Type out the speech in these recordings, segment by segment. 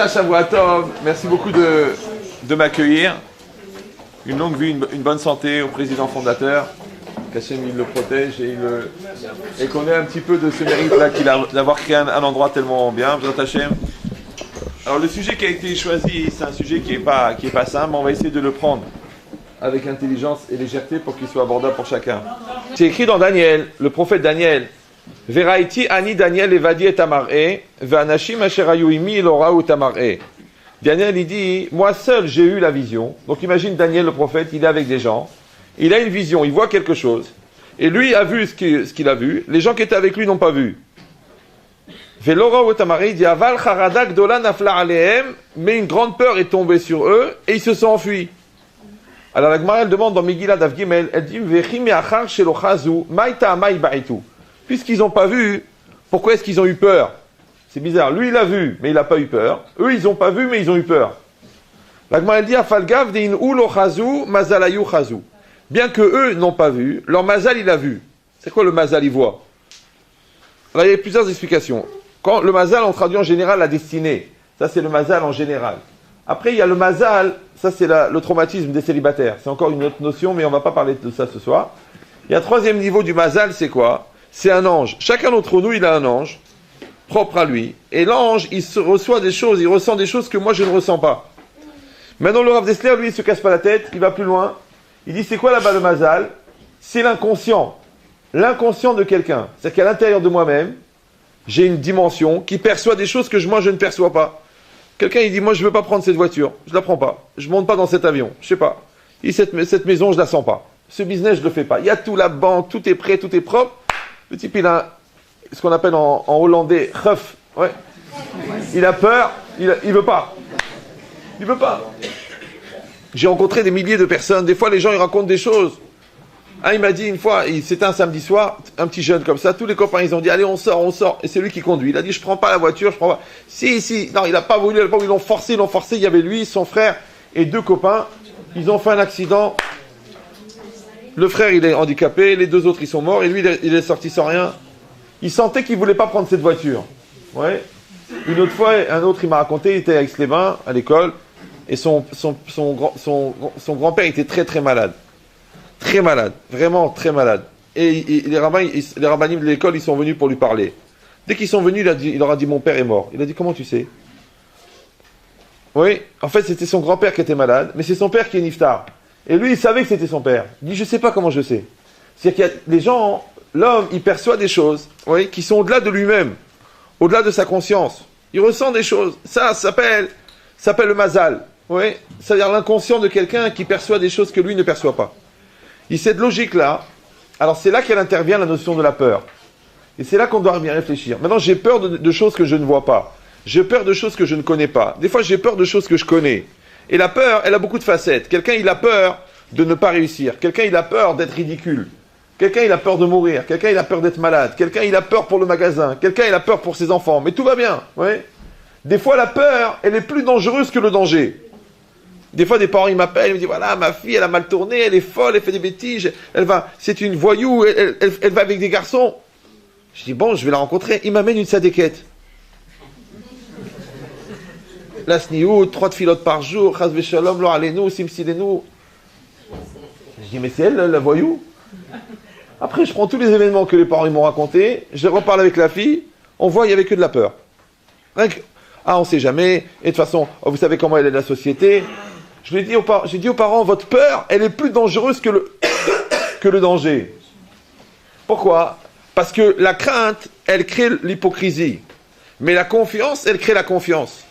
Chazak Shavuatov, merci beaucoup de m'accueillir. Une longue vie, une bonne santé au président fondateur. Qu'Hachem il le protège et qu'on ait un petit peu de ce mérite-là qu'il a d'avoir créé un endroit tellement bien. Alors le sujet qui a été choisi, c'est un sujet qui est pas simple, mais on va essayer de le prendre avec intelligence et légèreté pour qu'il soit abordable pour chacun. C'est écrit dans Daniel, le prophète Daniel. Veraiti ani Daniel evadi et tamar'e, ve'anashim asher hayu imi l'ora'u tamar'e. Daniel il dit, moi seul j'ai eu la vision. Donc imagine Daniel le prophète, il est avec des gens, il a une vision, il voit quelque chose, et lui a vu ce qu'il a vu, les gens qui étaient avec lui n'ont pas vu. Ve'lora'u tamar'e, il dit, aval charada gdola nafla alehem, mais une grande peur est tombée sur eux, et ils se sont enfuis. Alors la Gemara elle demande dans Megillah Daf Gimel, elle dit, ve'chi me'achar shelo chazu, ma'ita amai ba'itu. Puisqu'ils n'ont pas vu, pourquoi est-ce qu'ils ont eu peur? C'est bizarre. Lui, il a vu, mais il n'a pas eu peur. Eux, ils n'ont pas vu, mais ils ont eu peur. La Gemara elle dit, Afalgav dein ulo chazu, mazalayu chazu. Bien que eux n'ont pas vu, leur mazal, il a vu. C'est quoi le mazal, il voit? Alors, il y a plusieurs explications. Quand le mazal, on traduit en général la destinée. Ça, c'est le mazal en général. Après, il y a le mazal, ça, c'est le traumatisme des célibataires. C'est encore une autre notion, mais on ne va pas parler de ça ce soir. Il y a un troisième niveau du mazal, c'est quoi? C'est un ange. Chacun d'entre nous, il a un ange, propre à lui. Et l'ange, il reçoit des choses, il ressent des choses que moi, je ne ressens pas. Maintenant, le Rav Dessler, lui, il se casse pas la tête, il va plus loin. Il dit, c'est quoi là-bas le mazal? C'est l'inconscient. L'inconscient de quelqu'un. C'est-à-dire qu'à l'intérieur de moi-même, j'ai une dimension qui perçoit des choses que moi, je ne perçois pas. Quelqu'un, il dit, moi, je ne veux pas prendre cette voiture. Je ne la prends pas. Je ne monte pas dans cet avion. Je ne sais pas. Il dit, cette maison, je ne la sens pas. Ce business, je ne le fais pas. Il y a tout, la banque, tout est prêt, tout est propre. Le type, il a ce qu'on appelle en hollandais, khuf. Ouais. Il a peur, il veut pas. Il veut pas. J'ai rencontré des milliers de personnes. Des fois, les gens, ils racontent des choses. Il m'a dit une fois, c'était un samedi soir, un petit jeune comme ça, tous les copains, ils ont dit, allez, on sort. Et c'est lui qui conduit. Il a dit, je prends pas la voiture, je prends pas. Si. Non, il a pas voulu, ils l'ont forcé. Il y avait lui, son frère et deux copains. Ils ont fait un accident. Le frère, il est handicapé, les deux autres, ils sont morts, et lui, il est sorti sans rien. Il sentait qu'il ne voulait pas prendre cette voiture. Ouais. Une autre fois, un autre, il m'a raconté, il était à Aix-les-Bains, à l'école, et son grand-père était très, très malade. Très malade. Vraiment très malade. Et les rabbinim de l'école, ils sont venus pour lui parler. Dès qu'ils sont venus, il leur a dit, mon père est mort. Il a dit, comment tu sais? Oui, en fait, c'était son grand-père qui était malade, mais c'est son père qui est niftar. Et lui, il savait que c'était son père. Il dit, je ne sais pas comment je sais. C'est-à-dire qu'il y a des gens, l'homme, il perçoit des choses, oui, qui sont au-delà de lui-même, au-delà de sa conscience. Il ressent des choses. Ça s'appelle le mazal. Oui, c'est-à-dire l'inconscient de quelqu'un qui perçoit des choses que lui ne perçoit pas. Et cette logique-là, alors c'est là qu'elle intervient la notion de la peur. Et c'est là qu'on doit bien réfléchir. Maintenant, j'ai peur de choses que je ne vois pas. J'ai peur de choses que je ne connais pas. Des fois, j'ai peur de choses que je connais. Et la peur, elle a beaucoup de facettes. Quelqu'un, il a peur de ne pas réussir. Quelqu'un, il a peur d'être ridicule. Quelqu'un, il a peur de mourir. Quelqu'un, il a peur d'être malade. Quelqu'un, il a peur pour le magasin. Quelqu'un, il a peur pour ses enfants. Mais tout va bien. Ouais. Des fois, la peur, elle est plus dangereuse que le danger. Des fois, des parents, ils m'appellent, ils me disent, voilà, ma fille, elle a mal tourné, elle est folle, elle fait des bêtises, c'est une voyou, elle va avec des garçons. Je dis, bon, je vais la rencontrer. Il m'amène une sadéquette. La sniout, 3 filotes par jour, chas veshalom, lo alenu, simsilenu. Je dis, mais c'est elle, la voyou. Après, je prends tous les événements que les parents ils m'ont racontés, je reparle avec la fille, on voit, il n'y avait que de la peur. On ne sait jamais, et de toute façon, vous savez comment elle est de la société. J'ai dit aux parents, votre peur, elle est plus dangereuse que le danger. Pourquoi? Parce que la crainte, elle crée l'hypocrisie. Mais la confiance, elle crée la confiance.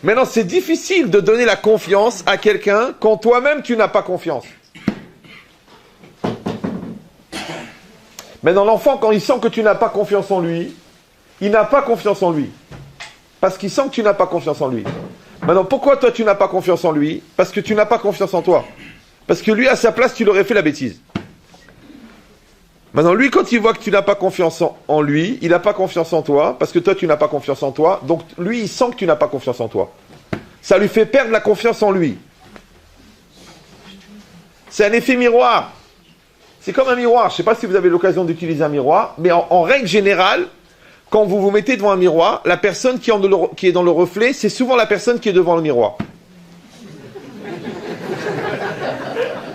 Maintenant, c'est difficile de donner la confiance à quelqu'un quand toi-même tu n'as pas confiance. Maintenant, l'enfant, quand il sent que tu n'as pas confiance en lui, il n'a pas confiance en lui. Parce qu'il sent que tu n'as pas confiance en lui. Maintenant, pourquoi toi tu n'as pas confiance en lui? Parce que tu n'as pas confiance en toi. Parce que lui, à sa place, tu l'aurais fait la bêtise. Maintenant, lui, quand il voit que tu n'as pas confiance en lui, il n'a pas confiance en toi, parce que toi, tu n'as pas confiance en toi, donc lui, il sent que tu n'as pas confiance en toi. Ça lui fait perdre la confiance en lui. C'est un effet miroir. C'est comme un miroir. Je ne sais pas si vous avez l'occasion d'utiliser un miroir, mais en règle générale, quand vous vous mettez devant un miroir, la personne qui est dans le reflet, c'est souvent la personne qui est devant le miroir.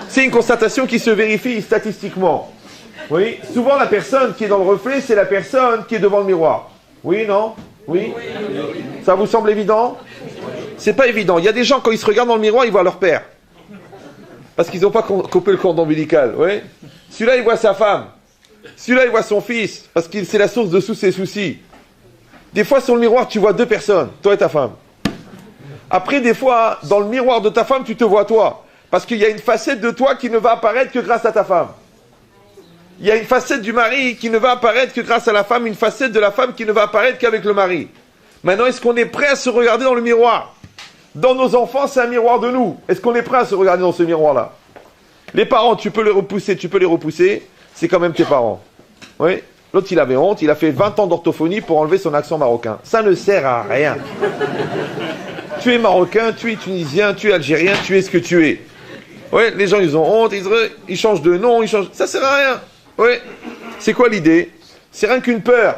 C'est une constatation qui se vérifie statistiquement. Oui, souvent la personne qui est dans le reflet, c'est la personne qui est devant le miroir. Oui, non? Oui? Ça vous semble évident? C'est pas évident. Il y a des gens, quand ils se regardent dans le miroir, ils voient leur père. Parce qu'ils n'ont pas coupé le cordon ombilical. Oui? Celui-là, il voit sa femme. Celui-là, il voit son fils. Parce que c'est la source de tous ses soucis. Des fois, sur le miroir, tu vois deux personnes. Toi et ta femme. Après, des fois, dans le miroir de ta femme, tu te vois toi. Parce qu'il y a une facette de toi qui ne va apparaître que grâce à ta femme. Il y a une facette du mari qui ne va apparaître que grâce à la femme, une facette de la femme qui ne va apparaître qu'avec le mari. Maintenant, est-ce qu'on est prêt à se regarder dans le miroir? Dans nos enfants, c'est un miroir de nous. Est-ce qu'on est prêt à se regarder dans ce miroir-là? Les parents, tu peux les repousser, c'est quand même tes parents. Oui. L'autre, il avait honte, il a fait 20 ans d'orthophonie pour enlever son accent marocain. Ça ne sert à rien. Tu es marocain, tu es tunisien, tu es algérien, tu es ce que tu es. Oui, les gens, ils ont honte, ils changent de nom, ça sert à rien. Oui. C'est quoi l'idée? C'est rien qu'une peur.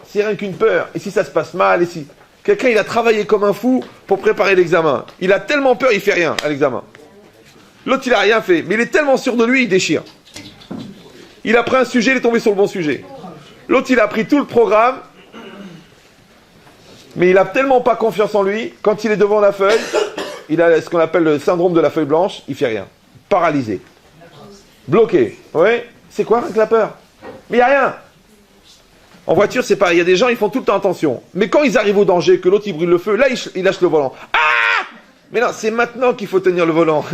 C'est rien qu'une peur. Et si ça se passe mal, et si... Quelqu'un, il a travaillé comme un fou pour préparer l'examen. Il a tellement peur, il fait rien à l'examen. L'autre, il a rien fait. Mais il est tellement sûr de lui, il déchire. Il a pris un sujet, il est tombé sur le bon sujet. L'autre, il a pris tout le programme. Mais il a tellement pas confiance en lui. Quand il est devant la feuille, il a ce qu'on appelle le syndrome de la feuille blanche. Il fait rien. Paralysé. Bloqué. Oui. C'est quoi avec la peur? Mais il n'y a rien. En voiture, c'est pareil. Il y a des gens, ils font tout le temps attention. Mais quand ils arrivent au danger, que l'autre, il brûle le feu, là, il lâche le volant. Ah! Mais non, c'est maintenant qu'il faut tenir le volant.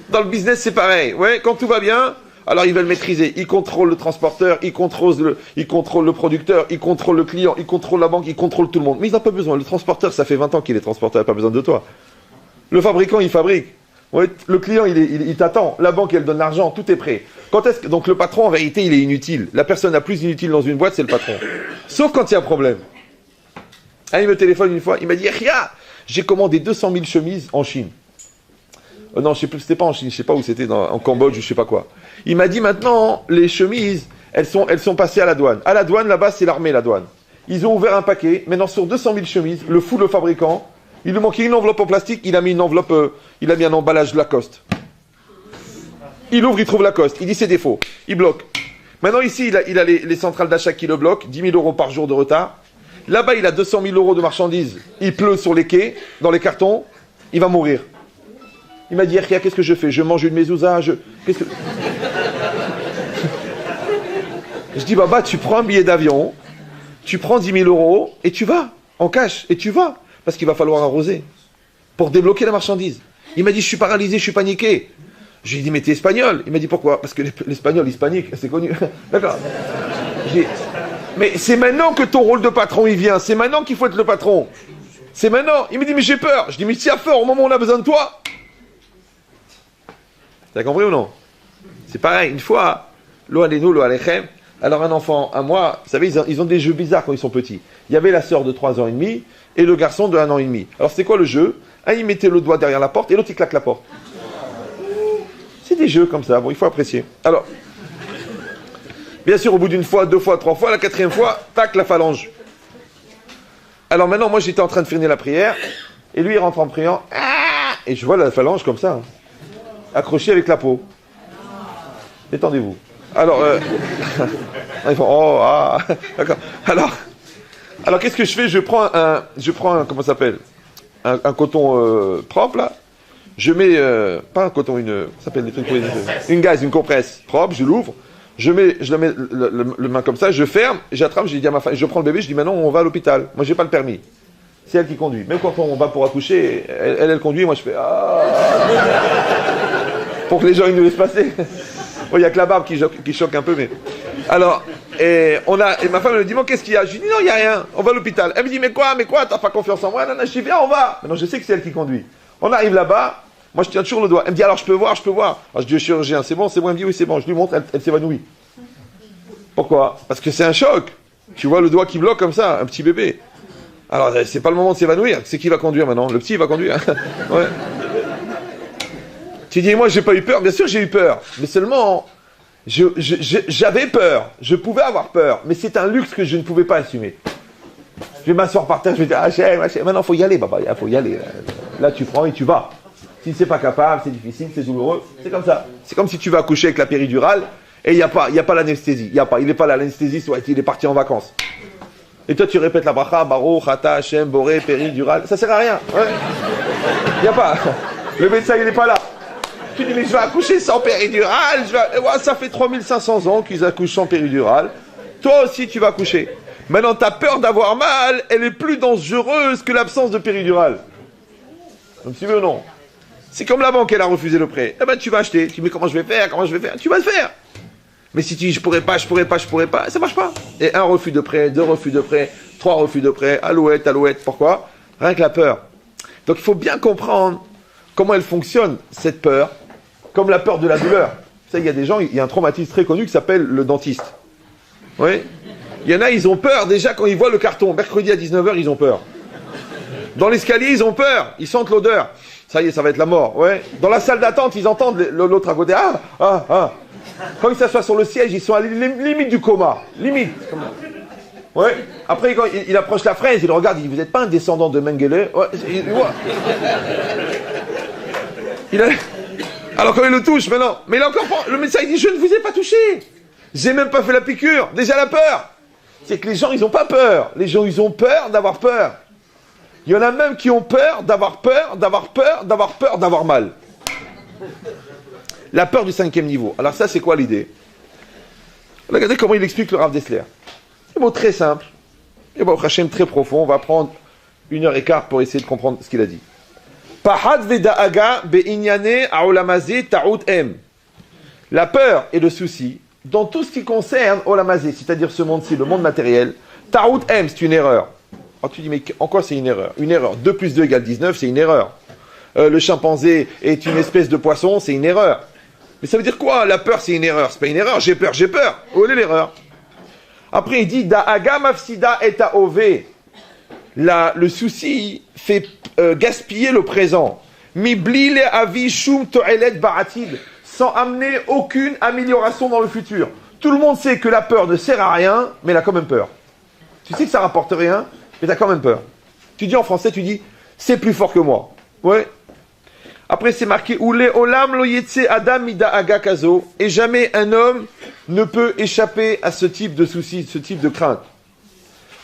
Dans le business, c'est pareil. Ouais, quand tout va bien, alors ils veulent maîtriser. Ils contrôlent le transporteur, ils contrôlent le producteur, ils contrôlent le client, ils contrôlent la banque, ils contrôlent tout le monde. Mais ils n'ont pas besoin. Le transporteur, ça fait 20 ans qu'il est transporteur, il n'a pas besoin de toi. Le fabricant, il fabrique. Ouais, le client, il t'attend. La banque, elle donne l'argent, tout est prêt. Donc le patron, en vérité, il est inutile. La personne la plus inutile dans une boîte, c'est le patron. Sauf quand il y a un problème. Ah, il me téléphone une fois, il m'a dit, Ria, j'ai commandé 200 000 chemises en Chine. Non, je sais plus, c'était pas en Chine, je sais pas où c'était, en Cambodge, je sais pas quoi. Il m'a dit, maintenant, les chemises, elles sont passées à la douane. À la douane, là-bas, c'est l'armée, la douane. Ils ont ouvert un paquet. Maintenant, sur 200 000 chemises, le fabricant, il lui manquait une enveloppe en plastique, il a mis un emballage Lacoste. Il ouvre, il trouve Lacoste. Il dit c'est des faux. Il bloque. Maintenant ici, il a les centrales d'achat qui le bloquent. 10 000 € par jour de retard. Là-bas, il a 200 000 € de marchandises. Il pleut sur les quais, dans les cartons. Il va mourir. Il m'a dit, Ria, qu'est-ce que je fais? Je mange une mezouza, Je dis, Baba, tu prends un billet d'avion, tu prends 10 000 € et tu vas, en cash, et tu vas. Parce qu'il va falloir arroser pour débloquer la marchandise. Il m'a dit, je suis paralysé, je suis paniqué. Je lui ai dit, mais t'es espagnol. Il m'a dit, pourquoi? Parce que l'espagnol, il panique, c'est connu. D'accord. Mais c'est maintenant que ton rôle de patron, il vient. C'est maintenant qu'il faut être le patron. C'est maintenant. Il me dit, mais j'ai peur. Je dis, mais si à peur, au moment où on a besoin de toi. T'as compris ou non? C'est pareil. Une fois, lo alenu, lo alechem. Alors un enfant, à moi, vous savez, ils ont des jeux bizarres quand ils sont petits. Il y avait la sœur de 3 ans et demi et le garçon de 1 an et demi. Alors c'était quoi le jeu? Un, il mettait le doigt derrière la porte et l'autre, il claque la porte. C'est des jeux comme ça, bon, il faut apprécier. Alors, bien sûr, au bout d'une fois, 2 fois, 3 fois, la 4e fois, tac, la phalange. Alors maintenant, moi, j'étais en train de finir la prière et lui, il rentre en priant. Et je vois la phalange comme ça, accrochée avec la peau. Détendez-vous. Alors, ils font, oh, ah, d'accord. Alors qu'est-ce que je fais? Je prends un comment ça s'appelle? Un coton propre, là. Je mets, pas un coton, ça s'appelle des trucs pour une compresse propre, je l'ouvre, je la mets le main comme ça, je ferme, j'attrape, je dis à ma femme, je prends le bébé, je dis maintenant on va à l'hôpital. Moi j'ai pas le permis. C'est elle qui conduit. Même quand on va pour accoucher, elle conduit, moi je fais pour que les gens ils nous laissent passer. Bon, il n'y a que la barbe qui choque un peu, mais. Alors, et ma femme elle me dit, bon, qu'est-ce qu'il y a? Je lui dis, non, il n'y a rien, on va à l'hôpital. Elle me dit, mais quoi, t'as pas confiance en moi? Non, je dis, viens, on va. Maintenant, je sais que c'est elle qui conduit. On arrive là-bas, moi je tiens toujours le doigt. Elle me dit, alors je peux voir. Alors je dis au chirurgien, c'est bon. Elle me dit, oui, c'est bon. Je lui montre, elle s'évanouit. Pourquoi? Parce que c'est un choc. Tu vois le doigt qui bloque comme ça, un petit bébé. Alors, c'est pas le moment de s'évanouir. C'est qui va conduire maintenant? Le petit, il va conduire. Ouais. Tu dis, moi, j'ai pas eu peur. Bien sûr, j'ai eu peur. Mais seulement, J'avais peur, je pouvais avoir peur, mais c'est un luxe que je ne pouvais pas assumer. Je vais m'asseoir par terre, je vais dire, Hachem, maintenant il faut y aller, papa, il faut y aller. Là, tu prends et tu vas. Si c'est pas capable, c'est difficile, c'est douloureux, c'est comme ça. C'est comme si tu vas accoucher avec la péridurale et il n'y a pas l'anesthésie. Il n'est pas là, l'anesthésie, il est parti en vacances. Et toi, tu répètes la bracha, Baruch, Ata, Hachem, Boré, péridurale, ça sert à rien. Ouais. Il n'y a pas. Le médecin, il n'est pas là. Tu dis, mais je vais accoucher sans péridurale. Ouais, ça fait 3500 ans qu'ils accouchent sans péridurale. Toi aussi, tu vas accoucher. Maintenant, ta peur d'avoir mal, elle est plus dangereuse que l'absence de péridurale. Vous me suivez ou non? C'est comme la banque, elle a refusé le prêt. Eh ben, tu vas acheter. Tu dis, mais comment je vais faire? Tu vas le faire. Mais si tu dis, je pourrais pas, ça marche pas. Et un refus de prêt, 2 refus de prêt, 3 refus de prêt, alouette. Pourquoi? Rien que la peur. Donc, il faut bien comprendre comment elle fonctionne, cette peur, comme la peur de la douleur. Vous savez, il y a des gens, il y a un traumatisme très connu qui s'appelle le dentiste. Oui. Il y en a, ils ont peur déjà quand ils voient le carton. Mercredi à 19h, ils ont peur. Dans l'escalier, ils ont peur. Ils sentent l'odeur. Ça y est, ça va être la mort. Ouais. Dans la salle d'attente, ils entendent l'autre à côté. Ah. Quand ils s'assoient sur le siège, ils sont à la limite du coma. Limite. Ouais. Après, quand il approche la fraise, il regarde, il dit, vous n'êtes pas un descendant de Mengele? Ouais. Alors quand il le touche, maintenant. Mais là encore, le médecin, il dit, je ne vous ai pas touché. J'ai même pas fait la piqûre. Déjà la peur. C'est que les gens, ils n'ont pas peur. Les gens, ils ont peur d'avoir peur. Il y en a même qui ont peur d'avoir mal. La peur du 5e niveau. Alors ça, c'est quoi l'idée? Regardez comment il explique le Rav Dessler. Un mot très simple. Et bon, Hachem très profond. On va prendre 1h15 pour essayer de comprendre ce qu'il a dit. La peur et le souci, dans tout ce qui concerne Olamazé, c'est-à-dire ce monde-ci, le monde matériel, Ta'out M, c'est une erreur. Alors tu dis, mais en quoi c'est une erreur? Une erreur. 2 plus 2 égale 19, c'est une erreur. Le chimpanzé est une espèce de poisson, c'est une erreur. Mais ça veut dire quoi? La peur, c'est une erreur. C'est pas une erreur, j'ai peur. Où est l'erreur? Après, il dit, Da'aga mafsida et ta'ové. Le souci fait gaspiller le présent. Mibli le avi shum to'elet ba'atid. Sans amener aucune amélioration dans le futur. Tout le monde sait que la peur ne sert à rien, mais elle a quand même peur. Tu sais que ça rapporte rien, mais tu as quand même peur. Tu dis en français, tu dis, c'est plus fort que moi. Ouais. Après, c'est marqué, Ule olam lo yetse adam mida aga kazo. Et jamais un homme ne peut échapper à ce type de souci, ce type de crainte.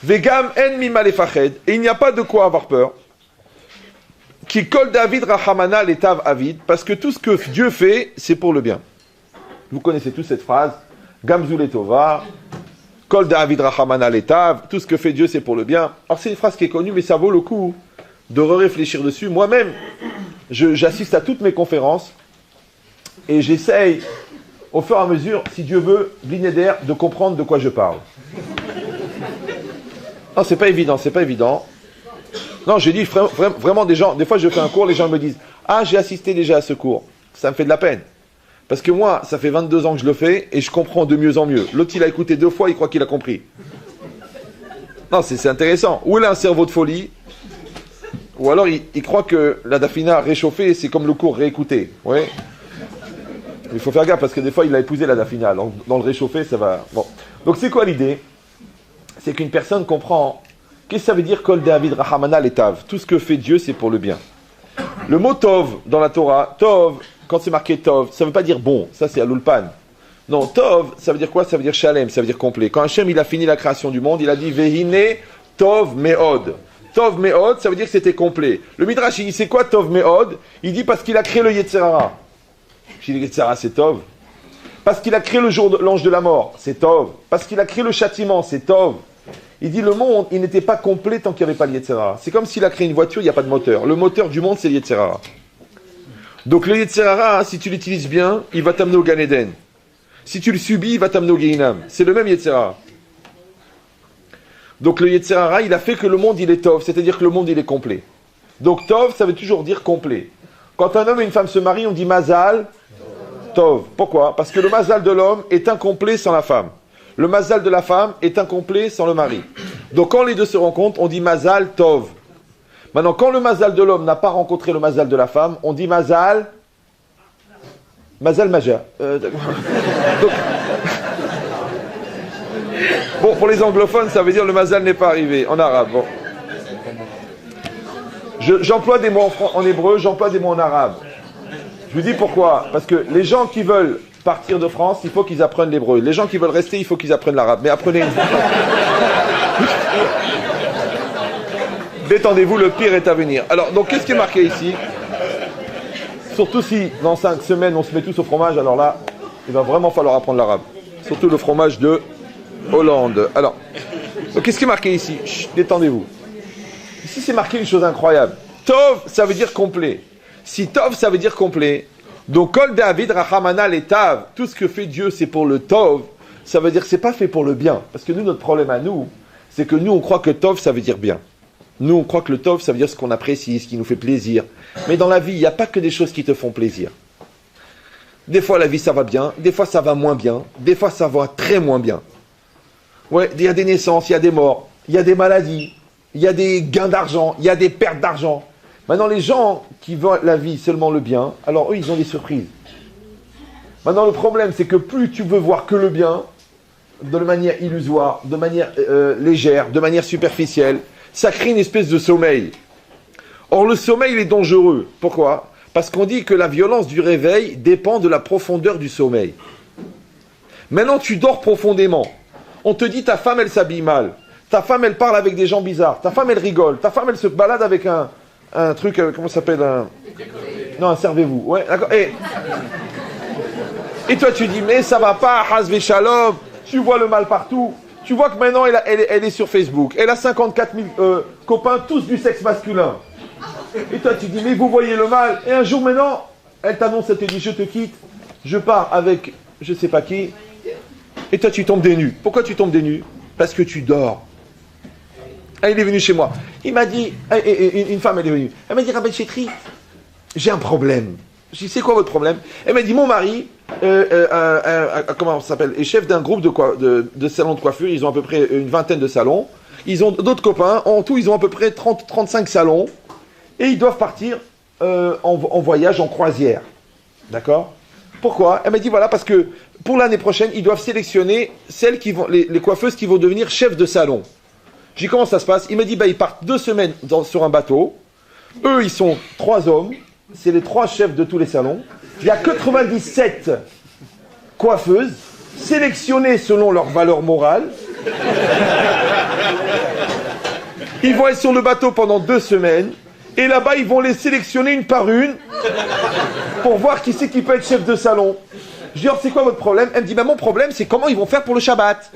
Vegam en mima lefached. Et il n'y a pas de quoi avoir peur. Qui colle David Rahamana l'étav avid, parce que tout ce que Dieu fait, c'est pour le bien. Vous connaissez tous cette phrase, Gamzu letova, Kol David Rahamana l'étav, tout ce que fait Dieu, c'est pour le bien. Alors c'est une phrase qui est connue, mais ça vaut le coup de réfléchir dessus. Moi-même, j'assiste à toutes mes conférences, et j'essaye, au fur et à mesure, si Dieu veut, Blinéder, de comprendre de quoi je parle. Non, c'est pas évident. Non, j'ai dit vraiment des gens, des fois je fais un cours, les gens me disent « Ah, j'ai assisté déjà à ce cours ». Ça me fait de la peine. Parce que moi, ça fait 22 ans que je le fais et je comprends de mieux en mieux. L'autre, il a écouté 2 fois, il croit qu'il a compris. Non, c'est intéressant. Ou il a un cerveau de folie, ou alors il croit que la dafina réchauffée, c'est comme le cours réécouté. Ouais. Il faut faire gaffe parce que des fois, il a épousé la dafina. Donc, dans le réchauffé, ça va... Bon. Donc, c'est quoi l'idée? C'est qu'une personne comprend... Qu'est-ce que ça veut dire Kol David Rahamana l'étav? Tout ce que fait Dieu, c'est pour le bien. Le mot Tov dans la Torah, Tov, quand c'est marqué Tov, ça ne veut pas dire bon, ça c'est à l'Ulpan. Non, Tov, ça veut dire quoi? Ça veut dire Shalem, ça veut dire complet. Quand Hachem il a fini la création du monde, il a dit Vehine Tov Meod. Tov Meod, ça veut dire que c'était complet. Le Midrash, il dit c'est quoi Tov Meod? Il dit parce qu'il a créé le Yetzirah. Je dis Yetzirah, c'est Tov. Parce qu'il a créé l'ange de la mort, c'est Tov. Parce qu'il a créé le châtiment, c'est Tov. Il dit le monde, il n'était pas complet tant qu'il n'y avait pas le Yetzirah. C'est comme s'il a créé une voiture, il n'y a pas de moteur. Le moteur du monde, c'est le Yetzirah. Donc le Yetzirah, si tu l'utilises bien, il va t'amener au Gan Eden. Si tu le subis, il va t'amener au Gehinam. C'est le même Yetzirah. Donc le Yetzirah, il a fait que le monde, il est Tov, c'est-à-dire que le monde, il est complet. Donc Tov, ça veut toujours dire complet. Quand un homme et une femme se marient, on dit Mazal Tov. Pourquoi? Parce que le Mazal de l'homme est incomplet sans la femme. Le mazal de la femme est incomplet sans le mari. Donc quand les deux se rencontrent, on dit mazal tov. Maintenant, quand le mazal de l'homme n'a pas rencontré le mazal de la femme, on dit mazal Mazal Maja. Donc, bon, pour les anglophones, ça veut dire le Mazal n'est pas arrivé, en arabe. Bon. J'emploie des mots en hébreu, j'emploie des mots en arabe. Je vous dis pourquoi. Parce que les gens qui veulent partir de France, il faut qu'ils apprennent l'hébreu. Les gens qui veulent rester, il faut qu'ils apprennent l'arabe. Mais apprenez... Détendez-vous, le pire est à venir. Alors, donc, qu'est-ce qui est marqué ici? Surtout si, dans 5 semaines, on se met tous au fromage, alors là, il va vraiment falloir apprendre l'arabe. Surtout le fromage de Hollande. Alors, donc, qu'est-ce qui est marqué ici? Chut, détendez-vous. Ici, c'est marqué une chose incroyable. Tov, ça veut dire complet. Si Tov, ça veut dire complet, donc Kol David Rachamana le Tav, tout ce que fait Dieu, c'est pour le Tov, ça veut dire que c'est pas fait pour le bien. Parce que nous, notre problème à nous, c'est que nous, on croit que Tov, ça veut dire bien. Nous, on croit que le Tov, ça veut dire ce qu'on apprécie, ce qui nous fait plaisir. Mais dans la vie, il n'y a pas que des choses qui te font plaisir. Des fois, la vie, ça va bien. Des fois, ça va moins bien. Des fois, ça va très moins bien. Ouais, il y a des naissances, il y a des morts, il y a des maladies, il y a des gains d'argent, il y a des pertes d'argent. Maintenant, les gens qui veulent la vie seulement le bien, alors eux, ils ont des surprises. Maintenant, le problème, c'est que plus tu veux voir que le bien, de manière illusoire, de manière légère, de manière superficielle, ça crée une espèce de sommeil. Or, le sommeil, il est dangereux. Pourquoi? Parce qu'on dit que la violence du réveil dépend de la profondeur du sommeil. Maintenant, tu dors profondément. On te dit, ta femme, elle s'habille mal. Ta femme, elle parle avec des gens bizarres. Ta femme, elle rigole. Ta femme, elle se balade avec un truc, comment ça s'appelle Non, un servez-vous. Ouais, d'accord. Et toi, tu dis, mais ça va pas, Hazve Shalom. Tu vois le mal partout. Tu vois que maintenant, elle est sur Facebook. Elle a 54 000 copains, tous du sexe masculin. Et toi, tu dis, mais vous voyez le mal. Et un jour maintenant, elle t'annonce, elle te dit, je te quitte. Je pars avec je sais pas qui. Et toi, tu tombes des nues. Pourquoi tu tombes des nues? Parce que tu dors. Ah, il est venu chez moi. Il m'a dit, une femme, elle est venue. Elle m'a dit, Rabbi Chetri, j'ai un problème. Je dis, c'est quoi votre problème? Elle m'a dit, mon mari, comment ça s'appelle, est chef d'un groupe de salons de coiffure. Ils ont à peu près une vingtaine de salons. Ils ont d'autres copains. En tout, ils ont à peu près 30-35 salons. Et ils doivent partir en voyage, en croisière. D'accord? Pourquoi? Elle m'a dit, voilà, parce que pour l'année prochaine, ils doivent sélectionner celles qui vont, les coiffeuses qui vont devenir chefs de salon. J'ai dit, comment ça se passe? Il m'a dit, ils partent 2 semaines sur un bateau. Eux, ils sont 3 hommes. C'est les 3 chefs de tous les salons. Il y a 97 coiffeuses sélectionnées selon leur valeur morale. Ils vont être sur le bateau pendant 2 semaines. Et là-bas, ils vont les sélectionner une par une pour voir qui c'est qui peut être chef de salon. Je dis, c'est quoi votre problème? Elle me dit, mon problème, c'est comment ils vont faire pour le Shabbat.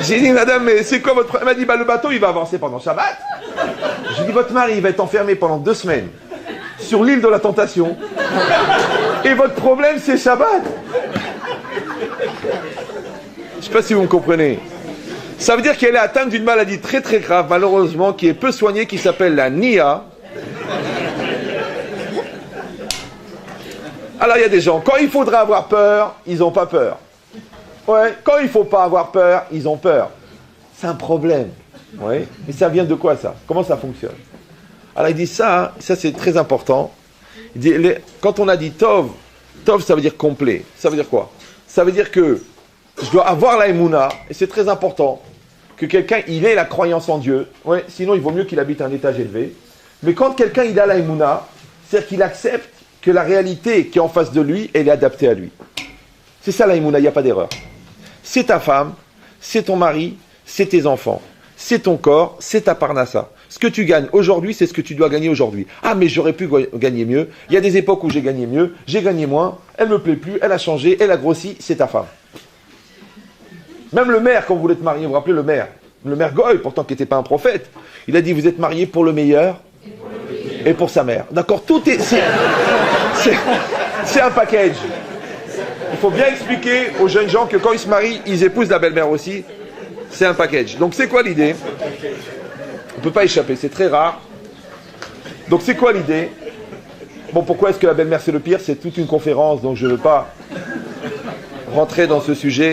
J'ai dit, madame, mais c'est quoi votre problème? Elle m'a dit, le bateau, il va avancer pendant Shabbat. J'ai dit, votre mari, il va être enfermé pendant 2 semaines sur l'île de la Tentation. Et votre problème, c'est Shabbat. Je ne sais pas si vous me comprenez. Ça veut dire qu'elle est atteinte d'une maladie très très grave, malheureusement, qui est peu soignée, qui s'appelle la NIA. Alors il y a des gens, quand il faudrait avoir peur, ils n'ont pas peur. Ouais, quand il ne faut pas avoir peur, ils ont peur. C'est un problème. Ouais. Mais ça vient de quoi ça? Comment ça fonctionne? Alors il dit ça c'est très important. Il dit, quand on a dit Tov, Tov ça veut dire complet. Ça veut dire quoi? Ça veut dire que je dois avoir la Emouna, et c'est très important que quelqu'un, il ait la croyance en Dieu. Ouais, sinon, il vaut mieux qu'il habite un étage élevé. Mais quand quelqu'un, il a la Emouna, c'est-à-dire qu'il accepte que la réalité qui est en face de lui, elle est adaptée à lui. C'est ça la Emouna, il n'y a pas d'erreur. C'est ta femme, c'est ton mari, c'est tes enfants, c'est ton corps, c'est ta parnassa. Ce que tu gagnes aujourd'hui, c'est ce que tu dois gagner aujourd'hui. Ah, mais j'aurais pu gagner mieux. Il y a des époques où j'ai gagné mieux, j'ai gagné moins, elle me plaît plus, elle a changé, elle a grossi, c'est ta femme. Même le maire, quand vous voulez te marier, vous vous rappelez le maire Goy, pourtant qui n'était pas un prophète, il a dit, vous êtes mariés pour le meilleur et pour sa mère. D'accord, tout est... C'est un package. Il faut bien expliquer aux jeunes gens que quand ils se marient, ils épousent la belle-mère aussi. C'est un package. Donc c'est quoi l'idée? On ne peut pas échapper, c'est très rare. Donc c'est quoi l'idée? Bon, pourquoi est-ce que la belle-mère c'est le pire? C'est toute une conférence, donc je ne veux pas rentrer dans ce sujet.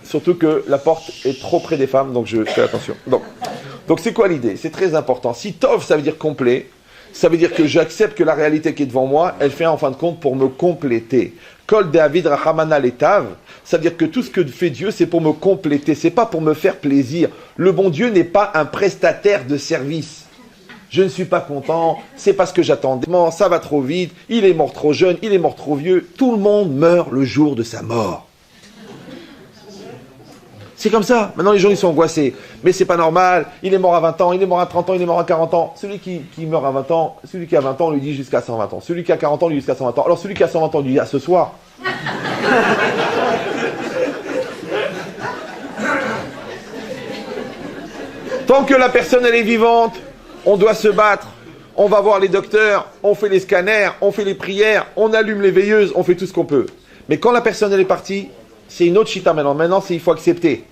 Surtout que la porte est trop près des femmes, donc je fais attention. Donc c'est quoi l'idée? C'est très important. Si Tov, ça veut dire complet, Ça veut dire que j'accepte que la réalité qui est devant moi, elle fait en fin de compte pour me compléter. Kol David Rahamana Letav, ça veut dire que tout ce que fait Dieu, c'est pour me compléter, c'est pas pour me faire plaisir. Le bon Dieu n'est pas un prestataire de service. Je ne suis pas content, c'est parce que j'attendais, ça va trop vite, il est mort trop jeune, il est mort trop vieux. Tout le monde meurt le jour de sa mort. C'est comme ça. Maintenant, les gens, ils sont angoissés. Mais c'est pas normal. Il est mort à 20 ans, il est mort à 30 ans, il est mort à 40 ans. Celui qui meurt à 20 ans, celui qui a 20 ans, on lui dit jusqu'à 120 ans. Celui qui a 40 ans, lui dit jusqu'à 120 ans. Alors, celui qui a 120 ans, lui dit à ce soir. Tant que la personne, elle est vivante, on doit se battre. On va voir les docteurs, on fait les scanners, on fait les prières, on allume les veilleuses, on fait tout ce qu'on peut. Mais quand la personne, elle est partie, c'est une autre chita maintenant. Maintenant, il faut accepter.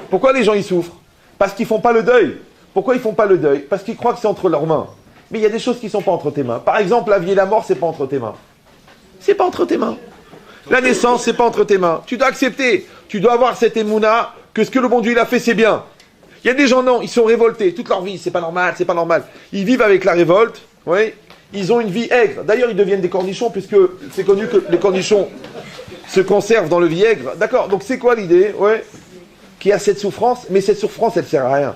Pourquoi les gens, ils souffrent? Parce qu'ils ne font pas le deuil. Pourquoi ils ne font pas le deuil? Parce qu'ils croient que c'est entre leurs mains. Mais il y a des choses qui ne sont pas entre tes mains. Par exemple, la vie et la mort, c'est pas entre tes mains. C'est pas entre tes mains. La naissance, c'est pas entre tes mains. Tu dois accepter. Tu dois avoir cette émouna que ce que le bon Dieu il a fait, c'est bien. Il y a des gens, non, ils sont révoltés toute leur vie. C'est pas normal, c'est pas normal. Ils vivent avec la révolte. Oui. Ils ont une vie aigre. D'ailleurs, ils deviennent des cornichons puisque c'est connu que les cornichons se conservent dans le vinaigre. D'accord. Donc c'est quoi l'idée? Ouais. Qu'il y a cette souffrance, mais cette souffrance, elle sert à rien.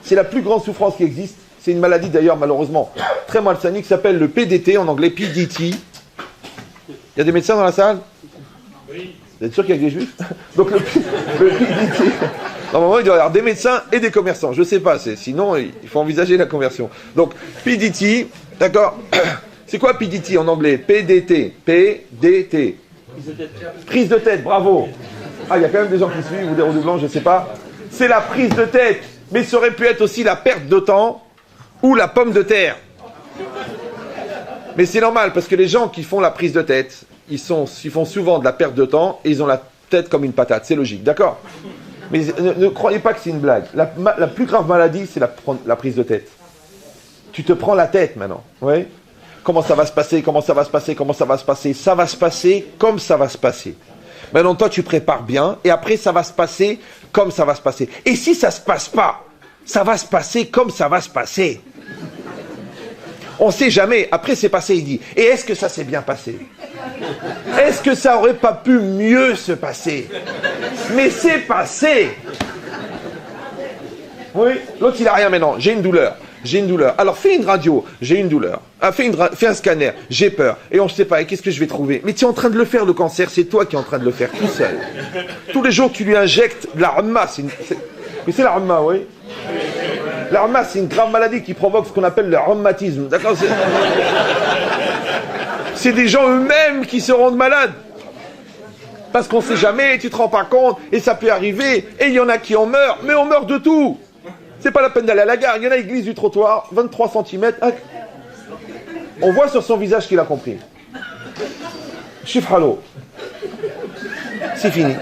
C'est la plus grande souffrance qui existe. C'est une maladie d'ailleurs, malheureusement, très malsaine, qui s'appelle le PDT, en anglais, PDT. Il y a des médecins dans la salle? Oui. Vous êtes sûr qu'il y a des juifs? Donc le PDT. Normalement, il doit y avoir des médecins et des commerçants. Je ne sais pas, sinon il faut envisager la conversion. Donc PDT, d'accord. C'est quoi PDT en anglais? PDT. PDT. Prise de tête, bravo. Ah, il y a quand même des gens qui suivent ou des redoublants, je ne sais pas. C'est la prise de tête, mais ça aurait pu être aussi la perte de temps ou la pomme de terre. Mais c'est normal, parce que les gens qui font la prise de tête, ils font souvent de la perte de temps et ils ont la tête comme une patate. C'est logique, d'accord? Mais ne croyez pas que c'est une blague. La plus grave maladie, c'est la prise de tête. Tu te prends la tête maintenant. Oui. Comment ça va se passer? Comment ça va se passer? Comment ça va se passer? Ça va se passer comme ça va se passer. Maintenant, toi, tu prépares bien, et après, ça va se passer comme ça va se passer. Et si ça ne se passe pas, ça va se passer comme ça va se passer. On ne sait jamais. Après, c'est passé, il dit. Et est-ce que ça s'est bien passé? Est-ce que ça n'aurait pas pu mieux se passer? Mais c'est passé. Oui, l'autre, il n'a rien maintenant. J'ai une douleur. Alors, fais une radio. J'ai une douleur. Ah, fais un scanner. J'ai peur. Et on ne sait pas. Et qu'est-ce que je vais trouver? Mais tu es en train de le faire, le cancer. C'est toi qui es en train de le faire, tout seul. Tous les jours, tu lui injectes de la rhumma. Mais c'est la rhumma, oui. La rhumma, c'est une grave maladie qui provoque ce qu'on appelle le rhumatisme. D'accord? C'est des gens eux-mêmes qui se rendent malades. Parce qu'on ne sait jamais, tu ne te rends pas compte, et ça peut arriver, et il y en a qui en meurent, mais on meurt de tout. C'est pas la peine d'aller à la gare, il y en a qui glissent du trottoir, 23 cm. On voit sur son visage qu'il a compris. Chiffre halo. C'est fini.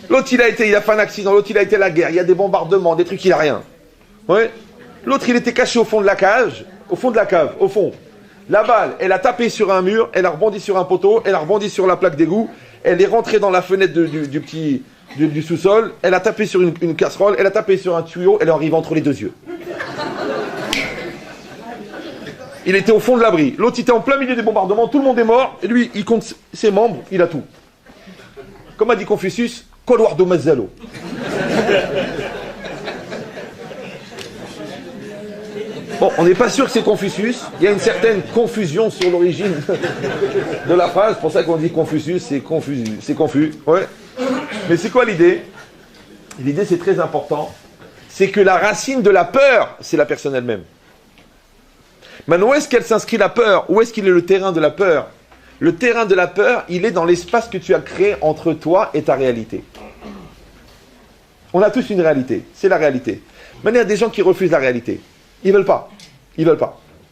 L'autre, il a fait un accident, l'autre, il a été à la guerre, il y a des bombardements, des trucs, il n'a rien. Ouais. L'autre, il était caché au fond de la cage, au fond de la cave, au fond. La balle, elle a tapé sur un mur, elle a rebondi sur un poteau, elle a rebondi sur la plaque d'égout, elle est rentrée dans la fenêtre du sous-sol, elle a tapé sur une casserole, elle a tapé sur un tuyau, elle est arrivée entre les deux yeux. Il était au fond de l'abri. L'autre, il était en plein milieu des bombardements, tout le monde est mort, et lui, il compte ses membres, il a tout. Comme a dit Confucius, Coloardo Mazzalo. Bon, on n'est pas sûr que c'est Confucius. Il y a une certaine confusion sur l'origine de la phrase. C'est pour ça qu'on dit Confucius, c'est confus. C'est confus. Ouais. Mais c'est quoi l'idée? L'idée, c'est très important. C'est que la racine de la peur, c'est la personne elle-même. Maintenant, où est-ce qu'elle s'inscrit la peur? Où est-ce qu'il est le terrain de la peur? Le terrain de la peur, il est dans l'espace que tu as créé entre toi et ta réalité. On a tous une réalité. C'est la réalité. Maintenant, il y a des gens qui refusent la réalité. Ils veulent pas.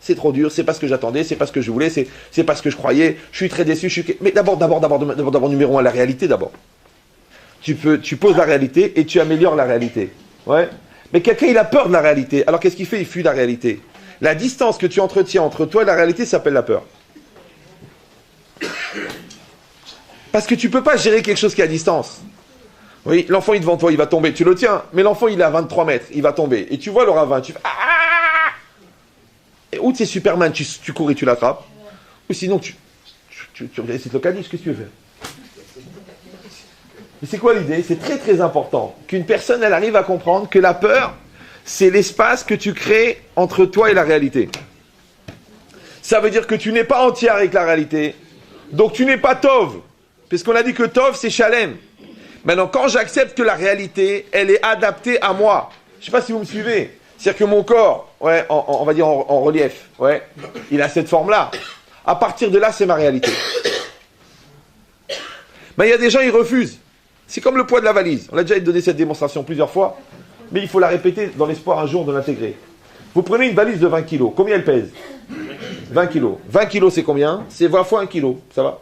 C'est trop dur, c'est pas ce que j'attendais, c'est pas ce que je voulais, c'est pas ce que je croyais, je suis très déçu, Mais d'abord, numéro un, la réalité d'abord. Tu poses la réalité et tu améliores la réalité. Ouais. Mais quelqu'un, il a peur de la réalité. Alors qu'est-ce qu'il fait? Il fuit la réalité. La distance que tu entretiens entre toi et la réalité s'appelle la peur. Parce que tu peux pas gérer quelque chose qui est à distance. Oui, l'enfant, il est devant toi, il va tomber. Tu le tiens, mais l'enfant, il est à 23 mètres, il va tomber. Et tu vois le ravin, tu fais... ou tu es Superman, tu cours et tu l'attrapes, ou sinon tu récites le Kaddish, qu'est-ce que tu veux faire? Mais c'est quoi l'idée? C'est très très important qu'une personne, elle arrive à comprendre que la peur, c'est l'espace que tu crées entre toi et la réalité. Ça veut dire que tu n'es pas entier avec la réalité, donc tu n'es pas Tov, puisqu'on a dit que Tov, c'est Shalem. Maintenant, quand j'accepte que la réalité, elle est adaptée à moi, je ne sais pas si vous me suivez, c'est-à-dire que mon corps, ouais, on va dire en relief, ouais, il a cette forme-là. À partir de là, c'est ma réalité. Mais il y a des gens, ils refusent. C'est comme le poids de la valise. On a déjà donné cette démonstration plusieurs fois, mais il faut la répéter dans l'espoir un jour de l'intégrer. Vous prenez une valise de 20 kilos. Combien elle pèse? 20 kilos. 20 kilos, c'est combien? C'est 20 fois 1 kilo. Ça va?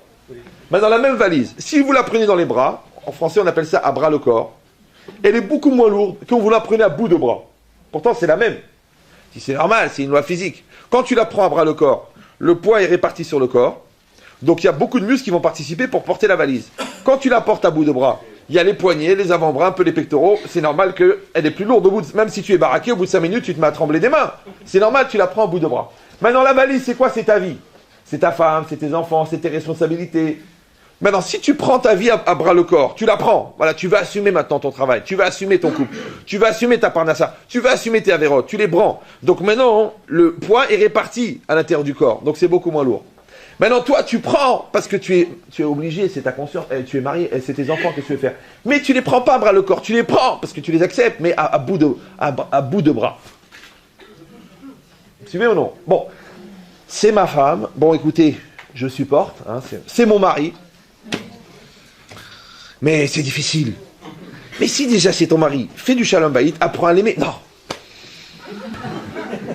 Maintenant, la même valise, si vous la prenez dans les bras, en français, on appelle ça à bras le corps, elle est beaucoup moins lourde que vous la prenez à bout de bras. Pourtant, c'est la même. Si c'est normal, c'est une loi physique. Quand tu la prends à bras le corps, le poids est réparti sur le corps. Donc, il y a beaucoup de muscles qui vont participer pour porter la valise. Quand tu la portes à bout de bras, il y a les poignets, les avant-bras, un peu les pectoraux. C'est normal qu'elle est plus lourde. Même si tu es baraqué, au bout de 5 minutes, tu te mets à trembler des mains. C'est normal, tu la prends à bout de bras. Maintenant, la valise, c'est quoi? C'est ta vie. C'est ta femme, c'est tes enfants, c'est tes responsabilités. Maintenant, si tu prends ta vie à bras le corps, tu la prends. Voilà, tu vas assumer maintenant ton travail. Tu vas assumer ton couple. Tu vas assumer ta parnassa. Tu vas assumer tes avérotes. Tu les prends. Donc maintenant, le poids est réparti à l'intérieur du corps. Donc c'est beaucoup moins lourd. Maintenant, toi, tu prends, parce que tu es obligé, c'est ta conscience, tu es marié, c'est tes enfants que tu veux faire. Mais tu les prends pas à bras le corps, tu les prends, parce que tu les acceptes, mais à bout de bras. Vous suivez ou non? Bon, c'est ma femme, bon écoutez, je supporte, hein, c'est mon mari, mais c'est difficile. Mais si déjà c'est ton mari, fais du shalom bayit, apprends à l'aimer. Non.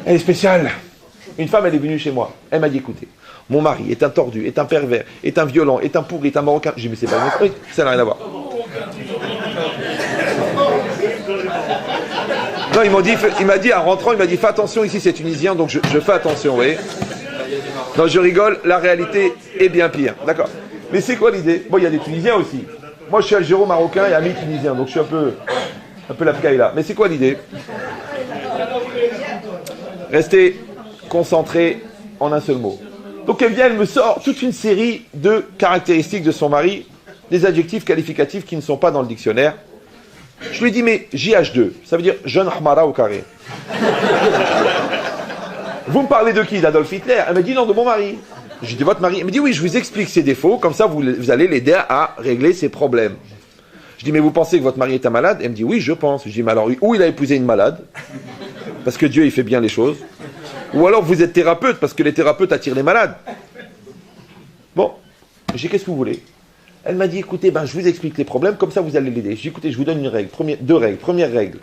Elle est spéciale. Une femme, elle est venue chez moi, elle m'a dit écoutez, mon mari est un tordu, est un pervers, est un violent, est un pourri, est un marocain. J'ai dit, mais c'est pas le même truc, ça n'a rien à voir. Non, il m'a dit, en rentrant, il m'a dit, fais attention, ici c'est tunisien, donc je fais attention, vous voyez. Non, je rigole, la réalité est bien pire, d'accord. Mais c'est quoi l'idée? Bon, il y a des Tunisiens aussi. Moi, je suis algéro marocain et ami tunisien, donc je suis un peu la pcaïla. Mais c'est quoi l'idée? Restez concentrés en un seul mot. Donc elle vient, elle me sort toute une série de caractéristiques de son mari, des adjectifs qualificatifs qui ne sont pas dans le dictionnaire. Je lui dis, mais JH2, ça veut dire jeune Ahmara au carré. Vous me parlez de qui? D'Adolf Hitler? Elle me dit non, de mon mari. Je dis votre mari? Elle me dit oui, je vous explique ses défauts, comme ça vous allez l'aider à régler ses problèmes. Je dis mais vous pensez que votre mari est un malade? Elle me dit oui, je pense. Je dis mais alors, ou il a épousé une malade, parce que Dieu il fait bien les choses, ou alors vous êtes thérapeute, parce que les thérapeutes attirent les malades. Bon, j'ai qu'est-ce que vous voulez? Elle m'a dit, écoutez, je vous explique les problèmes, comme ça vous allez l'aider. J'ai dit, écoutez, je vous donne une règle, deux règles. Première règle,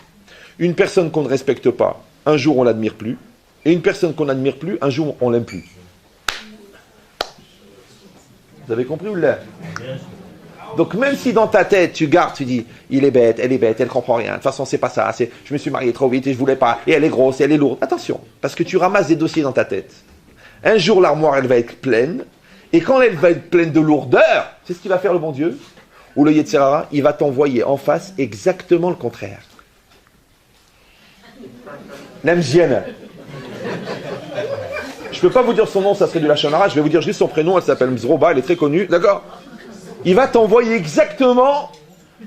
une personne qu'on ne respecte pas, un jour on l'admire plus, et une personne qu'on n'admire plus, un jour on l'aime plus. Vous avez compris ou là? Donc même si dans ta tête tu gardes, tu dis, il est bête, elle comprend rien, de toute façon c'est pas ça, je me suis marié trop vite et je voulais pas, et elle est grosse, et elle est lourde. Attention, parce que tu ramasses des dossiers dans ta tête. Un jour l'armoire elle va être pleine, et quand elle va être pleine de lourdeur, c'est ce qu'il va faire le bon Dieu, ou le Yetzirara, il va t'envoyer en face exactement le contraire. L'Amzienne. Je peux pas vous dire son nom, ça serait du Lachon Hara, je vais vous dire juste son prénom, elle s'appelle Mzroba, elle est très connue, d'accord? Il va t'envoyer exactement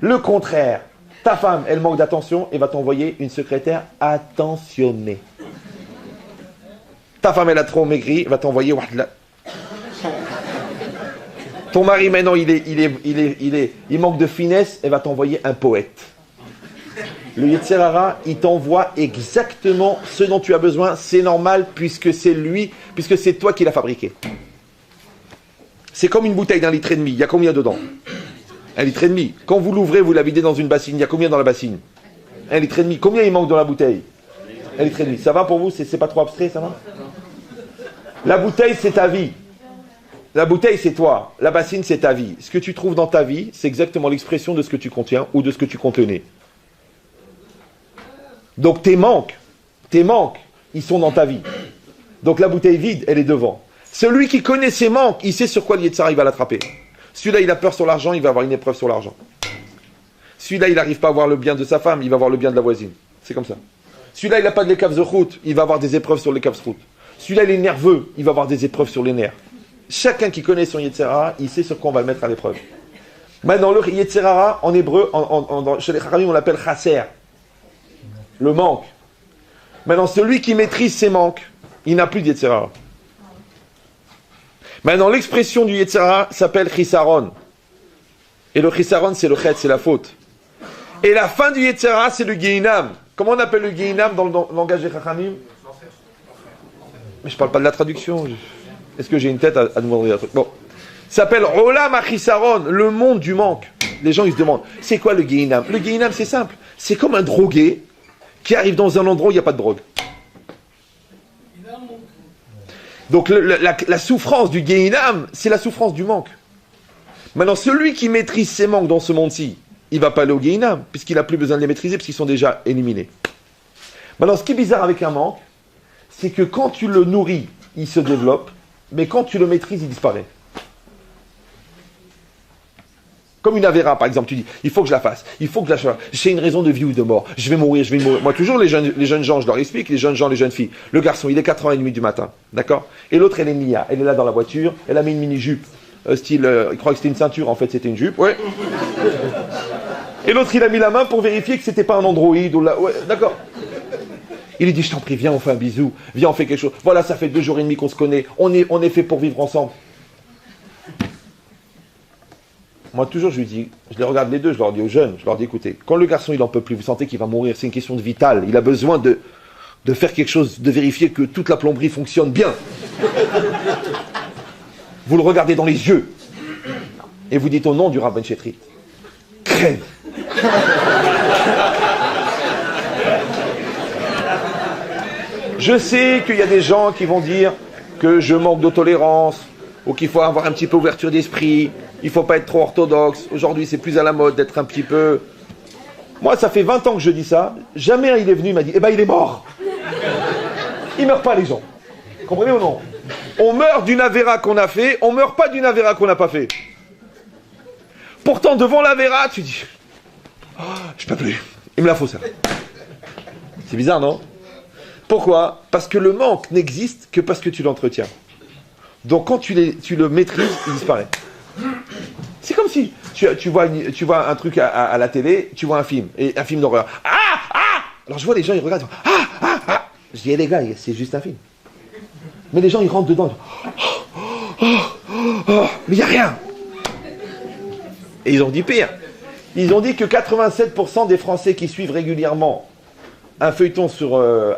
le contraire. Ta femme, elle manque d'attention et va t'envoyer une secrétaire attentionnée. Ta femme, elle a trop maigri, va t'envoyer... Ton mari, maintenant, il manque de finesse, elle va t'envoyer un poète. Le Yetzirara, il t'envoie exactement ce dont tu as besoin. C'est normal puisque c'est lui, puisque c'est toi qui l'as fabriqué. C'est comme une bouteille d'1,5 litre. Il y a combien dedans? 1,5 litre. Quand vous l'ouvrez, vous la videz dans une bassine. Il y a combien dans la bassine? 1,5 litre. Combien il manque dans la bouteille? 1,5 litre. Ça va pour vous? C'est pas trop abstrait, ça va? La bouteille, c'est ta vie. La bouteille, c'est toi. La bassine, c'est ta vie. Ce que tu trouves dans ta vie, c'est exactement l'expression de ce que tu contiens ou de ce que tu contenais. Donc tes manques, ils sont dans ta vie. Donc la bouteille vide, elle est devant. Celui qui connaît ses manques, il sait sur quoi le Yetzirah, il va l'attraper. Celui-là, il a peur sur l'argent, il va avoir une épreuve sur l'argent. Celui-là, il n'arrive pas à voir le bien de sa femme, il va avoir le bien de la voisine. C'est comme ça. Celui-là, il n'a pas de l'écave zerout, il va avoir des épreuves sur l'écave zerout. Celui-là, il est nerveux, il va avoir des épreuves sur les nerfs. Chacun qui connaît son Yetzer Hara, il sait sur quoi on va le mettre à l'épreuve. Maintenant, le Yetzer Hara, en hébreu, chez les Chachamim, on l'appelle chasser. Le manque. Maintenant, celui qui maîtrise ses manques, il n'a plus de Yetzer Hara. Maintenant, l'expression du Yetzer Hara s'appelle chisaron. Et le chisaron, c'est le chet, c'est la faute. Et la fin du Yetzer Hara, c'est le Gehinam. Comment on appelle le Gehinam dans le langage des Chachamim? Mais je ne parle pas de la traduction. Est-ce que j'ai une tête à demander un truc? Bon. Ça s'appelle Olam HaChisaron, le monde du manque. Les gens, ils se demandent, c'est quoi le Gehinam? Le Gehinam, c'est simple. C'est comme un drogué qui arrive dans un endroit où il n'y a pas de drogue. Donc la souffrance du Gehinam, c'est la souffrance du manque. Maintenant, celui qui maîtrise ses manques dans ce monde-ci, il ne va pas aller au Gehinam, puisqu'il n'a plus besoin de les maîtriser, puisqu'ils sont déjà éliminés. Maintenant, ce qui est bizarre avec un manque, c'est que quand tu le nourris, il se développe, mais quand tu le maîtrises, il disparaît. Comme une avéra, par exemple, tu dis, il faut que je la fasse, il faut que je la fasse, j'ai une raison de vie ou de mort, je vais mourir. Moi, toujours, les jeunes gens, je leur explique, les jeunes gens, les jeunes filles, le garçon, il est 4h30 du matin, d'accord? Et l'autre, elle est Nia, elle est là dans la voiture, elle a mis une mini-jupe, style, il croit que c'était une ceinture, en fait, c'était une jupe, ouais. Et l'autre, il a mis la main pour vérifier que c'était pas un androïde, ou là, ouais, d'accord. Il lui dit, je t'en prie, viens, on fait un bisou, viens, on fait quelque chose. Voilà, ça fait 2 jours et demi qu'on se connaît, on est fait pour vivre ensemble. Moi, toujours, je lui dis, je les regarde les deux, je leur dis aux jeunes, je leur dis, écoutez, quand le garçon, il n'en peut plus, vous sentez qu'il va mourir, c'est une question de vitale, il a besoin de faire quelque chose, de vérifier que toute la plomberie fonctionne bien. Vous le regardez dans les yeux, et vous dites au nom du Rav Ben Chetrit, crève. Je sais qu'il y a des gens qui vont dire que je manque de tolérance, ou qu'il faut avoir un petit peu ouverture d'esprit, il ne faut pas être trop orthodoxe. Aujourd'hui, c'est plus à la mode d'être un petit peu... Moi, ça fait 20 ans que je dis ça. Jamais il est venu, il m'a dit, eh ben, il est mort. Ils ne meurent pas, les gens. Comprenez ou non? On meurt d'une avéra qu'on a fait, on ne meurt pas d'une avéra qu'on n'a pas fait. Pourtant, devant l'avéra, tu dis, oh, je peux plus. Il me la faut, ça. C'est bizarre, non? Pourquoi? Parce que le manque n'existe que parce que tu l'entretiens. Donc, quand tu le maîtrises, il disparaît. C'est comme si tu vois un truc à la télé, tu vois un film d'horreur. Alors je vois les gens, ils regardent. Je dis, les gars, c'est juste un film. Mais les gens, ils rentrent dedans. Mais il n'y a rien. Et ils ont dit pire. Ils ont dit que 87% des Français qui suivent régulièrement un feuilleton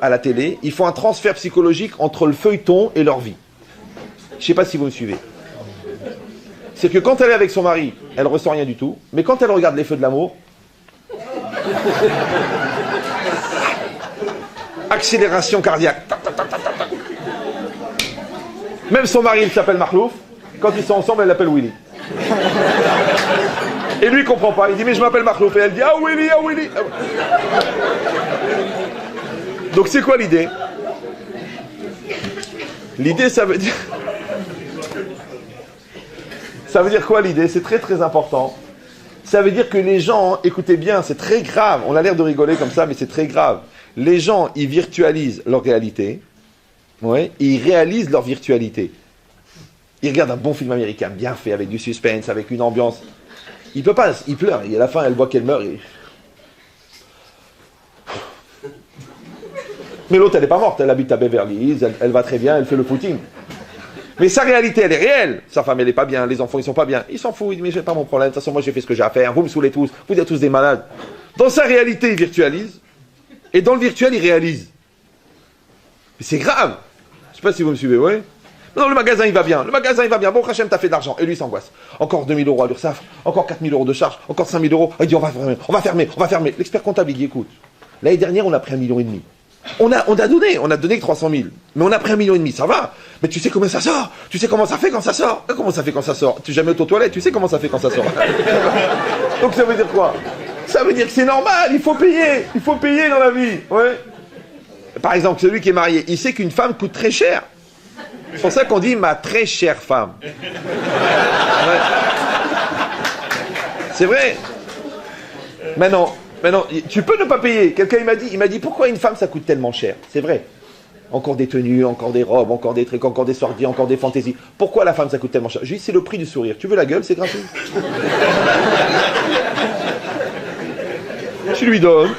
à la télé, ils font un transfert psychologique entre le feuilleton et leur vie. Je ne sais pas si vous me suivez. C'est que quand elle est avec son mari, elle ne ressent rien du tout. Mais quand elle regarde les feux de l'amour, accélération cardiaque. Même son mari, il s'appelle Marlouf. Quand ils sont ensemble, elle l'appelle Willy. Et lui, il ne comprend pas. Il dit, mais je m'appelle Marlouf. Et elle dit, ah Willy, ah Willy. Donc c'est quoi l'idée? L'idée, ça veut dire... Ça veut dire quoi l'idée? C'est très très important. Ça veut dire que les gens, écoutez bien, c'est très grave. On a l'air de rigoler comme ça, mais c'est très grave. Les gens, ils virtualisent leur réalité. Ouais, et ils réalisent leur virtualité. Ils regardent un bon film américain, bien fait, avec du suspense, avec une ambiance. Il peut pas, il pleure. Et à la fin, elle voit qu'elle meurt. Mais l'autre, elle n'est pas morte. Elle habite à Beverly Hills, elle va très bien, elle fait le footing. Mais sa réalité, elle est réelle. Sa femme, elle n'est pas bien. Les enfants, ils sont pas bien. Il s'en fout. Il dit, mais j'ai pas mon problème. De toute façon, moi, j'ai fait ce que j'ai à faire. Vous me saoulez tous. Vous êtes tous des malades. Dans sa réalité, il virtualise. Et dans le virtuel, il réalise. Mais c'est grave. Je sais pas si vous me suivez, oui? Non, le magasin, il va bien. Le magasin, il va bien. Bon, Hachem, t'as fait de l'argent. Et lui, il s'angoisse. Encore 2000 € à l'URSSAF. Encore 4000 € de charge. Encore 5000 €. Il dit, on va fermer. L'expert comptable, il dit, écoute. L'année dernière, on a pris 1,5 million. On a donné que 300 000. Mais on a pris 1,5 million, ça va. Mais tu sais comment ça sort. Tu sais comment ça fait quand ça sort. Comment ça fait quand ça sort? Tu n'es jamais aux toilettes, tu sais comment ça fait quand ça sort. Donc ça veut dire quoi? Ça veut dire que c'est normal, il faut payer. Il faut payer dans la vie. Ouais. Par exemple, celui qui est marié, il sait qu'une femme coûte très cher. C'est pour ça qu'on dit ma très chère femme. Ouais. C'est vrai. Maintenant, tu peux ne pas payer. Quelqu'un il m'a dit pourquoi une femme ça coûte tellement cher? C'est vrai. Encore des tenues, encore des robes, encore des trucs, encore des soirées, encore des fantaisies. Pourquoi la femme ça coûte tellement cher? Je lui dis c'est le prix du sourire. Tu veux la gueule, c'est gratuit. Tu lui donnes,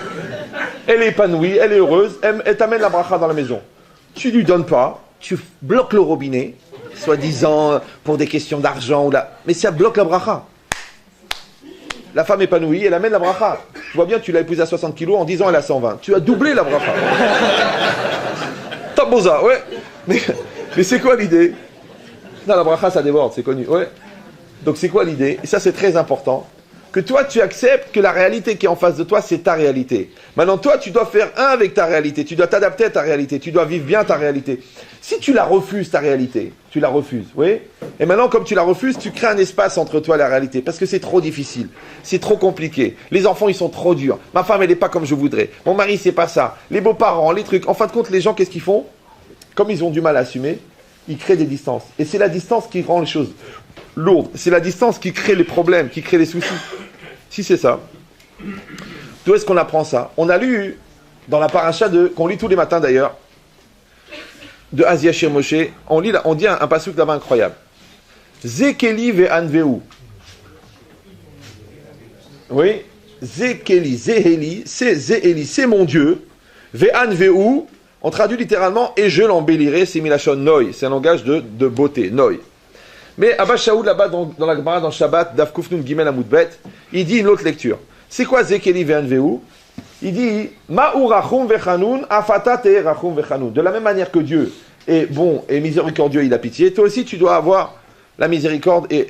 elle est épanouie, elle est heureuse, elle t'amène la bracha dans la maison. Tu lui donnes pas, tu bloques le robinet, soi-disant pour des questions d'argent mais ça bloque la bracha. La femme épanouie, elle amène la bracha. Tu vois bien, tu l'as épousée à 60 kilos, en 10 ans elle a 120. Tu as doublé la bracha. Taboza, ouais. Mais c'est quoi l'idée? Non, la bracha ça déborde, c'est connu. Ouais. Donc c'est quoi l'idée? Et ça c'est très important. Que toi tu acceptes que la réalité qui est en face de toi c'est ta réalité. Maintenant toi tu dois faire un avec ta réalité. Tu dois t'adapter à ta réalité. Tu dois vivre bien ta réalité. Si tu la refuses ta réalité, tu la refuses, oui. Et maintenant comme tu la refuses, tu crées un espace entre toi et la réalité. Parce que c'est trop difficile. C'est trop compliqué. Les enfants ils sont trop durs. Ma femme elle n'est pas comme je voudrais. Mon mari c'est pas ça. Les beaux-parents, les trucs. En fin de compte les gens qu'est-ce qu'ils font? Comme ils ont du mal à assumer, ils créent des distances. Et c'est la distance qui rend les choses lourdes. C'est la distance qui crée les problèmes, qui crée les soucis. Si c'est ça, d'où est-ce qu'on apprend ça? On a lu dans la paracha qu'on lit tous les matins d'ailleurs, de Azia Shir Moshe, on dit un pasuk là-bas incroyable. Zekeli ve'anveu. Oui, Zekeli, Zeheli, c'est mon Dieu. Ve'anveu, on traduit littéralement et je l'embellirai, c'est Milachon Noi, c'est un langage de beauté, Noi. Mais Abba Shaoul, là-bas, dans la Gemara, dans Shabbat, Daf Kufnun Gimel Amudbet, il dit une autre lecture. C'est quoi Zekeli Ve'anveu? Il dit Ma'u Rachum Vechanun, Afata Te Rachum Vechanun. De la même manière que Dieu est bon et miséricordieux, il a pitié, toi aussi tu dois avoir la miséricorde et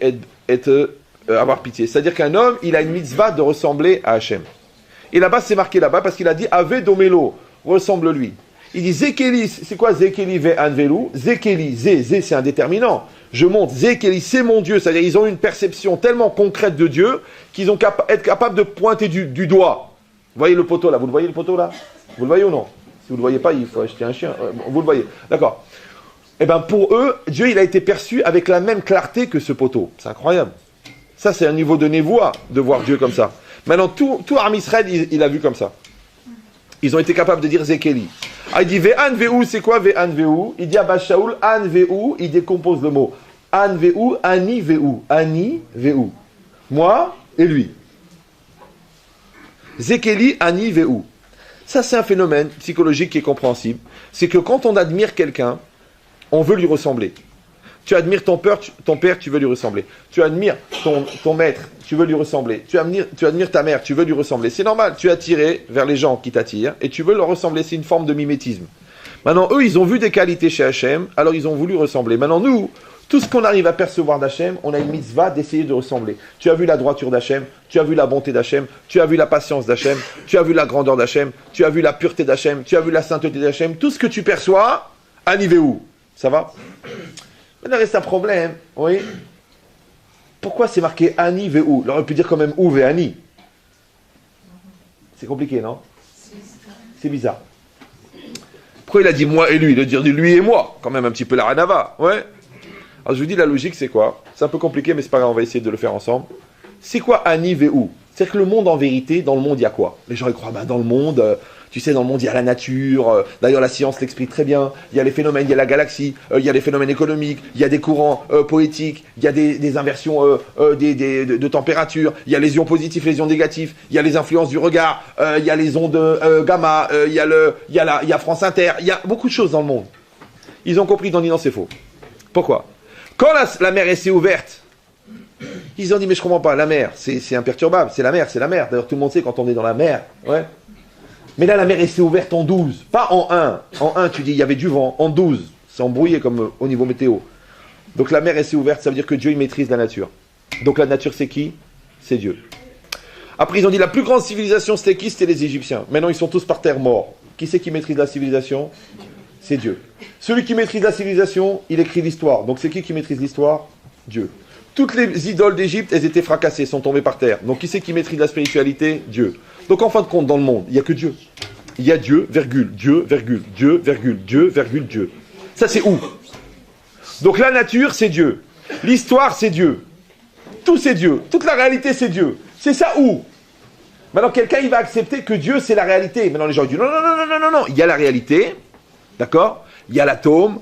avoir pitié. C'est-à-dire qu'un homme, il a une mitzvah de ressembler à Hachem. Et là-bas, c'est marqué là-bas parce qu'il a dit Ave Domelo, ressemble-lui. Il dit Zekeli, c'est quoi Zekeli Ve'anveu? Zekeli, Zé, c'est un déterminant. Je monte, Zekeli, c'est mon Dieu. C'est-à-dire ils ont une perception tellement concrète de Dieu qu'ils ont être capables de pointer du doigt. Vous voyez le poteau là? Vous le voyez le poteau là? Vous le voyez ou non? Si vous ne le voyez pas, il faut acheter un chien. Vous le voyez. D'accord. Eh bien pour eux, Dieu il a été perçu avec la même clarté que ce poteau. C'est incroyable. Ça c'est un niveau de névoie de voir Dieu comme ça. Maintenant tout Arm Israël il a vu comme ça. Ils ont été capables de dire Zekeli. Ah, il dit Ve'anveu, c'est quoi Ve'anveu? Il dit Abba Shaoul, Anveu, il décompose le mot. Anveu, Ani Veu. Ani Veu. Moi et lui. Zekeli, Ani Veu. Ça, c'est un phénomène psychologique qui est compréhensible. C'est que quand on admire quelqu'un, on veut lui ressembler. Tu admires ton père, tu veux lui ressembler. Tu admires ton maître, tu veux lui ressembler. Tu admires ta mère, tu veux lui ressembler. C'est normal, tu es attiré vers les gens qui t'attirent et tu veux leur ressembler. C'est une forme de mimétisme. Maintenant, eux, ils ont vu des qualités chez Hachem, alors ils ont voulu ressembler. Maintenant, nous, tout ce qu'on arrive à percevoir d'Hachem, on a une mitzvah d'essayer de ressembler. Tu as vu la droiture d'Hachem, tu as vu la bonté d'Hachem, tu as vu la patience d'Hachem, tu as vu la grandeur d'Hachem, tu as vu la pureté d'Hachem, tu as vu la sainteté d'Hachem. Tout ce que tu perçois, Ani où? Ça va? Maintenant, il reste un problème, oui. Pourquoi c'est marqué Ani Veu? On aurait pu dire quand même Ou Ve'ani. C'est compliqué, non? C'est bizarre. Pourquoi il a dit moi et lui? Il a dit lui et moi. Quand même un petit peu la ranava. Ouais. Alors je vous dis la logique c'est quoi? C'est un peu compliqué mais c'est pas grave, on va essayer de le faire ensemble. C'est quoi Ani Veu? C'est-à-dire que le monde en vérité, dans le monde il y a quoi? Les gens ils croient dans le monde... Tu sais, dans le monde, il y a la nature. D'ailleurs, la science l'explique très bien. Il y a les phénomènes, il y a la galaxie. Il y a les phénomènes économiques. Il y a des courants poétiques. Il y a des inversions de température. Il y a les ions positifs, les ions négatifs. Il y a les influences du regard. Il y a les ondes gamma. Il y a France Inter. Il y a beaucoup de choses dans le monde. Ils ont compris, ils ont dit non, c'est faux. Pourquoi? Quand la mer s'est ouverte, ils ont dit mais je comprends pas. La mer, c'est imperturbable. C'est la mer, c'est la mer. D'ailleurs, tout le monde sait quand on est dans la mer. Ouais. Mais là, la mer s'est ouverte en 12, pas en 1. En 1, tu dis, il y avait du vent. En 12, c'est embrouillé comme au niveau météo. Donc la mer s'est ouverte, ça veut dire que Dieu, il maîtrise la nature. Donc la nature, c'est qui? C'est Dieu. Après, ils ont dit, la plus grande civilisation, c'était qui? C'était les Égyptiens. Maintenant, ils sont tous par terre morts. Qui c'est qui maîtrise la civilisation? C'est Dieu. Celui qui maîtrise la civilisation, il écrit l'histoire. Donc c'est qui maîtrise l'histoire? Dieu. Toutes les idoles d'Égypte, elles étaient fracassées, sont tombées par terre. Donc qui c'est qui maîtrise la spiritualité? Dieu. Donc en fin de compte, dans le monde, il n'y a que Dieu. Il y a Dieu, virgule, Dieu, virgule, Dieu, virgule, Dieu, virgule, Dieu. Ça c'est où? Donc la nature, c'est Dieu. L'histoire, c'est Dieu. Tout c'est Dieu. Toute la réalité, c'est Dieu. C'est ça où? Maintenant, quelqu'un, il va accepter que Dieu, c'est la réalité. Maintenant, les gens disent, non. Il y a la réalité, d'accord? Il y a l'atome,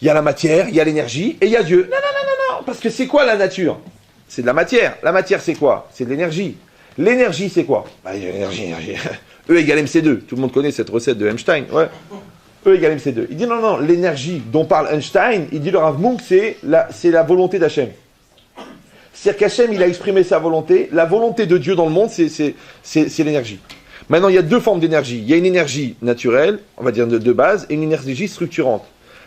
il y a la matière, il y a l'énergie, et il y a Dieu. Non, non, non, non, non, parce que c'est quoi la nature? C'est de la matière. La matière, c'est quoi? C'est de l'énergie. L'énergie, c'est quoi? L'énergie. E égale MC2. Tout le monde connaît cette recette de Einstein. Ouais. E égale MC2. Il dit non, non, l'énergie dont parle Einstein, il dit le Rav Munk, c'est la volonté d'Hachem. C'est-à-dire qu'Hachem, il a exprimé sa volonté. La volonté de Dieu dans le monde, c'est l'énergie. Maintenant, il y a deux formes d'énergie. Il y a une énergie naturelle, on va dire de base, et une énergie structurante.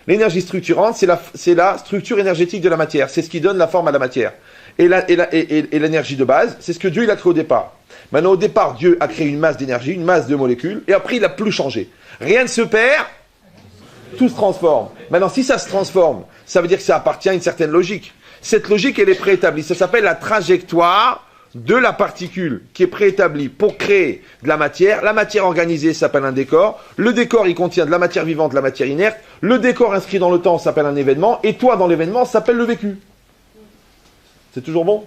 L'énergie structurante, c'est la structure énergétique de la matière. C'est ce qui donne la forme à la matière. Et l'énergie de base, c'est ce que Dieu il a créé au départ. Maintenant, au départ, Dieu a créé une masse d'énergie, une masse de molécules, et après, il n'a plus changé. Rien ne se perd, tout se transforme. Maintenant, si ça se transforme, ça veut dire que ça appartient à une certaine logique. Cette logique, elle est préétablie. Ça s'appelle la trajectoire de la particule qui est préétablie pour créer de la matière. La matière organisée s'appelle un décor. Le décor, il contient de la matière vivante, de la matière inerte. Le décor inscrit dans le temps s'appelle un événement. Et toi, dans l'événement, ça s'appelle le vécu. C'est toujours bon?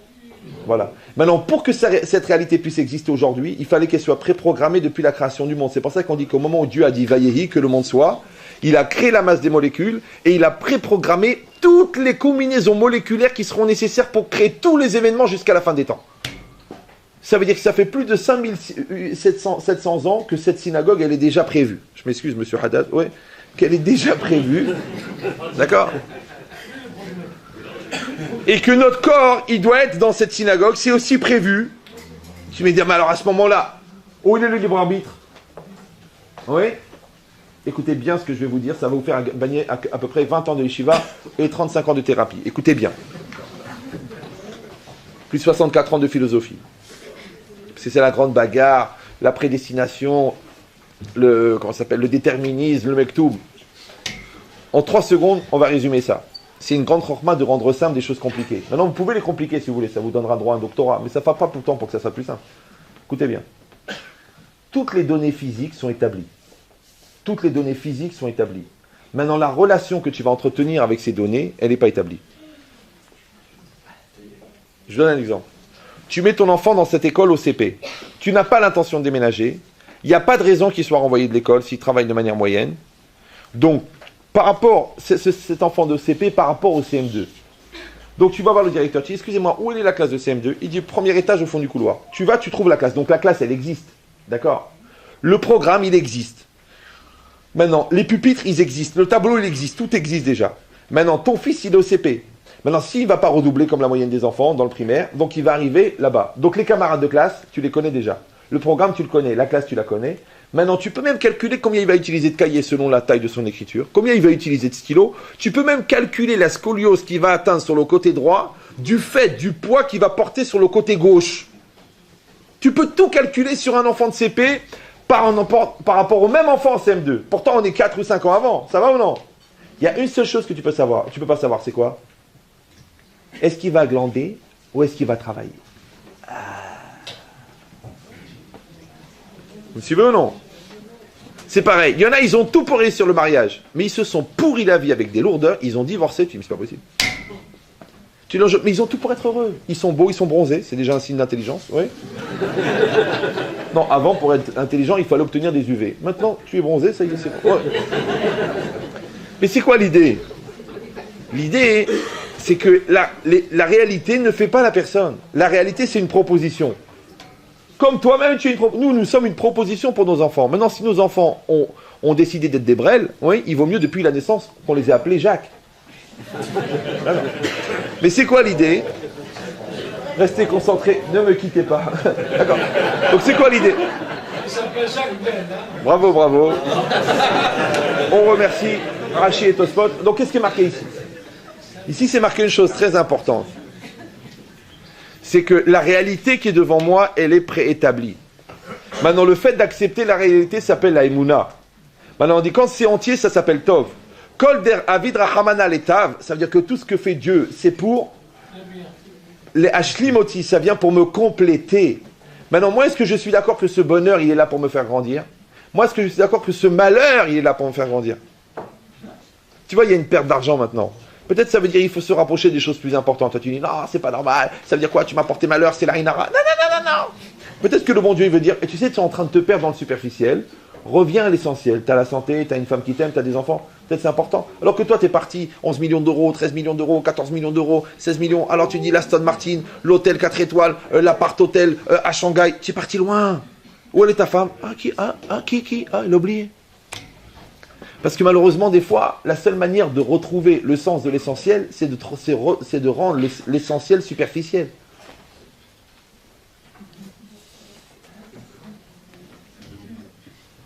Voilà. Maintenant, pour que cette réalité puisse exister aujourd'hui, il fallait qu'elle soit préprogrammée depuis la création du monde. C'est pour ça qu'on dit qu'au moment où Dieu a dit « Vayehi », que le monde soit, il a créé la masse des molécules et il a préprogrammé toutes les combinaisons moléculaires qui seront nécessaires pour créer tous les événements jusqu'à la fin des temps. Ça veut dire que ça fait plus de 5700 ans que cette synagogue, elle est déjà prévue. Je m'excuse, monsieur Haddad, ouais, qu'elle est déjà prévue. D'accord? Et que notre corps, il doit être dans cette synagogue, c'est aussi prévu. Tu me dis, mais alors à ce moment-là, où est le libre arbitre? Oui? Écoutez bien ce que je vais vous dire, ça va vous faire gagner à peu près 20 ans de yeshiva et 35 ans de thérapie. Écoutez bien. Plus 64 ans de philosophie. C'est la grande bagarre, la prédestination, le déterminisme, le mektoub. En 3 secondes, on va résumer ça. C'est une grande chorma de rendre simple des choses compliquées. Maintenant, vous pouvez les compliquer si vous voulez, ça vous donnera droit à un doctorat, mais ça ne fera pas tout le temps pour que ça soit plus simple. Écoutez bien. Toutes les données physiques sont établies. Toutes les données physiques sont établies. Maintenant, la relation que tu vas entretenir avec ces données, elle n'est pas établie. Je donne un exemple. Tu mets ton enfant dans cette école au CP. Tu n'as pas l'intention de déménager. Il n'y a pas de raison qu'il soit renvoyé de l'école s'il travaille de manière moyenne. Donc, par rapport, cet enfant de CP par rapport au CM2. Donc, tu vas voir le directeur. Tu dis, excusez-moi, où est la classe de CM2? Il dit, premier étage au fond du couloir. Tu vas, tu trouves la classe. Donc, la classe, elle existe. D'accord? Le programme, il existe. Maintenant, les pupitres, ils existent. Le tableau, il existe. Tout existe déjà. Maintenant, ton fils, il est au CP. Maintenant, s'il ne va pas redoubler comme la moyenne des enfants dans le primaire, donc il va arriver là-bas. Donc, les camarades de classe, tu les connais déjà. Le programme, tu le connais. La classe, tu la connais. Maintenant, tu peux même calculer combien il va utiliser de cahiers selon la taille de son écriture. Combien il va utiliser de stylos. Tu peux même calculer la scoliose qu'il va atteindre sur le côté droit du fait du poids qu'il va porter sur le côté gauche. Tu peux tout calculer sur un enfant de CP par rapport au même enfant en CM2. Pourtant, on est 4 ou 5 ans avant. Ça va ou non? Il y a une seule chose que tu peux savoir. Tu ne peux pas savoir, c'est quoi? Est-ce qu'il va glander ou est-ce qu'il va travailler? Vous suivez ou non? C'est pareil. Il y en a, ils ont tout pourri sur le mariage. Mais ils se sont pourris la vie avec des lourdeurs. Ils ont divorcé. Tu dis, mais c'est pas possible. Mais ils ont tout pour être heureux. Ils sont beaux, ils sont bronzés. C'est déjà un signe d'intelligence. Oui. Non, avant, pour être intelligent, il fallait obtenir des UV. Maintenant, tu es bronzé, ça y est, c'est bon. Ouais. Mais c'est quoi l'idée? L'idée, c'est que la réalité ne fait pas la personne. La réalité, c'est une proposition. Comme toi-même, nous sommes une proposition pour nos enfants. Maintenant, si nos enfants ont décidé d'être des brels, oui, il vaut mieux depuis la naissance qu'on les ait appelés Jacques. Voilà. Mais c'est quoi l'idée? Restez concentrés, ne me quittez pas. D'accord. Donc c'est quoi l'idée? Il s'appelle Jacques Ben. Bravo, bravo. On remercie Rachid et Tospot. Donc qu'est-ce qui est marqué ici? Ici, c'est marqué une chose très importante. C'est que la réalité qui est devant moi, elle est préétablie. Maintenant, le fait d'accepter la réalité s'appelle la Emouna. Maintenant, on dit quand c'est entier, ça s'appelle Tov. Kol der avid rachamana letav, ça veut dire que tout ce que fait Dieu, c'est pour les ashlimoti, ça vient pour me compléter. Maintenant, moi, est-ce que je suis d'accord que ce bonheur, il est là pour me faire grandir? Moi, est-ce que je suis d'accord que ce malheur, il est là pour me faire grandir? Tu vois, il y a une perte d'argent maintenant. Peut-être ça veut dire qu'il faut se rapprocher des choses plus importantes. Toi, tu dis, non, c'est pas normal. Ça veut dire quoi? Tu m'as porté malheur, c'est la rinara. Non, non, non, non, non. Peut-être que le bon Dieu, il veut dire, et tu sais, tu es en train de te perdre dans le superficiel. Reviens à l'essentiel. Tu as la santé, tu as une femme qui t'aime, tu as des enfants. Peut-être c'est important. Alors que toi, tu es parti 11 millions d'euros, 13 millions d'euros, 14 millions d'euros, 16 millions. Alors tu dis l'Aston Martin, l'hôtel 4 étoiles, l'appart-hôtel à Shanghai. Tu es parti loin. Où elle est ta femme? Qui, elle a oublié. Parce que malheureusement, des fois, la seule manière de retrouver le sens de l'essentiel, c'est de rendre l'essentiel superficiel.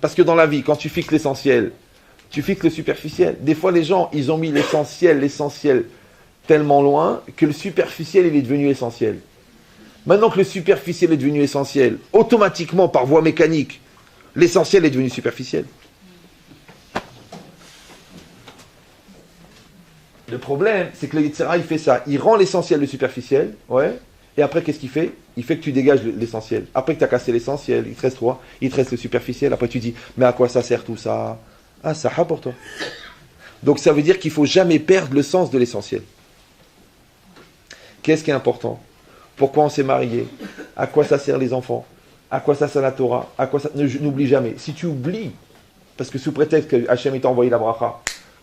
Parce que dans la vie, quand tu fixes l'essentiel, tu fixes le superficiel. Des fois, les gens, ils ont mis l'essentiel tellement loin que le superficiel, il est devenu essentiel. Maintenant que le superficiel est devenu essentiel, automatiquement, par voie mécanique, l'essentiel est devenu superficiel. Le problème, c'est que le Yetzirah, il fait ça. Il rend l'essentiel le superficiel, ouais. Et après, qu'est-ce qu'il fait? Il fait que tu dégages l'essentiel. Après que tu as cassé l'essentiel, il te reste quoi? Il te reste le superficiel. Après, tu dis, mais à quoi ça sert tout ça? Ah, ça a pour toi. Donc, ça veut dire qu'il ne faut jamais perdre le sens de l'essentiel. Qu'est-ce qui est important? Pourquoi on s'est marié? À quoi ça sert les enfants? À quoi ça sert la Torah? À quoi ça... N'oublie jamais. Si tu oublies, parce que sous prétexte que Hachem t'a envoyé la bracha,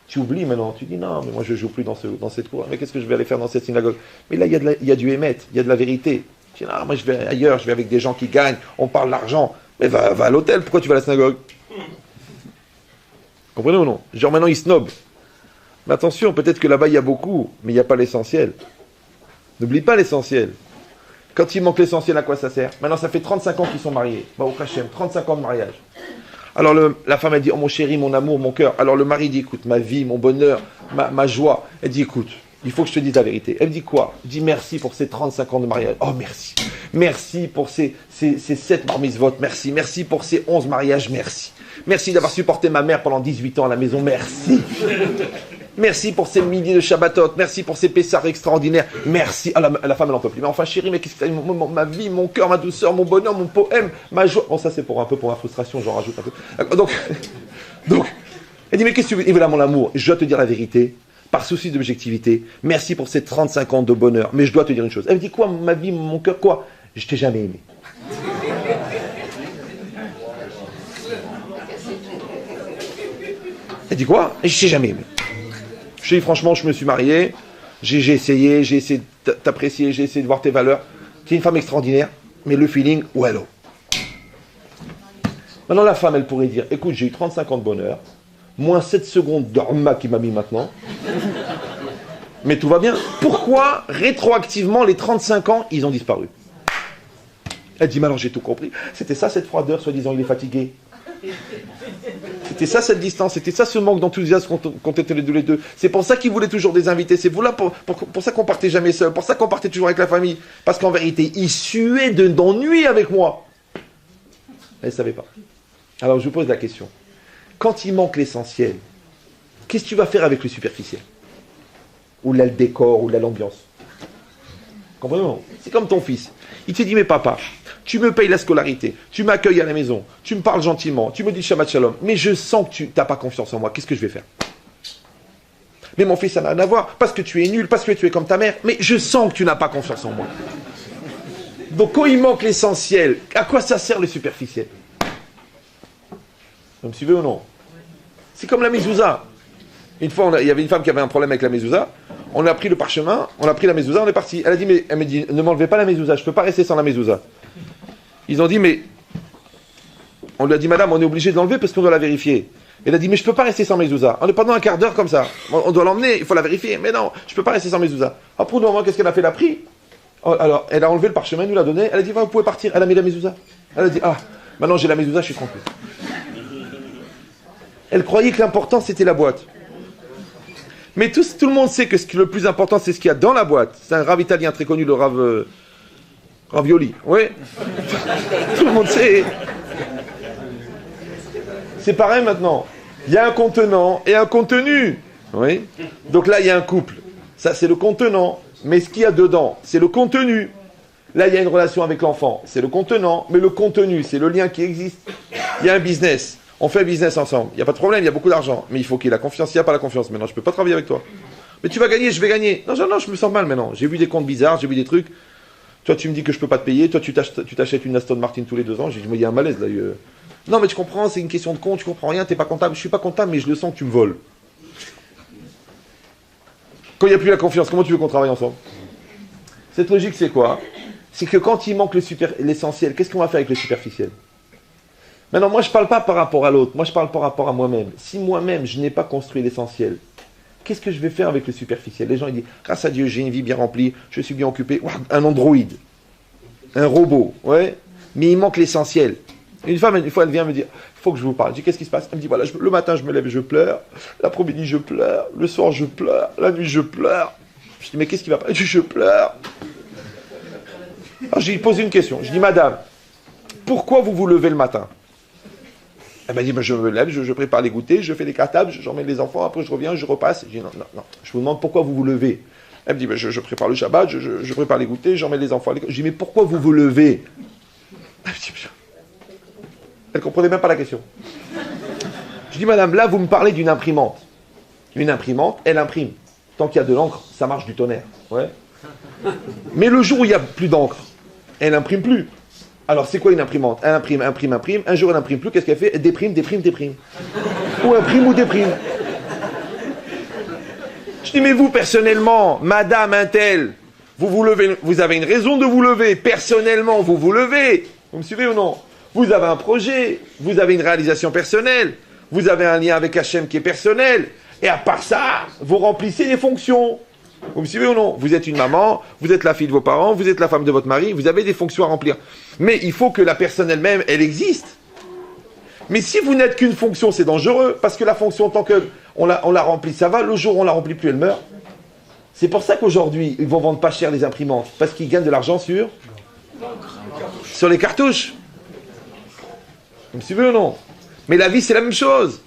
tu oublies maintenant, tu dis non, mais moi je ne joue plus dans cette cour, mais qu'est-ce que je vais aller faire dans cette synagogue? Mais là, il y a du émet, il y a de la vérité. Tu dis non, moi je vais ailleurs, je vais avec des gens qui gagnent, on parle d'argent. Mais va à l'hôtel, pourquoi tu vas à la synagogue? Comprenez ou non? Genre maintenant, ils snobent. Mais attention, peut-être que là-bas il y a beaucoup, mais il n'y a pas l'essentiel. N'oublie pas l'essentiel. Quand il manque l'essentiel, à quoi ça sert? Maintenant, ça fait 35 ans qu'ils sont mariés. Bah, au Hachem, 35 ans de mariage. Alors la femme, elle dit, oh mon chéri, mon amour, mon cœur. Alors le mari dit, écoute, ma vie, mon bonheur, ma joie. Elle dit, écoute, il faut que je te dise la vérité. Elle dit quoi? Elle dit, merci pour ces 35 ans de mariage. Oh, merci. Merci pour ces 7 bar mitzvot. Merci. Merci pour ces 11 mariages. Merci. Merci d'avoir supporté ma mère pendant 18 ans à la maison. Merci. Merci pour ces milliers de Shabbatot. Merci pour ces Pessars extraordinaires. Merci. Ah, la femme, elle n'en peut plus. Mais enfin, chérie, mais qu'est-ce que ma vie, mon cœur, ma douceur, mon bonheur, mon poème, ma joie. Bon, ça, c'est pour ma frustration, j'en rajoute un peu. Donc, elle dit, mais qu'est-ce que tu veux? Il veut là, mon amour. Je dois te dire la vérité, par souci d'objectivité. Merci pour ces 35 ans de bonheur. Mais je dois te dire une chose. Elle me dit, quoi, ma vie, mon cœur, quoi? Je t'ai jamais aimé. Elle dit quoi? Je t'ai jamais aimé. Je dis franchement, je me suis marié, j'ai essayé de t'apprécier, j'ai essayé de voir tes valeurs. Tu es une femme extraordinaire, mais le feeling, well. Maintenant, la femme, elle pourrait dire, écoute, j'ai eu 35 ans de bonheur, moins 7 secondes de Rma qui m'a mis maintenant, mais tout va bien. Pourquoi, rétroactivement, les 35 ans, ils ont disparu? Elle dit, mais alors j'ai tout compris. C'était ça, cette froideur, soi-disant, il est fatigué. C'était ça cette distance, c'était ça ce manque d'enthousiasme qu'on était les deux. C'est pour ça qu'ils voulaient toujours des invités, c'est pour ça qu'on partait jamais seul, pour ça qu'on partait toujours avec la famille. Parce qu'en vérité, ils suaient d'ennui avec moi. Elle ne savait pas. Alors je vous pose la question. Quand il manque l'essentiel, qu'est-ce que tu vas faire avec le superficiel? Ou là le décor, ou là l'ambiance? Comprenez-vous? C'est comme ton fils. Il te dit, mais papa, tu me payes la scolarité, tu m'accueilles à la maison, tu me parles gentiment, tu me dis Shabbat Shalom, mais je sens que tu n'as pas confiance en moi, qu'est-ce que je vais faire? Mais mon fils, ça n'a rien à voir, parce que tu es nul, parce que tu es comme ta mère, mais je sens que tu n'as pas confiance en moi. Donc quand il manque l'essentiel, à quoi ça sert le superficiel? Vous me suivez ou non? C'est comme la mezouza. Une fois, il y avait une femme qui avait un problème avec la mezouza, on a pris le parchemin, on a pris la mezouza, on est parti. Elle m'a dit, ne m'enlevez pas la mezouza, je ne peux pas rester sans la mezouza. Ils ont dit, mais... On lui a dit, madame, on est obligé de l'enlever parce qu'on doit la vérifier. Elle a dit, mais je ne peux pas rester sans mezouza. On est pendant un quart d'heure comme ça. On doit l'emmener, il faut la vérifier. Mais non, je ne peux pas rester sans mezouza. Après, au moment, qu'est-ce qu'elle a fait? Elle a pris. Alors, elle a enlevé le parchemin, elle nous l'a donné. Elle a dit, vous pouvez partir. Elle a mis la mezouza. Elle a dit, ah, maintenant j'ai la mezouza, je suis tranquille. Elle croyait que l'important, c'était la boîte. Mais tout le monde sait que le plus important, c'est ce qu'il y a dans la boîte. C'est un rave italien très connu, le rave... Ravioli, oui. Tout le monde sait. C'est pareil maintenant. Il y a un contenant et un contenu. Oui. Donc là, il y a un couple. Ça, c'est le contenant. Mais ce qu'il y a dedans, c'est le contenu. Là, il y a une relation avec l'enfant. C'est le contenant. Mais le contenu, c'est le lien qui existe. Il y a un business. On fait un business ensemble. Il n'y a pas de problème, il y a beaucoup d'argent. Mais il faut qu'il y ait la confiance. Il n'y a pas la confiance. Maintenant, je ne peux pas travailler avec toi. Mais tu vas gagner, je vais gagner. Non, je me sens mal maintenant. J'ai vu des comptes bizarres, j'ai vu des trucs. Toi, tu me dis que je peux pas te payer. Toi, tu t'achètes une Aston Martin tous les 2 ans. J'ai dit, il y a un malaise là. Non, mais tu comprends, c'est une question de compte, tu comprends rien, t'es pas comptable. Je suis pas comptable, mais je le sens que tu me voles. Quand il n'y a plus la confiance, comment tu veux qu'on travaille ensemble? Cette logique, c'est quoi? C'est que quand il manque l'essentiel, qu'est-ce qu'on va faire avec le superficiel? Maintenant, moi, je ne parle pas par rapport à l'autre. Moi, je parle par rapport à moi-même. Si moi-même, je n'ai pas construit l'essentiel, qu'est-ce que je vais faire avec le superficiel? Les gens, ils disent, grâce à Dieu, j'ai une vie bien remplie, je suis bien occupé. Ouah, un androïde, un robot, ouais. Mais il manque l'essentiel. Une fois, elle vient me dire, il faut que je vous parle. Je dis, qu'est-ce qui se passe? Elle me dit, voilà, le matin, je me lève et je pleure. L'après-midi, je pleure. Le soir, je pleure. La nuit, je pleure. Je dis, mais qu'est-ce qui va pas? Elle dit, je pleure. Alors, j'ai posé une question. Je dis, madame, pourquoi vous vous levez le matin? Elle m'a dit, ben, je me lève, je prépare les goûters, je fais les cartables, j'emmène les enfants, après je reviens, je repasse. Je dis, non. Je vous demande pourquoi vous vous levez. Elle me dit, ben, je prépare le Shabbat, je prépare les goûters, j'emmène les enfants à l'école. Je dis, mais pourquoi vous vous levez? Elle ne comprenait même pas la question. Je dis, madame, là, vous me parlez d'une imprimante. Une imprimante, elle imprime. Tant qu'il y a de l'encre, ça marche du tonnerre. Ouais. Mais le jour où il n'y a plus d'encre, elle n'imprime plus. Alors, c'est quoi une imprimante? Elle imprime. Un jour, elle n'imprime plus. Qu'est-ce qu'elle fait? Elle déprime. Ou imprime ou déprime. Je dis, mais vous, personnellement, madame Intel, vous levez, vous avez une raison de vous lever. Personnellement, vous vous levez. Vous me suivez ou non? Vous avez un projet. Vous avez une réalisation personnelle. Vous avez un lien avec Hachem qui est personnel. Et à part ça, vous remplissez les fonctions. Vous me suivez ou non? Vous êtes une maman, vous êtes la fille de vos parents, vous êtes la femme de votre mari, vous avez des fonctions à remplir. Mais il faut que la personne elle-même, elle existe. Mais si vous n'êtes qu'une fonction, c'est dangereux, parce que la fonction, tant qu'on la remplit, ça va, le jour où on la remplit plus, elle meurt. C'est pour ça qu'aujourd'hui, ils vont vendre pas cher les imprimantes, parce qu'ils gagnent de l'argent sur les cartouches. Vous me suivez ou non? Mais la vie, c'est la même chose.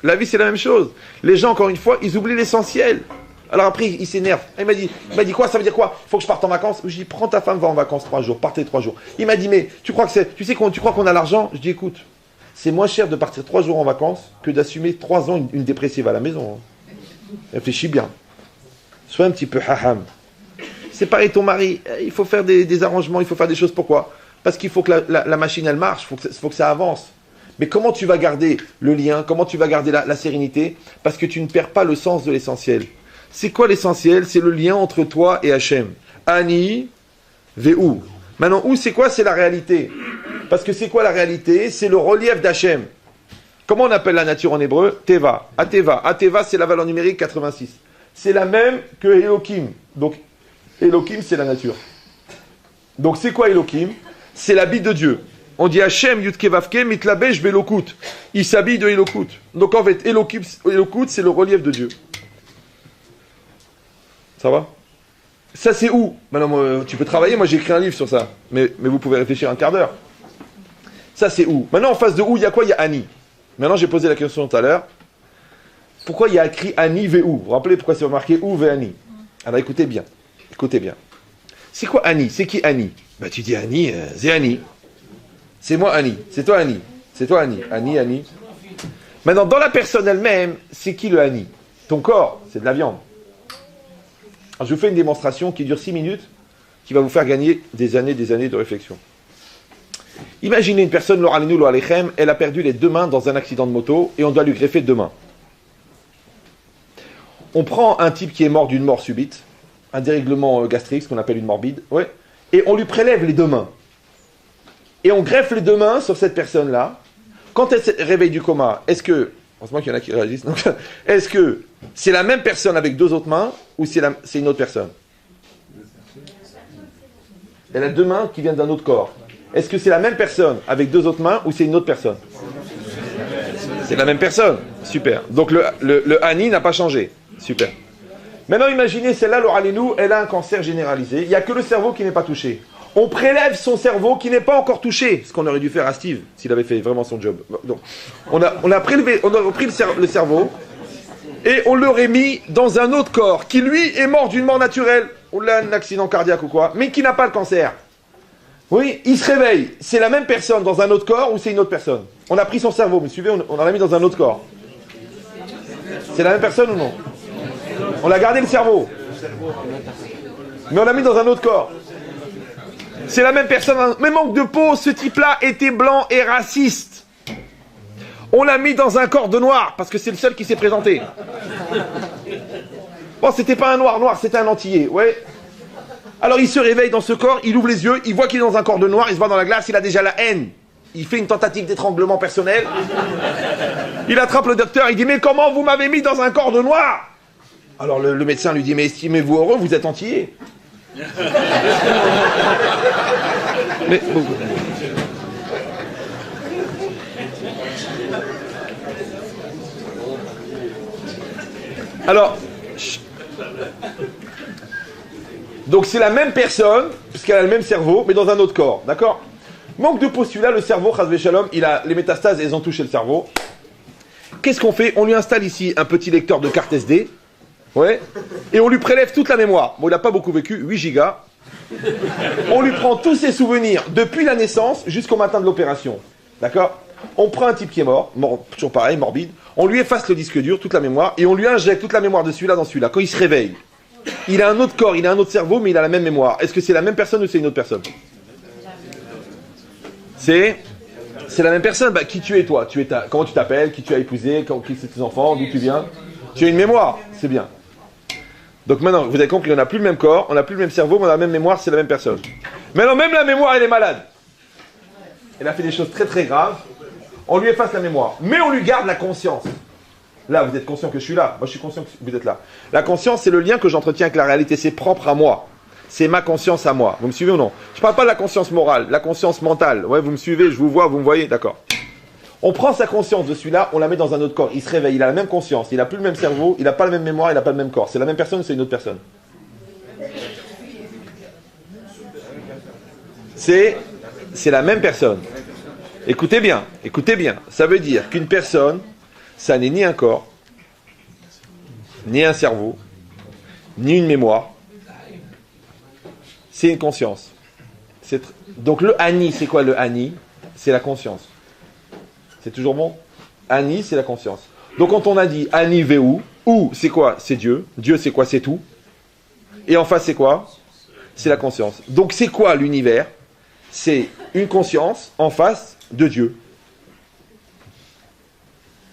La vie, c'est la même chose. Les gens, encore une fois, ils oublient l'essentiel. Alors après, il s'énerve. Il m'a dit quoi? Ça veut dire quoi? Il faut que je parte en vacances? Je dis, prends ta femme, va en vacances 3 jours, partez 3 jours. Il m'a dit, mais tu crois qu'on a l'argent? Je dis, écoute, c'est moins cher de partir 3 jours en vacances que d'assumer 3 ans une dépressive à la maison. Réfléchis bien. Sois un petit peu haham. C'est pareil, ton mari, il faut faire des arrangements, il faut faire des choses. Pourquoi? Parce qu'il faut que la machine, elle marche, il faut que ça avance. Mais comment tu vas garder le lien? Comment tu vas garder la sérénité? Parce que tu ne perds pas le sens de l'essentiel. C'est quoi l'essentiel? C'est le lien entre toi et Hachem. Ani, Ve'u. Maintenant, où c'est quoi? C'est la réalité. Parce que c'est quoi la réalité? C'est le relief d'Hachem. Comment on appelle la nature en hébreu? Teva. Ateva. Ateva, c'est la valeur numérique 86. C'est la même que Elohim. Donc, Elohim, c'est la nature. Donc, c'est quoi Elohim? C'est l'habit de Dieu. On dit Hachem, Yudke Vavke, Mitlabesh Belokut. Il s'habille de Elokut. Donc, en fait, Elokut, c'est le relief de Dieu. Ça va? Ça, c'est où? Maintenant, tu peux travailler, moi j'ai écrit un livre sur ça. Mais vous pouvez réfléchir un quart d'heure. Ça, c'est où? Maintenant, en face de où, il y a quoi? Il y a Ani. Maintenant, j'ai posé la question tout à l'heure. Pourquoi il y a écrit Ani Ve'u? Vous vous rappelez pourquoi c'est marqué Ou Ve'ani? Alors, écoutez bien. Écoutez bien. C'est quoi Ani? C'est qui Ani? Bah, tu dis Ani, c'est Ani. C'est moi Ani. C'est toi Ani. C'est toi Ani. Ani. Maintenant, dans la personne elle-même, c'est qui le Ani? Ton corps, c'est de la viande. Alors, je vous fais une démonstration qui dure 6 minutes, qui va vous faire gagner des années de réflexion. Imaginez une personne, Lo Alenu, Lo Alechem, elle a perdu les 2 mains dans un accident de moto et on doit lui greffer 2 mains. On prend un type qui est mort d'une mort subite, un dérèglement gastrique, ce qu'on appelle une morbide, ouais, et on lui prélève les 2 mains. Et on greffe les 2 mains sur cette personne-là. Quand elle se réveille du coma, est-ce que... Heureusement qu'il y en a qui réagissent. Donc, est-ce que c'est la même personne avec 2 autres mains ou c'est une autre personne? Elle a 2 mains qui viennent d'un autre corps. Est-ce que c'est la même personne avec 2 autres mains ou c'est une autre personne? C'est la même personne. Super. Donc le Ani n'a pas changé. Super. Maintenant imaginez celle-là, Lo Alenu, elle a un cancer généralisé. Il n'y a que le cerveau qui n'est pas touché. On prélève son cerveau qui n'est pas encore touché, ce qu'on aurait dû faire à Steve s'il avait fait vraiment son job. Donc, on a repris le cerveau et on l'aurait mis dans un autre corps qui lui est mort d'une mort naturelle, ou là un accident cardiaque ou quoi, mais qui n'a pas le cancer. Oui, il se réveille. C'est la même personne dans un autre corps ou c'est une autre personne? On a pris son cerveau, vous me suivez? On l'a mis dans un autre corps. C'est la même personne ou non? On a gardé le cerveau, mais on l'a mis dans un autre corps. C'est la même personne, mais manque de peau, ce type-là était blanc et raciste. On l'a mis dans un corps de noir, parce que c'est le seul qui s'est présenté. Bon, c'était pas un noir, c'était un antillais, ouais. Alors il se réveille dans ce corps, il ouvre les yeux, il voit qu'il est dans un corps de noir, il se voit dans la glace, il a déjà la haine. Il fait une tentative d'étranglement personnel. Il attrape le docteur, il dit « Mais comment vous m'avez mis dans un corps de noir ?» Alors le médecin lui dit « Mais estimez-vous heureux, vous êtes antillais. » Mais... Alors... Donc c'est la même personne, puisqu'elle a le même cerveau, mais dans un autre corps, d'accord? Manque de postulat, le cerveau, chas v'shalom, il a les métastases, elles ont touché le cerveau. Qu'est-ce qu'on fait? On lui installe ici un petit lecteur de carte SD, ouais, et on lui prélève toute la mémoire. Bon, il n'a pas beaucoup vécu, 8 gigas. On lui prend tous ses souvenirs depuis la naissance jusqu'au matin de l'opération, d'accord? On prend un type qui est mort, toujours pareil, morbide, on lui efface le disque dur, toute la mémoire, et on lui injecte toute la mémoire de celui-là dans celui-là. Quand il se réveille, il a un autre corps, il a un autre cerveau, mais il a la même mémoire. Est-ce que c'est la même personne ou c'est une autre personne? C'est la même personne. Bah, qui tu es toi? Comment tu t'appelles? Qui tu as épousé? Qui sont tes enfants? D'où tu viens? Tu as une mémoire, c'est bien. Donc maintenant, vous avez compris, on n'a plus le même corps, on n'a plus le même cerveau, mais on a la même mémoire, c'est la même personne. Maintenant, même la mémoire, elle est malade. Elle a fait des choses très très graves. On lui efface la mémoire, mais on lui garde la conscience. Là, vous êtes conscient que je suis là. Moi, je suis conscient que vous êtes là. La conscience, c'est le lien que j'entretiens avec la réalité. C'est propre à moi. C'est ma conscience à moi. Vous me suivez ou non? Je ne parle pas de la conscience morale, la conscience mentale. Ouais, vous me suivez, je vous vois, vous me voyez, d'accord. On prend sa conscience de celui-là, on la met dans un autre corps. Il se réveille, il a la même conscience, il n'a plus le même cerveau, il n'a pas la même mémoire, il n'a pas le même corps. C'est la même personne ou c'est une autre personne? C'est la même personne. Écoutez bien. Ça veut dire qu'une personne, ça n'est ni un corps, ni un cerveau, ni une mémoire. C'est une conscience. Donc le Ani, c'est quoi le Ani? C'est la conscience. C'est toujours bon? Ani, c'est la conscience. Donc quand on a dit Ani Veu, ou c'est quoi? C'est Dieu. Dieu, c'est quoi? C'est tout. Et en face, c'est quoi? C'est la conscience. Donc c'est quoi l'univers? C'est une conscience en face de Dieu.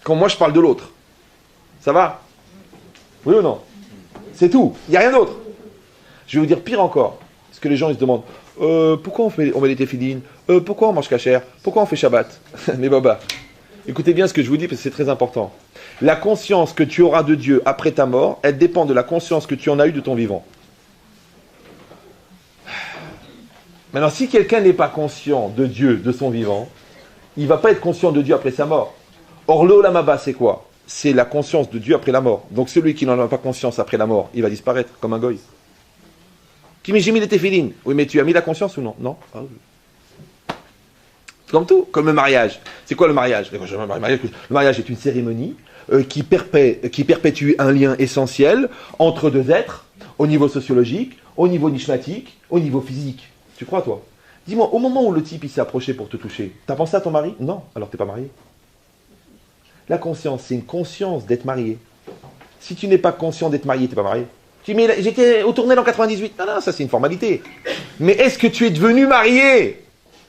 Quand moi je parle de l'autre. Ça va? Oui ou non? C'est tout. Il n'y a rien d'autre. Je vais vous dire pire encore. Parce que les gens ils se demandent pourquoi on met des téphilines? Pourquoi on mange cachère? Pourquoi on fait Shabbat? Mais baba, écoutez bien ce que je vous dis parce que c'est très important. La conscience que tu auras de Dieu après ta mort, elle dépend de la conscience que tu en as eue de ton vivant. Maintenant, si quelqu'un n'est pas conscient de Dieu, de son vivant, il ne va pas être conscient de Dieu après sa mort. Or, le Olam Haba, c'est quoi? C'est la conscience de Dieu après la mort. Donc celui qui n'en a pas conscience après la mort, il va disparaître comme un goy. Qui mais j'ai mis les téphilines. Oui, mais tu as mis la conscience ou non? Non. Ah, oui. C'est comme tout, comme le mariage. C'est quoi le mariage? Le mariage est une cérémonie qui perpétue un lien essentiel entre deux êtres, au niveau sociologique, au niveau nishmatique, au niveau physique. Tu crois, toi? Dis-moi, au moment où le type il s'est approché pour te toucher, t'as pensé à ton mari? Non, alors t'es pas marié. La conscience, c'est une conscience d'être marié. Si tu n'es pas conscient d'être marié, t'es pas marié. Tu dis, mais j'étais au tournel en 98. Non, ça c'est une formalité. Mais est-ce que tu es devenu marié?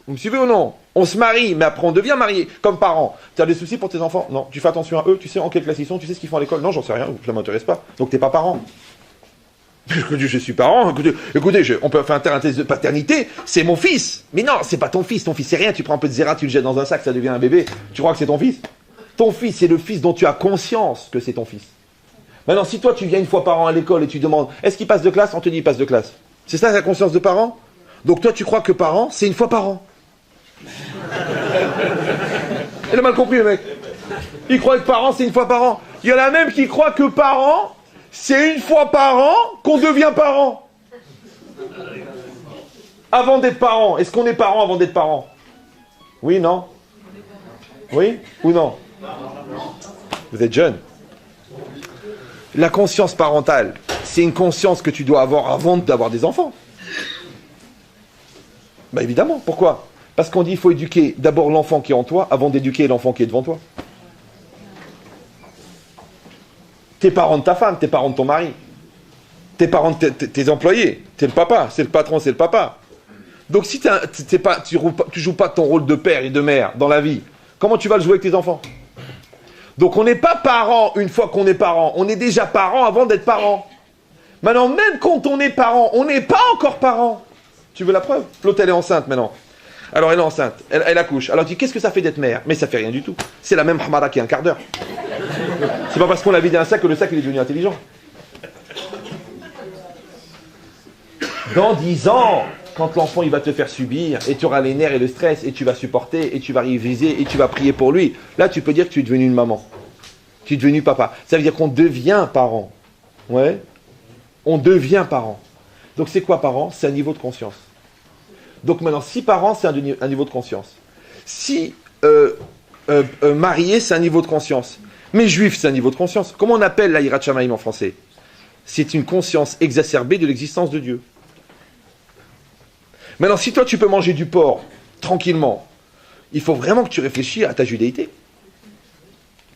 Vous me suivez ou non? On se marie, mais après on devient marié, comme parents. Tu as des soucis pour tes enfants? Non. Tu fais attention à eux? Tu sais en quelle classe ils sont? Tu sais ce qu'ils font à l'école? Non, j'en sais rien, ça ne m'intéresse pas. Donc t'es pas parent. Je suis parent, écoutez, on peut faire un test de paternité, c'est mon fils. Mais non, c'est pas ton fils c'est rien, tu prends un peu de zéra, tu le jettes dans un sac, ça devient un bébé. Tu crois que c'est ton fils? Ton fils, c'est le fils dont tu as conscience que c'est ton fils. Maintenant, si toi tu viens une fois par an à l'école et tu demandes, est-ce qu'il passe de classe? On te dit, il passe de classe. C'est ça la conscience de parent? Donc toi tu crois que parent, c'est une fois par an. Il a mal compris le mec. Il croit que parent, c'est une fois par an. Il y en a même qui croient que parent, c'est une fois par an qu'on devient parent. Avant d'être parent, est-ce qu'on est parent avant d'être parent? Oui, non? Oui ou non? Vous êtes jeune. La conscience parentale, c'est une conscience que tu dois avoir avant d'avoir des enfants. Bah évidemment, pourquoi? Parce qu'on dit qu'il faut éduquer d'abord l'enfant qui est en toi avant d'éduquer l'enfant qui est devant toi. T'es parent de ta femme, t'es parent de ton mari. T'es parent de tes employés. T'es le papa, c'est le patron, c'est le papa. Donc si tu joues pas ton rôle de père et de mère dans la vie, comment tu vas le jouer avec tes enfants? Donc on n'est pas parent une fois qu'on est parent. On est déjà parent avant d'être parent. Maintenant, même quand on est parent, on n'est pas encore parent. Tu veux la preuve? L'autre, elle est enceinte maintenant. Alors, elle est enceinte, elle accouche. Alors, tu dis, qu'est-ce que ça fait d'être mère? Mais ça fait rien du tout. C'est la même hamara qui est un quart d'heure. C'est pas parce qu'on l'a vidé un sac que le sac il est devenu intelligent. Dans 10 ans, quand l'enfant il va te faire subir, et tu auras les nerfs et le stress, et tu vas supporter, et tu vas réviser, et tu vas prier pour lui, là, tu peux dire que tu es devenu une maman. Tu es devenu papa. Ça veut dire qu'on devient parent. Ouais. On devient parent. Donc, c'est quoi parent? C'est un niveau de conscience. Donc maintenant, si parent, c'est un niveau de conscience. Si marié, c'est un niveau de conscience. Mais juif, c'est un niveau de conscience. Comment on appelle la Yirat Shamayim en français? C'est une conscience exacerbée de l'existence de Dieu. Maintenant, si toi, tu peux manger du porc tranquillement, il faut vraiment que tu réfléchis à ta judéité.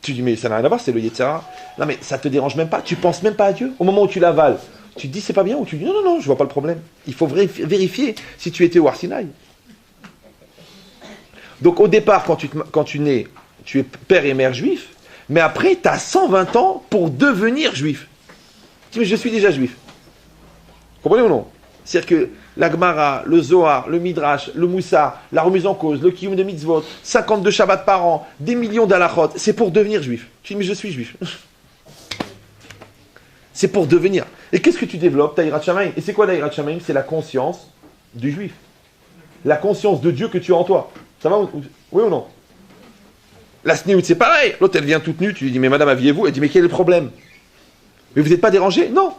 Tu dis, mais ça n'a rien à voir, c'est le Yetzirah. Non, mais ça ne te dérange même pas. Tu ne penses même pas à Dieu. Au moment où tu l'avales, tu te dis, c'est pas bien, ou tu dis, non, je ne vois pas le problème. Il faut vérifier si tu étais au Arsinaï. Donc, au départ, quand tu nais, tu es père et mère juif, mais après, tu as 120 ans pour devenir juif. Tu dis, mais je suis déjà juif. Comprenez ou non? C'est-à-dire que la Gemara, le Zohar, le Midrash, le Moussa, la remise en cause, le Kiyum de Mitzvot, 52 Shabbats par an, des millions d'halachot, c'est pour devenir juif. Tu dis, mais je suis juif. C'est pour devenir. Et qu'est-ce que tu développes? Ta Yirat Shamayim. Et c'est quoi la Yirat Shamayim? C'est la conscience du juif. La conscience de Dieu que tu as en toi. Ça va? Oui ou non? La Sniout, c'est pareil. L'autre, elle vient toute nue. Tu lui dis, mais madame, habillez-vous. Elle dit, mais quel est le problème? Mais vous n'êtes pas dérangé? Non.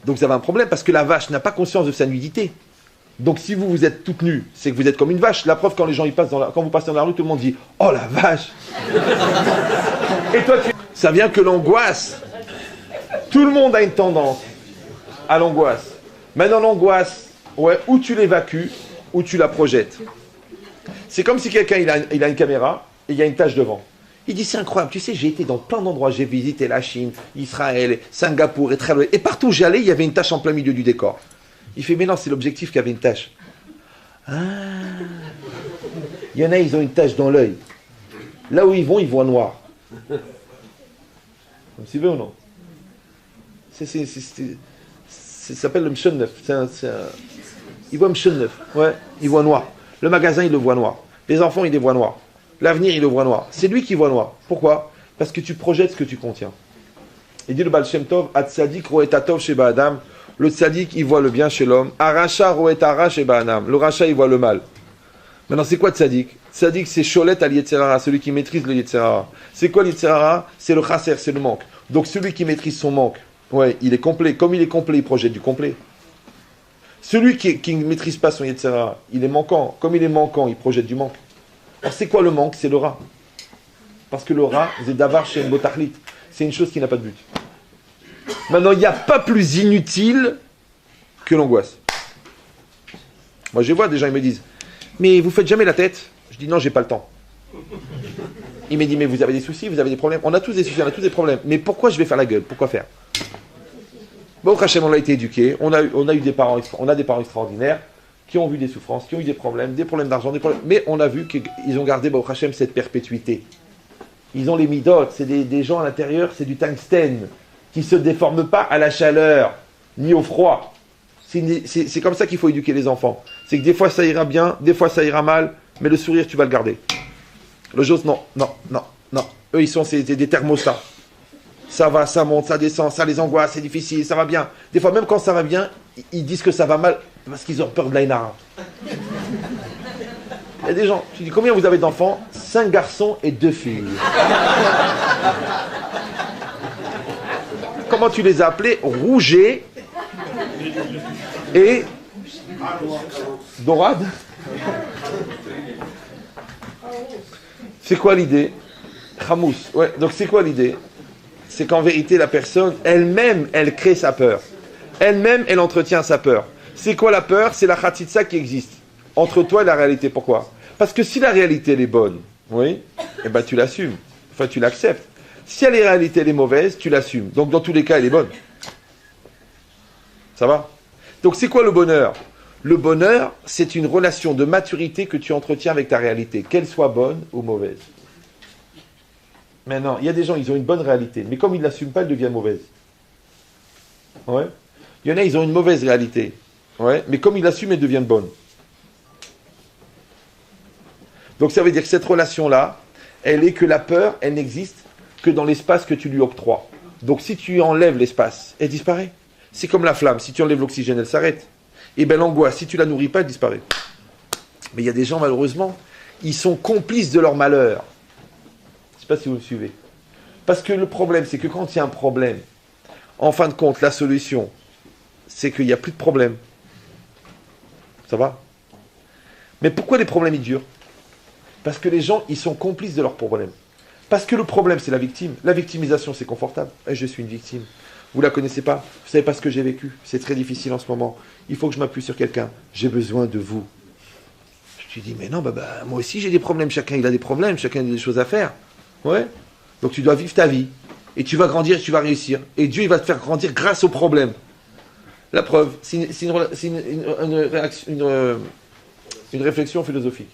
Donc vous avez un problème parce que la vache n'a pas conscience de sa nudité. Donc si vous êtes toute nue, c'est que vous êtes comme une vache. La preuve, quand les gens quand vous passez dans la rue, tout le monde dit, oh la vache. Et toi, ça vient que l'angoisse. Tout le monde a une tendance à l'angoisse. Maintenant, l'angoisse, ouais, ou tu l'évacues, ou tu la projettes. C'est comme si quelqu'un, il a une caméra, et il y a une tache devant. Il dit, c'est incroyable, tu sais, j'ai été dans plein d'endroits, j'ai visité la Chine, Israël, Singapour, et partout où j'allais, il y avait une tache en plein milieu du décor. Il fait, mais non, c'est l'objectif qui avait une tache. Ah. Il y en a, ils ont une tache dans l'œil. Là où ils voient noir. Comme si vous ou non? Ça s'appelle le Mshon Neuf. Il voit Mshon Neuf. Ouais, il voit noir. Le magasin, il le voit noir. Les enfants, ils les voient noirs. L'avenir, il le voit noir. C'est lui qui voit noir. Pourquoi? Parce que tu projettes ce que tu contiens. Il dit le Baal Shem Tov, At Tzadik roet Tov chez Ba'adam. Le Tzadik, il voit le bien chez l'homme. Aracha roet Ara chez Ba'anam. Le Racha, il voit le mal. Maintenant, c'est quoi Tzadik? Tzadik, c'est Sholet al Yetzerara, celui qui maîtrise le Yetzerara. C'est quoi le Yetzerara? C'est le Chasser, c'est le manque. Donc, celui qui maîtrise son manque, ouais, il est complet. Comme il est complet, il projette du complet. Celui qui ne maîtrise pas son Yetzerara, il est manquant. Comme il est manquant, il projette du manque. Alors, c'est quoi le manque? C'est le rat. Parce que le rat, c'est davar chez une botachlit. C'est une chose qui n'a pas de but. Maintenant, il n'y a pas plus inutile que l'angoisse. Moi, je vois des gens, ils me disent, mais vous faites jamais la tête? Je dis, non, j'ai pas le temps. Il me dit, mais vous avez des soucis, vous avez des problèmes? On a tous des soucis, on a tous des problèmes. Mais pourquoi je vais faire la gueule? Pourquoi faire? Bon, Hachem, on a été éduqués, on a des parents extraordinaires qui ont vu des souffrances, qui ont eu des problèmes d'argent, mais on a vu qu'ils ont gardé, Baruch Hashem, cette perpétuité. Ils ont les midotes, c'est des gens à l'intérieur, c'est du tungstène, qui ne se déforment pas à la chaleur, ni au froid. C'est comme ça qu'il faut éduquer les enfants. C'est que des fois ça ira bien, des fois ça ira mal, mais le sourire, tu vas le garder. Le jose, non. Eux, c'est des thermostats. Ça va, ça monte, ça descend, ça les angoisse, c'est difficile, ça va bien. Des fois, même quand ça va bien, ils disent que ça va mal parce qu'ils ont peur de l'Aïnara. Il y a des gens, tu dis combien vous avez d'enfants? 5 garçons et 2 filles. Comment tu les as appelés? Rouget et Dorade. C'est quoi l'idée? Hamous. Ouais, donc c'est quoi l'idée? C'est qu'en vérité, la personne, elle-même, elle crée sa peur. Elle-même, elle entretient sa peur. C'est quoi la peur? C'est la khatitsa qui existe entre toi et la réalité. Pourquoi? Parce que si la réalité, elle est bonne, oui, eh ben tu l'assumes. Enfin, tu l'acceptes. Si la réalité, elle est mauvaise, tu l'assumes. Donc, dans tous les cas, elle est bonne. Ça va? Donc, c'est quoi le bonheur? Le bonheur, c'est une relation de maturité que tu entretiens avec ta réalité, qu'elle soit bonne ou mauvaise. Maintenant, il y a des gens, ils ont une bonne réalité, mais comme ils ne l'assument pas, elle devient mauvaise. Ouais. Il y en a, ils ont une mauvaise réalité. Ouais, mais comme ils l'assument, elles deviennent bonnes. Donc ça veut dire que cette relation-là, elle est que la peur, elle n'existe que dans l'espace que tu lui octroies. Donc si tu enlèves l'espace, elle disparaît. C'est comme la flamme, si tu enlèves l'oxygène, elle s'arrête. Et bien l'angoisse, si tu la nourris pas, elle disparaît. Mais il y a des gens, malheureusement, ils sont complices de leur malheur. Je ne sais pas si vous me suivez. Parce que le problème, c'est que quand il y a un problème, en fin de compte, la solution, c'est qu'il n'y a plus de problème. Ça va? Mais pourquoi les problèmes, ils durent? Parce que les gens, ils sont complices de leurs problèmes. Parce que le problème, c'est la victime. La victimisation, c'est confortable. Et je suis une victime. Vous la connaissez pas? Vous savez pas ce que j'ai vécu? C'est très difficile en ce moment. Il faut que je m'appuie sur quelqu'un. J'ai besoin de vous. Je te dis, mais non, moi aussi j'ai des problèmes. Chacun, il a des problèmes. Chacun a des choses à faire. Ouais. Donc tu dois vivre ta vie. Et tu vas grandir et tu vas réussir. Et Dieu, il va te faire grandir grâce aux problèmes. La preuve, c'est une réflexion philosophique.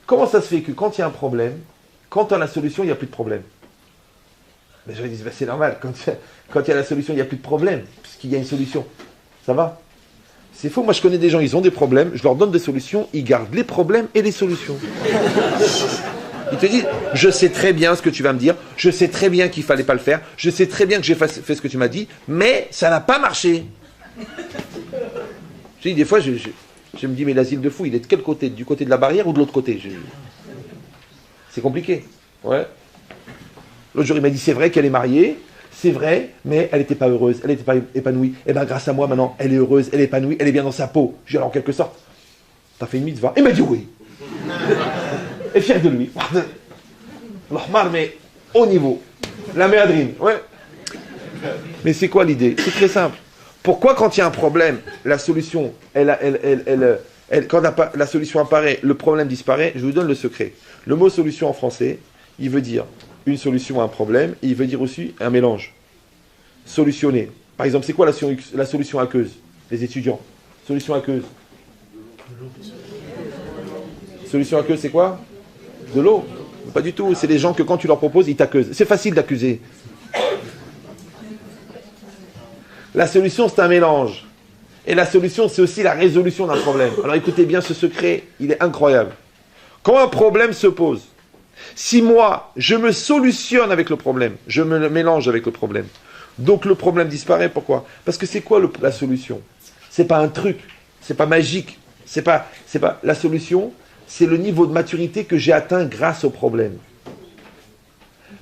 Comment ça se fait que quand il y a un problème, quand tu as la solution, il n'y a plus de problème? Mais je vais dire, c'est normal. Quand il y a la solution, il n'y a plus de problème, puisqu'il y a une solution. Ça va? C'est faux. Moi, je connais des gens, ils ont des problèmes, je leur donne des solutions, ils gardent les problèmes et les solutions. Ils te disent, je sais très bien ce que tu vas me dire, je sais très bien qu'il ne fallait pas le faire, je sais très bien que j'ai fait ce que tu m'as dit, mais ça n'a pas marché. Je dis, des fois, je me dis, mais l'asile de fou, il est de quel côté? Du côté de la barrière ou de l'autre côté? C'est compliqué. Ouais. L'autre jour, il m'a dit, c'est vrai qu'elle est mariée, c'est vrai, mais elle n'était pas heureuse, elle n'était pas épanouie. Et bien, grâce à moi, maintenant, elle est heureuse, elle est épanouie, elle est bien dans sa peau. Je dis, alors, en quelque sorte, t'as fait une mitzvah? Il m'a dit oui. Et fier de lui. L'Ahmar, mais au niveau. La méadrine, ouais. Mais c'est quoi l'idée? C'est très simple. Pourquoi, quand il y a un problème, la solution, quand la solution apparaît, le problème disparaît? Je vous donne le secret. Le mot solution en français, il veut dire une solution à un problème, et il veut dire aussi un mélange. Solutionner. Par exemple, c'est quoi la solution aqueuse? Les étudiants. Solution aqueuse. Solution aqueuse, c'est quoi? De l'eau. Pas du tout. C'est des gens que quand tu leur proposes, ils t'accusent. C'est facile d'accuser. La solution, c'est un mélange. Et la solution, c'est aussi la résolution d'un problème. Alors écoutez bien, ce secret, il est incroyable. Quand un problème se pose, si moi, je me solutionne avec le problème, je me mélange avec le problème, donc le problème disparaît. Pourquoi? Parce que c'est quoi la solution? C'est pas un truc, c'est pas magique, c'est pas la solution, c'est le niveau de maturité que j'ai atteint grâce au problème.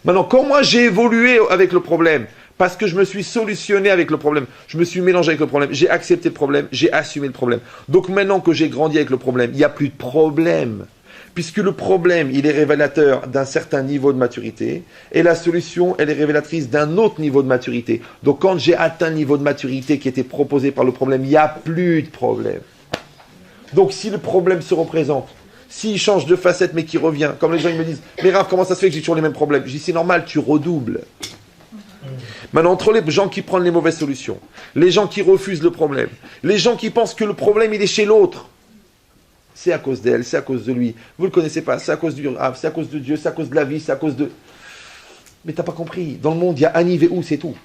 Maintenant, quand moi j'ai évolué avec le problème, parce que je me suis solutionné avec le problème, je me suis mélangé avec le problème, j'ai accepté le problème, j'ai assumé le problème. Donc maintenant que j'ai grandi avec le problème, il n'y a plus de problème. Puisque le problème, il est révélateur d'un certain niveau de maturité, et la solution, elle est révélatrice d'un autre niveau de maturité. Donc quand j'ai atteint le niveau de maturité qui était proposé par le problème, il n'y a plus de problème. Donc si le problème se représente, s'il change de facette mais qui revient, comme les gens ils me disent, mais Rav, comment ça se fait que j'ai toujours les mêmes problèmes? Je dis, c'est normal, tu redoubles. Maintenant, entre les gens qui prennent les mauvaises solutions, les gens qui refusent le problème, les gens qui pensent que le problème, il est chez l'autre, c'est à cause d'elle, c'est à cause de lui, vous ne le connaissez pas, c'est à cause du Rav, c'est à cause de Dieu, c'est à cause de la vie, c'est à cause de... Mais t'as pas compris, dans le monde, il y a Ani et où, c'est tout.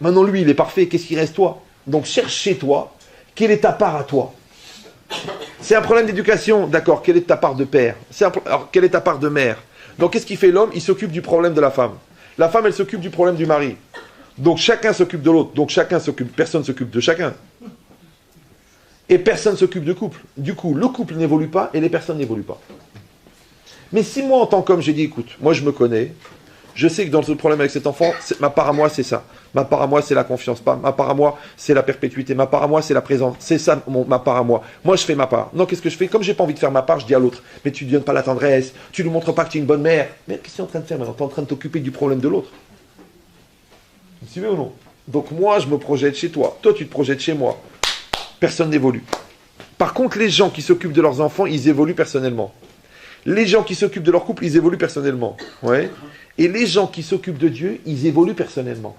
Maintenant, lui, il est parfait, qu'est-ce qui reste toi? Donc, cherche chez toi, quelle est ta part à toi? C'est un problème d'éducation, d'accord, quelle est ta part de père? Alors, quelle est ta part de mère? Donc, qu'est-ce qui fait l'homme? Il s'occupe du problème de la femme. La femme, elle s'occupe du problème du mari. Donc chacun s'occupe de l'autre. Donc personne s'occupe de chacun. Et personne s'occupe du couple. Du coup, le couple n'évolue pas et les personnes n'évoluent pas. Mais si moi, en tant qu'homme, j'ai dit, écoute, moi je me connais, je sais que dans ce problème avec cet enfant, ma part à moi, c'est ça. Ma part à moi, c'est la confiance. Ma part à moi, c'est la perpétuité. Ma part à moi, c'est la présence. C'est ça, ma part à moi. Moi, je fais ma part. Non, qu'est-ce que je fais? Comme j'ai pas envie de faire ma part, je dis à l'autre, mais tu ne donnes pas la tendresse, tu ne montres pas que tu es une bonne mère. Mais qu'est-ce que tu es en train de faire maintenant? Tu es en train de t'occuper du problème de l'autre. Vous me suivez ou non? Donc moi, je me projette chez toi. Toi, tu te projettes chez moi. Personne n'évolue. Par contre, les gens qui s'occupent de leurs enfants, ils évoluent personnellement. Les gens qui s'occupent de leur couple, ils évoluent personnellement. Ouais. Et les gens qui s'occupent de Dieu, ils évoluent personnellement.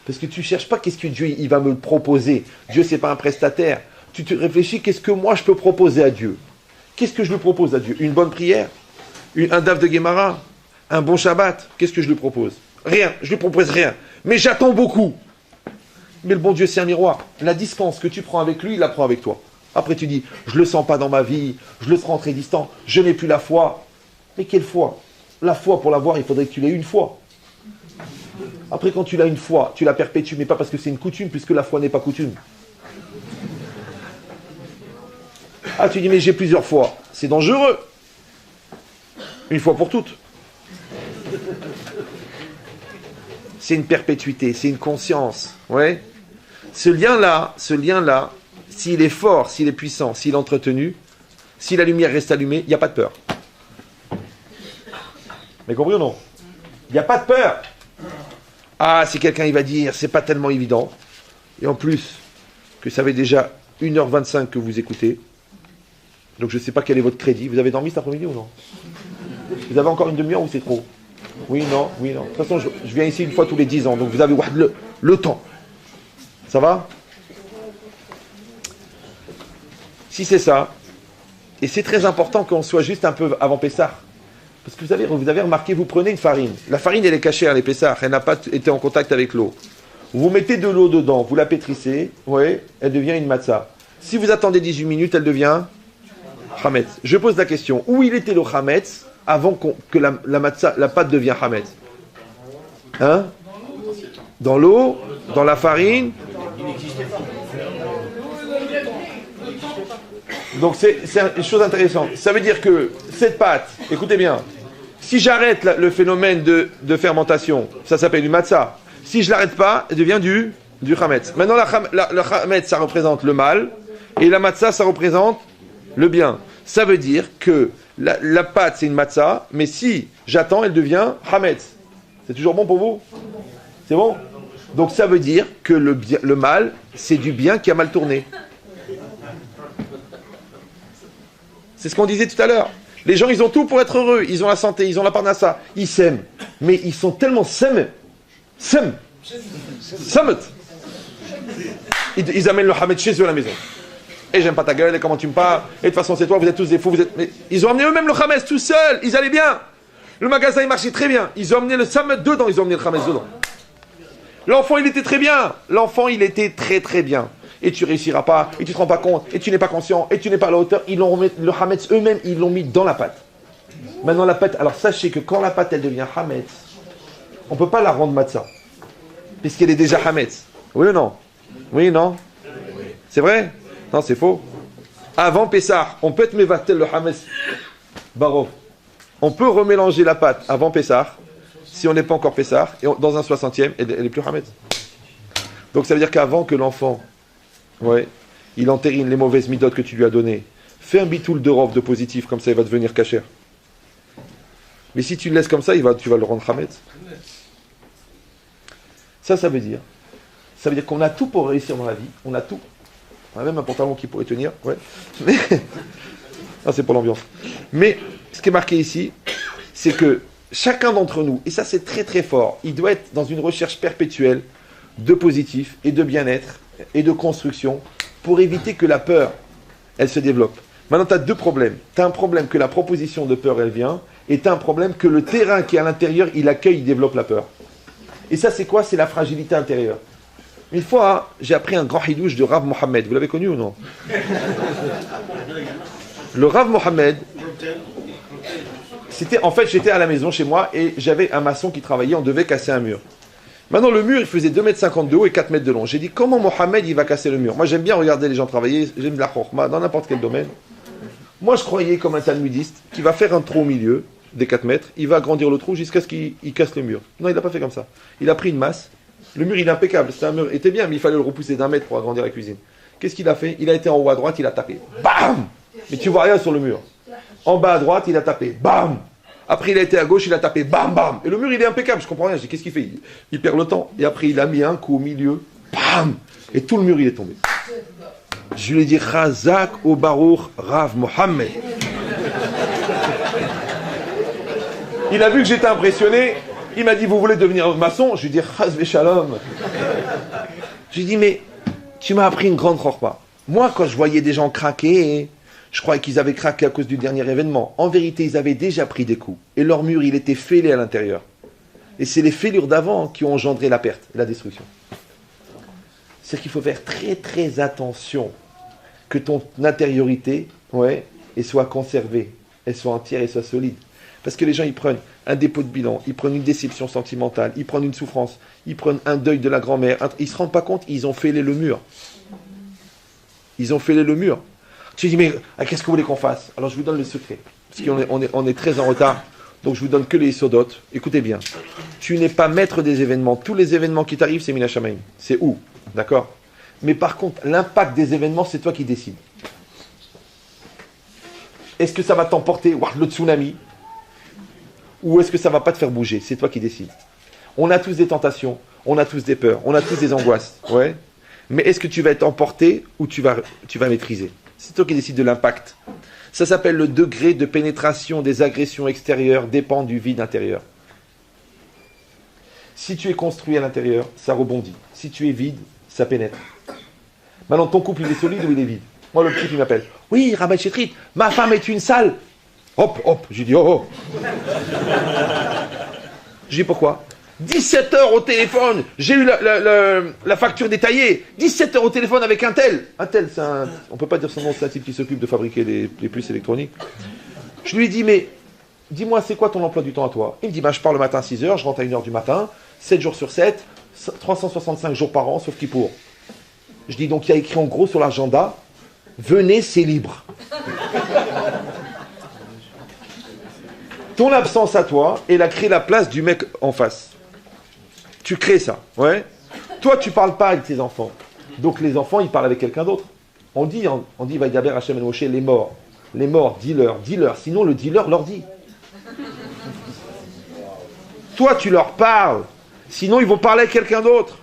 Parce que tu ne cherches pas qu'est-ce que Dieu il va me proposer. Dieu, ce n'est pas un prestataire. Tu te réfléchis, qu'est-ce que moi je peux proposer à Dieu? Qu'est-ce que je lui propose à Dieu? Une bonne prière? Un daf de Gemara? Un bon Shabbat? Qu'est-ce que je lui propose? Rien. Je lui propose rien. Mais j'attends beaucoup. Mais le bon Dieu, c'est un miroir. La distance que tu prends avec lui, il la prend avec toi. Après, tu dis, je le sens pas dans ma vie, je le sens très distant, je n'ai plus la foi. Mais quelle foi? La foi, pour l'avoir, il faudrait que tu l'aies une fois. Après, quand tu l'as une fois, tu la perpétues, mais pas parce que c'est une coutume, puisque la foi n'est pas coutume. Ah, tu dis, mais j'ai plusieurs fois. C'est dangereux. Une fois pour toutes. C'est une perpétuité, c'est une conscience. Ouais. Ce lien-là, s'il est fort, s'il est puissant, s'il est entretenu, si la lumière reste allumée, il n'y a pas de peur. Mais compris ou non? Il n'y a pas de peur. Ah, si quelqu'un il va dire, c'est pas tellement évident. Et en plus, que ça fait déjà 1h25 que vous écoutez. Donc je ne sais pas quel est votre crédit. Vous avez dormi cet après-midi ou non? Vous avez encore une demi-heure ou c'est trop? Oui, non. De toute façon, je viens ici une fois tous les 10 ans. Donc vous avez le temps. Ça va? Si c'est ça, et c'est très important qu'on soit juste un peu avant Pessah. Parce que vous avez remarqué, vous prenez une farine. La farine, elle est cachée à les Pessah. Elle n'a pas été en contact avec l'eau. Vous mettez de l'eau dedans, vous la pétrissez, ouais, elle devient une matzah. Si vous attendez 18 minutes, elle devient Hametz. Je pose la question, où il était le Hametz avant que la matzah, la pâte devienne Hametz? Hein? Dans l'eau, dans la farine. Donc c'est une chose intéressante. Ça veut dire que cette pâte, écoutez bien, si j'arrête le phénomène de fermentation, ça s'appelle du matzah. Si je ne l'arrête pas, elle devient du chametz. Maintenant, le chametz, ça représente le mal, et la matzah, ça représente le bien. Ça veut dire que la pâte, c'est une matzah, mais si j'attends, elle devient chametz. C'est toujours bon pour vous? C'est bon? Donc ça veut dire que le mal, c'est du bien qui a mal tourné. C'est ce qu'on disait tout à l'heure. Les gens, ils ont tout pour être heureux. Ils ont la santé, ils ont la parnassa. Ils s'aiment. Mais ils sont tellement samet. Ils amènent le hametz chez eux à la maison. Et j'aime pas ta gueule, et comment tu me parles. Et de toute façon, c'est toi, vous êtes tous des fous. Mais ils ont amené eux-mêmes le hametz tout seuls. Ils allaient bien. Le magasin, il marchait très bien. Ils ont amené le samet dedans. Ils ont amené le hametz dedans. L'enfant, il était très bien. L'enfant, il était très très bien. Et tu réussiras pas, et tu te rends pas compte, et tu n'es pas conscient, et tu n'es pas à la hauteur. Ils l'ont remis, le hametz eux-mêmes, ils l'ont mis dans la pâte. Maintenant la pâte, alors sachez que quand la pâte elle devient hametz, on peut pas la rendre matzah, puisqu'elle est déjà hametz. Oui ou non? Oui, non? C'est vrai? Non, c'est faux. Avant Pessah, on peut être mevatel le hametz barov. On peut remélanger la pâte avant Pessah, si on n'est pas encore Pessah, et dans un 60e, elle est plus hametz. Donc ça veut dire qu'avant que l'enfant, ouais, il entérine les mauvaises midotes que tu lui as données, fais un bitoul de rov de positif, comme ça il va devenir kasher. Mais si tu le laisses comme ça, tu vas le rendre hametz. Ça veut dire qu'on a tout pour réussir dans la vie, on a tout. On a même un pantalon qui pourrait tenir, ouais. Mais ah, c'est pour l'ambiance. Mais ce qui est marqué ici, c'est que chacun d'entre nous, et ça c'est très très fort, il doit être dans une recherche perpétuelle de positif et de bien-être et de construction pour éviter que la peur, elle se développe. Maintenant, tu as deux problèmes. Tu as un problème que la proposition de peur, elle vient, et tu as un problème que le terrain qui est à l'intérieur, il accueille, il développe la peur. Et ça, c'est quoi? C'est la fragilité intérieure. Une fois, j'ai appris un grand hidouche de Rav Mohammed. Vous l'avez connu ou non? Le Rav Mohammed, en fait, j'étais à la maison chez moi et j'avais un maçon qui travaillait, on devait casser un mur. Maintenant, le mur, il faisait 2,50 m de haut et 4 mètres de long. J'ai dit, comment Mohammed, il va casser le mur? Moi, j'aime bien regarder les gens travailler, j'aime la chorma dans n'importe quel domaine. Moi, je croyais, comme un talmudiste, qu'il va faire un trou au milieu des 4 mètres, il va agrandir le trou jusqu'à ce qu'il casse le mur. Non, il n'a pas fait comme ça. Il a pris une masse. Le mur, il est impeccable. C'était un mur, il était bien, mais il fallait le repousser d'1 mètre pour agrandir la cuisine. Qu'est-ce qu'il a fait? Il a été en haut à droite, il a tapé. Bam! Mais tu vois rien sur le mur. En bas à droite, il a tapé. Bam! Après, il a été à gauche, il a tapé. Bam, bam! Et le mur, il est impeccable. Je comprends rien. Je dis, qu'est-ce qu'il fait? Il perd le temps. Et après, il a mis un coup au milieu. Bam! Et tout le mur, il est tombé. Je lui ai dit, Chazak au Baruch Rav Mohammed. Il a vu que j'étais impressionné. Il m'a dit, vous voulez devenir maçon? Je lui ai dit, Chaz Shalom. Je lui ai dit, mais tu m'as appris une grande chorma. Moi, quand je voyais des gens craquer, je croyais qu'ils avaient craqué à cause du dernier événement. En vérité, ils avaient déjà pris des coups. Et leur mur, il était fêlé à l'intérieur. Et c'est les fêlures d'avant qui ont engendré la perte, la destruction. C'est qu'il faut faire très très attention que ton intériorité, elle soit conservée, elle soit entière, elle soit solide. Parce que les gens, ils prennent un dépôt de bilan, ils prennent une déception sentimentale, ils prennent une souffrance, ils prennent un deuil de la grand-mère, ils ne se rendent pas compte, ils ont fêlé le mur. Ils ont fêlé le mur. Tu dis, mais qu'est-ce que vous voulez qu'on fasse? Alors je vous donne le secret. Parce qu'on est très en retard, donc je vous donne que les sodotes. Écoutez bien. Tu n'es pas maître des événements. Tous les événements qui t'arrivent, c'est Mina Shamaim. C'est où? D'accord? Mais par contre, l'impact des événements, c'est toi qui décides. Est-ce que ça va t'emporter, le tsunami? Ou est-ce que ça ne va pas te faire bouger? C'est toi qui décides. On a tous des tentations, on a tous des peurs, on a tous des angoisses. Ouais. Mais est-ce que tu vas être emporté ou tu vas maîtriser? C'est toi qui décides de l'impact. Ça s'appelle le degré de pénétration des agressions extérieures dépend du vide intérieur. Si tu es construit à l'intérieur, ça rebondit. Si tu es vide, ça pénètre. Maintenant, ton couple, il est solide ou il est vide? Moi, le petit, il m'appelle. Oui, Rabbi Chetrit, ma femme est une sale. Hop, j'ai dit, oh. J'ai dit, pourquoi? 17 heures au téléphone, j'ai eu la facture détaillée. 17 heures au téléphone avec un tel. Un tel, on ne peut pas dire son nom, c'est un type qui s'occupe de fabriquer les puces électroniques. Je lui ai dit, mais dis-moi, c'est quoi ton emploi du temps à toi? Il me dit, je pars le matin à 6 heures, je rentre à 1 heure du matin, 7 jours sur 7, 365 jours par an, sauf Kippour. Je dis, donc il y a écrit en gros sur l'agenda, venez, c'est libre. Ton absence à toi, elle a créé la place du mec en face. Tu crées ça, ouais. Toi, tu parles pas avec tes enfants. Donc les enfants, ils parlent avec quelqu'un d'autre. On dit, Vaïdaber Hachem et Moshe, les morts, dis-leur. Sinon, le dealer leur dit. Toi, tu leur parles. Sinon, ils vont parler avec quelqu'un d'autre.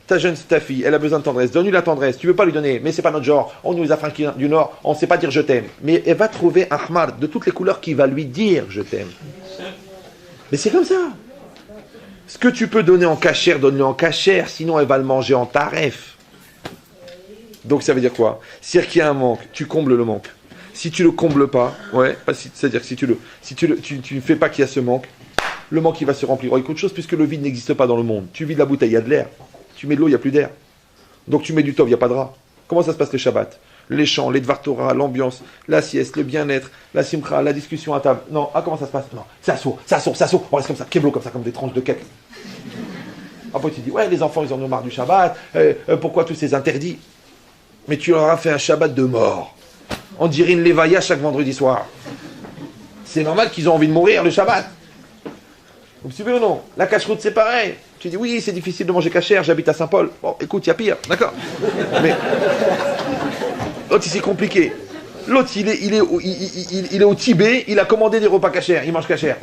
Ta fille, elle a besoin de tendresse. Donne-lui la tendresse. Tu veux pas lui donner, mais c'est pas notre genre. On nous les Africains du Nord, on sait pas dire je t'aime. Mais elle va trouver un Ahmad de toutes les couleurs qui va lui dire je t'aime. Mais c'est comme ça. Ce que tu peux donner en cachère, donne-le en cachère. Sinon, elle va le manger en taref. Donc ça veut dire quoi? C'est-à-dire qu'il y a un manque, tu combles le manque. Si tu le combles pas, c'est-à-dire que si tu ne fais pas qu'il y a ce manque, le manque il va se remplir. Écoute chose, puisque le vide n'existe pas dans le monde. Tu vides la bouteille, il y a de l'air. Tu mets de l'eau, il n'y a plus d'air. Donc tu mets du tov, il n'y a pas de rat. Comment ça se passe le Shabbat? Les chants, les Dvar Torah, l'ambiance, la sieste, le bien-être, la simcha, la discussion à table. Non, comment ça se passe? Non, ça saute. On reste comme ça, keblo, comme ça, comme des tranches de cake. Après tu dis, les enfants ils en ont marre du Shabbat, pourquoi tous ces interdits? Mais tu leur as fait un Shabbat de mort. On dirait une levaya chaque vendredi soir. C'est normal qu'ils ont envie de mourir le Shabbat. Vous me suivez ou non? La cache-route c'est pareil. Tu dis oui, c'est difficile de manger cachère, j'habite à Saint-Paul. Bon, écoute, il y a pire, d'accord. Mais l'autre, c'est compliqué. L'autre, il est au Tibet, il a commandé des repas cachères, il mange cachère.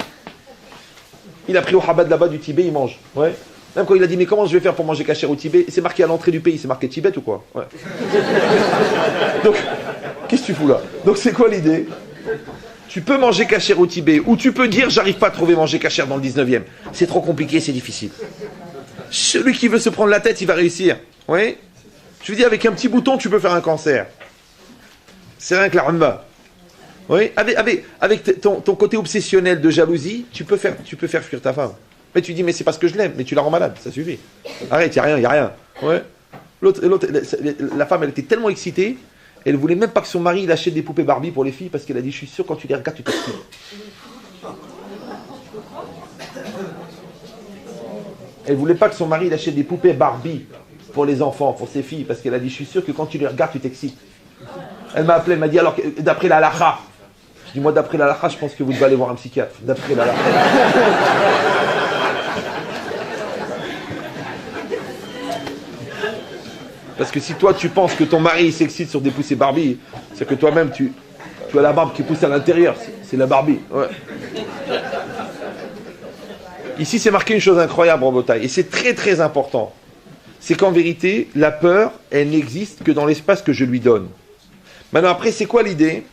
Il a pris au Chabad là-bas du Tibet, il mange. Ouais. Même quand il a dit, mais comment je vais faire pour manger cachère au Tibet? C'est marqué à l'entrée du pays, c'est marqué Tibet ou quoi? Ouais. Donc, qu'est-ce que tu fous là? Donc, c'est quoi l'idée? Tu peux manger cachère au Tibet, ou tu peux dire, j'arrive pas à trouver manger cachère dans le 19e. C'est trop compliqué, c'est difficile. Celui qui veut se prendre la tête, il va réussir. Oui? Je veux dire, avec un petit bouton, tu peux faire un cancer. C'est rien que la rumba. Oui? Avec ton côté obsessionnel de jalousie, tu peux faire fuir ta femme. Mais tu dis, mais c'est parce que je l'aime, mais tu la rends malade, ça suffit. Arrête, il n'y a rien. Ouais? La femme, elle était tellement excitée, elle ne voulait même pas que son mari il achète des poupées Barbie pour les filles, parce qu'elle a dit, je suis sûr, quand tu les regardes, tu t'excites. Elle ne voulait pas que son mari il achète des poupées Barbie pour les enfants, pour ses filles, parce qu'elle a dit, je suis sûr que quand tu les regardes, tu t'excites. Elle m'a appelé, elle m'a dit, alors, d'après la halakha. Je dis, moi, d'après la halakha, je pense que vous devez aller voir un psychiatre. D'après la halakha. Parce que si toi, tu penses que ton mari s'excite sur des poussées Barbie, c'est que toi-même, tu as la barbe qui pousse à l'intérieur. C'est la Barbie. Ouais. Ici, c'est marqué une chose incroyable en Botaï, et c'est très très important. C'est qu'en vérité, la peur, elle n'existe que dans l'espace que je lui donne. Maintenant, après, c'est quoi l'idée?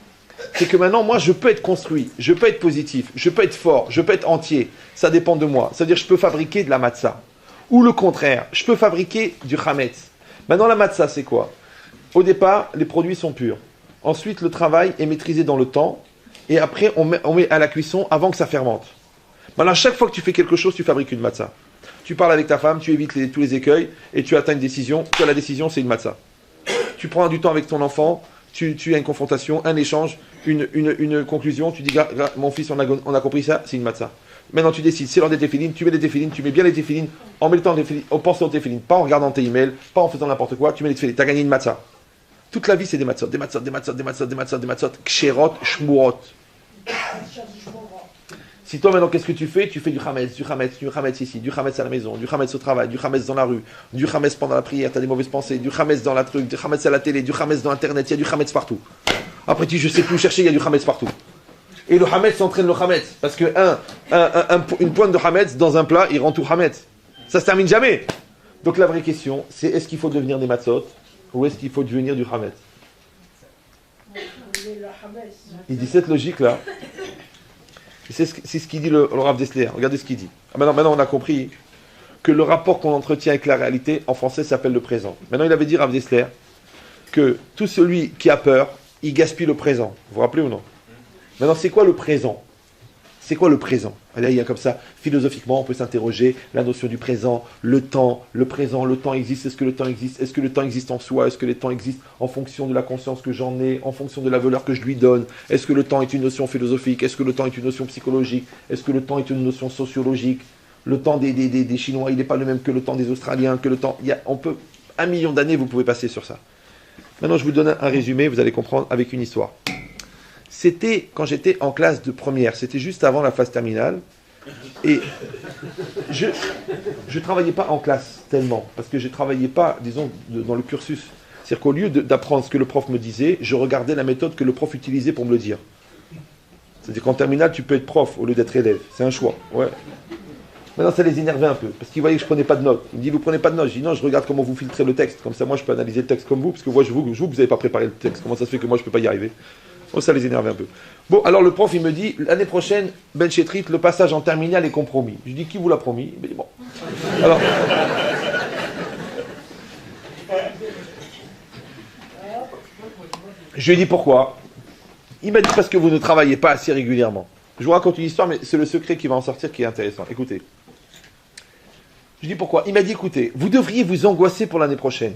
C'est que maintenant, moi, je peux être construit, je peux être positif, je peux être fort, je peux être entier. Ça dépend de moi. C'est-à-dire, je peux fabriquer de la matzah. Ou le contraire, je peux fabriquer du chametz. Maintenant, la matzah, c'est quoi? Au départ, les produits sont purs. Ensuite, le travail est maîtrisé dans le temps. Et après, on met à la cuisson avant que ça fermente. Maintenant, chaque fois que tu fais quelque chose, tu fabriques une matzah. tu parles avec ta femme, tu évites tous les écueils, et tu atteins une décision. Toi, la décision, c'est une matzah. Tu prends du temps avec ton enfant, tu as une confrontation, un échange, une conclusion, tu dis, mon fils, on a compris ça, c'est une matzah. Maintenant, tu décides, c'est l'heure des téfilines, tu mets des téfilines, tu mets bien les téfilines, en mettant des téfilines, en pensant aux téfilines, pas en regardant tes emails, pas en faisant n'importe quoi, tu mets les téfilines, tu as gagné une matzah. Toute la vie, c'est des matzot, des matzot, des matzot, des matzot, des matzot, des matzot, kshérot, shmurot. Si toi maintenant, qu'est-ce que tu fais? Tu fais du chametz ici, du chametz à la maison, du chametz au travail, du chametz dans la rue, du chametz pendant la prière, tu as des mauvaises pensées, du chametz dans la truc, du chametz à la télé, du chametz dans Internet, il y a du chametz partout. Après, tu dis, je sais plus où chercher, il y a du chametz partout. Et le chametz entraîne le chametz, parce que une pointe de chametz dans un plat, il rend tout chametz. Ça se termine jamais. Donc la vraie question, c'est est-ce qu'il faut devenir des matzot ou est-ce qu'il faut devenir du chametz? Il dit cette logique-là. C'est ce qu'il dit le Rav Dessler. Regardez ce qu'il dit. Maintenant, on a compris que le rapport qu'on entretient avec la réalité, en français, s'appelle le présent. Maintenant, il avait dit, Rav Dessler, que tout celui qui a peur, il gaspille le présent. Vous vous rappelez ou non? Maintenant, c'est quoi le présent? C'est quoi le présent? Là, il y a comme ça, philosophiquement, on peut s'interroger la notion du présent, le temps, le présent, le temps existe, est-ce que le temps existe? Est-ce que le temps existe en soi? Est-ce que le temps existe en fonction de la conscience que j'en ai, en fonction de la valeur que je lui donne? Est-ce que le temps est une notion philosophique? Est-ce que le temps est une notion psychologique? Est-ce que le temps est une notion sociologique? Le temps des Chinois, il n'est pas le même que le temps des Australiens, que le temps... on peut, 1 million d'années, vous pouvez passer sur ça. Maintenant, je vous donne un résumé, vous allez comprendre avec une histoire. C'était quand j'étais en classe de première, c'était juste avant la phase terminale, et je ne travaillais pas en classe tellement, parce que je ne travaillais pas, disons, dans le cursus. C'est-à-dire qu'au lieu d'apprendre ce que le prof me disait, je regardais la méthode que le prof utilisait pour me le dire. C'est-à-dire qu'en terminale, tu peux être prof au lieu d'être élève, c'est un choix. Ouais. Maintenant, ça les énervait un peu, parce qu'ils voyaient que je ne prenais pas de notes. Ils me disent, vous ne prenez pas de notes? Je dis, non, je regarde comment vous filtrez le texte, comme ça moi je peux analyser le texte comme vous, parce que moi, vous n'avez pas préparé le texte, comment ça se fait que moi je ne peux pas y arriver? Oh, ça les énerve un peu. Bon, alors le prof, il me dit, l'année prochaine, Ben Chetrit, le passage en terminale est compromis. Je dis, qui vous l'a promis? Il me dit, bon. Alors, je lui ai dit, pourquoi? Il m'a dit, parce que vous ne travaillez pas assez régulièrement. Je vous raconte une histoire, mais c'est le secret qui va en sortir qui est intéressant. Écoutez. Je dis, pourquoi? Il m'a dit, écoutez, vous devriez vous angoisser pour l'année prochaine.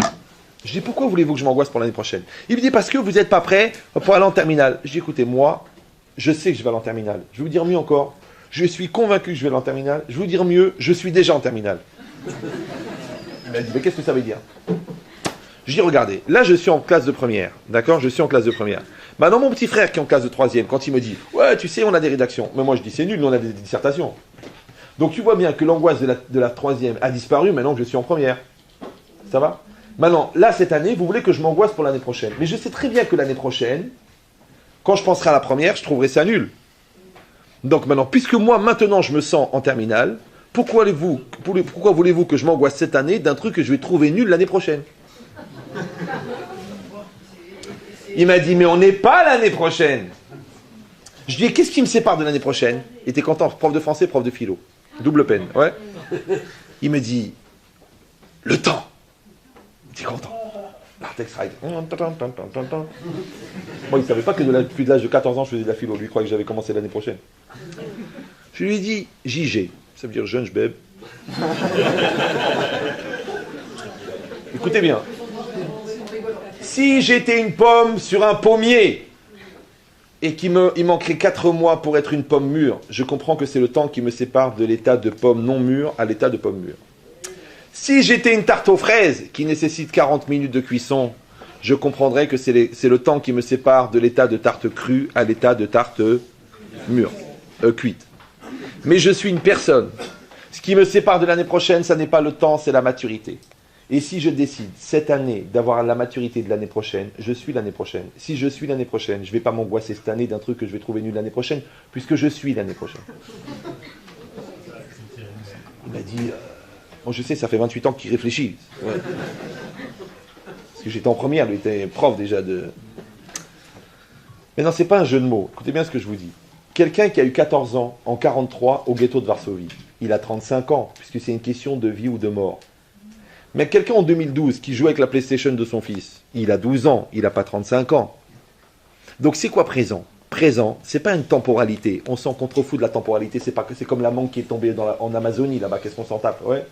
Je dis, pourquoi voulez-vous que je m'angoisse pour l'année prochaine? Il me dit, parce que vous n'êtes pas prêt pour aller en terminale. Je dis, écoutez, moi, je sais que je vais aller en terminale. Je vais vous dire mieux encore. Je suis convaincu que je vais aller en terminale. Je vais vous dire mieux, je suis déjà en terminale. Il m'a dit, mais qu'est-ce que ça veut dire? Je dis, regardez, là je suis en classe de première. D'accord? Je suis en classe de première. Maintenant, mon petit frère qui est en classe de troisième, quand il me dit, ouais, tu sais, on a des rédactions. Mais moi, je dis, c'est nul, nous on a des dissertations. Donc tu vois bien que l'angoisse de la troisième a disparu maintenant que je suis en première. Ça va? Maintenant, là, cette année, vous voulez que je m'angoisse pour l'année prochaine. Mais je sais très bien que l'année prochaine, quand je penserai à la première, je trouverai ça nul. Donc maintenant, puisque moi, maintenant, je me sens en terminale, pourquoi voulez-vous que je m'angoisse cette année d'un truc que je vais trouver nul l'année prochaine? Il m'a dit, mais on n'est pas l'année prochaine. Je lui ai dit, qu'est-ce qui me sépare de l'année prochaine? Il était content, prof de français, prof de philo. Double peine, ouais. Il me dit, le temps. T'es content. L'artex ride. Bon, il ne savait pas que depuis l'âge de 14 ans, je faisais de la philo. Lui, il croyait que j'avais commencé l'année prochaine. Je lui ai dit, JG. Ça veut dire jeune, je bèbe. Écoutez bien. Si j'étais une pomme sur un pommier et il manquerait 4 mois pour être une pomme mûre, je comprends que c'est le temps qui me sépare de l'état de pomme non mûre à l'état de pomme mûre. Si j'étais une tarte aux fraises qui nécessite 40 minutes de cuisson, je comprendrais que c'est le temps qui me sépare de l'état de tarte crue à l'état de tarte mûre, cuite. Mais je suis une personne. Ce qui me sépare de l'année prochaine, ça n'est pas le temps, c'est la maturité. Et si je décide cette année d'avoir la maturité de l'année prochaine, je suis l'année prochaine. Si je suis l'année prochaine, je ne vais pas m'angoisser cette année d'un truc que je vais trouver nul l'année prochaine, puisque je suis l'année prochaine. Il m'a dit... Bon, je sais, ça fait 28 ans qu'il réfléchit. Ouais. Parce que j'étais en première, lui était prof déjà de... Mais non, c'est pas un jeu de mots. Écoutez bien ce que je vous dis. Quelqu'un qui a eu 14 ans en 43 au ghetto de Varsovie, il a 35 ans, puisque c'est une question de vie ou de mort. Mais quelqu'un en 2012 qui joue avec la PlayStation de son fils, il a 12 ans, il n'a pas 35 ans. Donc c'est quoi présent? présent, c'est pas une temporalité. On s'en contrefout de la temporalité. C'est comme la mangue qui est tombée en Amazonie là-bas. Qu'est-ce qu'on s'en tape? Ouais.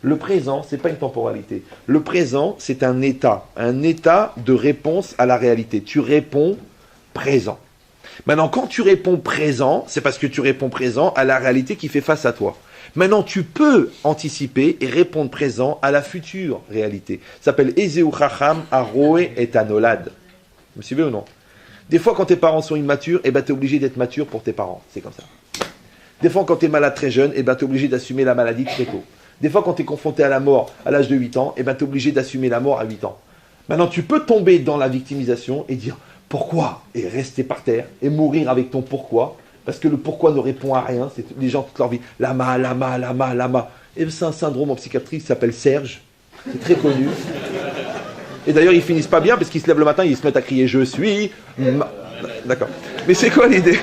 Le présent, c'est pas une temporalité. Le présent, c'est un état de réponse à la réalité. Tu réponds présent. Maintenant, quand tu réponds présent, c'est parce que tu réponds présent à la réalité qui fait face à toi. Maintenant, tu peux anticiper et répondre présent à la future réalité. Ça s'appelle Ezeu Chacham Aroe et Anolad. Vous me suivez ou non? Des fois, quand tes parents sont immatures, tu es obligé d'être mature pour tes parents. C'est comme ça. Des fois, quand tu es malade très jeune, tu es obligé d'assumer la maladie très tôt. Des fois, quand tu es confronté à la mort à l'âge de 8 ans, tu es obligé d'assumer la mort à 8 ans. Maintenant, tu peux tomber dans la victimisation et dire pourquoi, et rester par terre et mourir avec ton pourquoi, parce que le pourquoi ne répond à rien. C'est les gens toute leur vie, lama. Et c'est un syndrome en psychiatrie qui s'appelle Serge. C'est très connu. Et d'ailleurs, ils finissent pas bien parce qu'ils se lèvent le matin, ils se mettent à crier je suis. D'accord. Mais c'est quoi l'idée?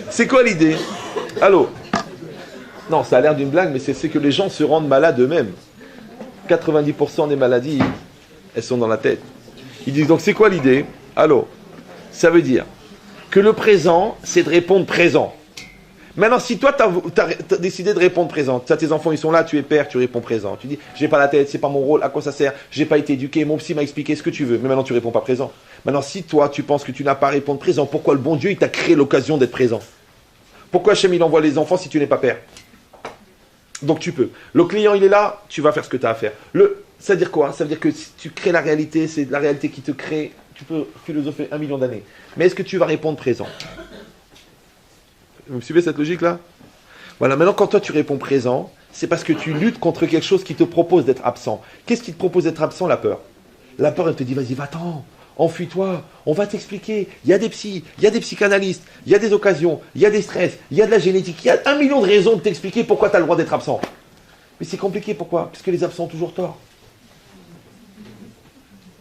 C'est quoi l'idée? Allô? Non, ça a l'air d'une blague, mais c'est que les gens se rendent malades eux-mêmes. 90% des maladies, elles sont dans la tête. Ils disent donc c'est quoi l'idée? Allô? Ça veut dire que le présent, c'est de répondre présent. Maintenant, si toi, tu as décidé de répondre présent, tes enfants, ils sont là, tu es père, tu réponds présent. Tu dis, j'ai pas la tête, c'est pas mon rôle, à quoi ça sert? J'ai pas été éduqué, mon psy m'a expliqué ce que tu veux. Mais maintenant, tu réponds pas présent. Maintenant, si toi, tu penses que tu n'as pas à répondre présent, pourquoi le bon Dieu, il t'a créé l'occasion d'être présent? Pourquoi Hachem, il envoie les enfants si tu n'es pas père? Donc tu peux. Le client, il est là, tu vas faire ce que tu as à faire. Ça veut dire quoi? Ça veut dire que si tu crées la réalité, c'est la réalité qui te crée. Tu peux philosopher 1 million d'années. Mais est-ce que tu vas répondre présent? Vous me suivez cette logique-là? Voilà, maintenant quand toi tu réponds présent, c'est parce que tu luttes contre quelque chose qui te propose d'être absent. Qu'est-ce qui te propose d'être absent? La peur. La peur, elle te dit, vas-y, va-t'en, enfuis-toi, on va t'expliquer. Il y a des psys, il y a des psychanalystes, il y a des occasions, il y a des stress, il y a de la génétique, il y a 1 million de raisons de t'expliquer pourquoi tu as le droit d'être absent. Mais c'est compliqué, pourquoi? Parce que les absents ont toujours tort.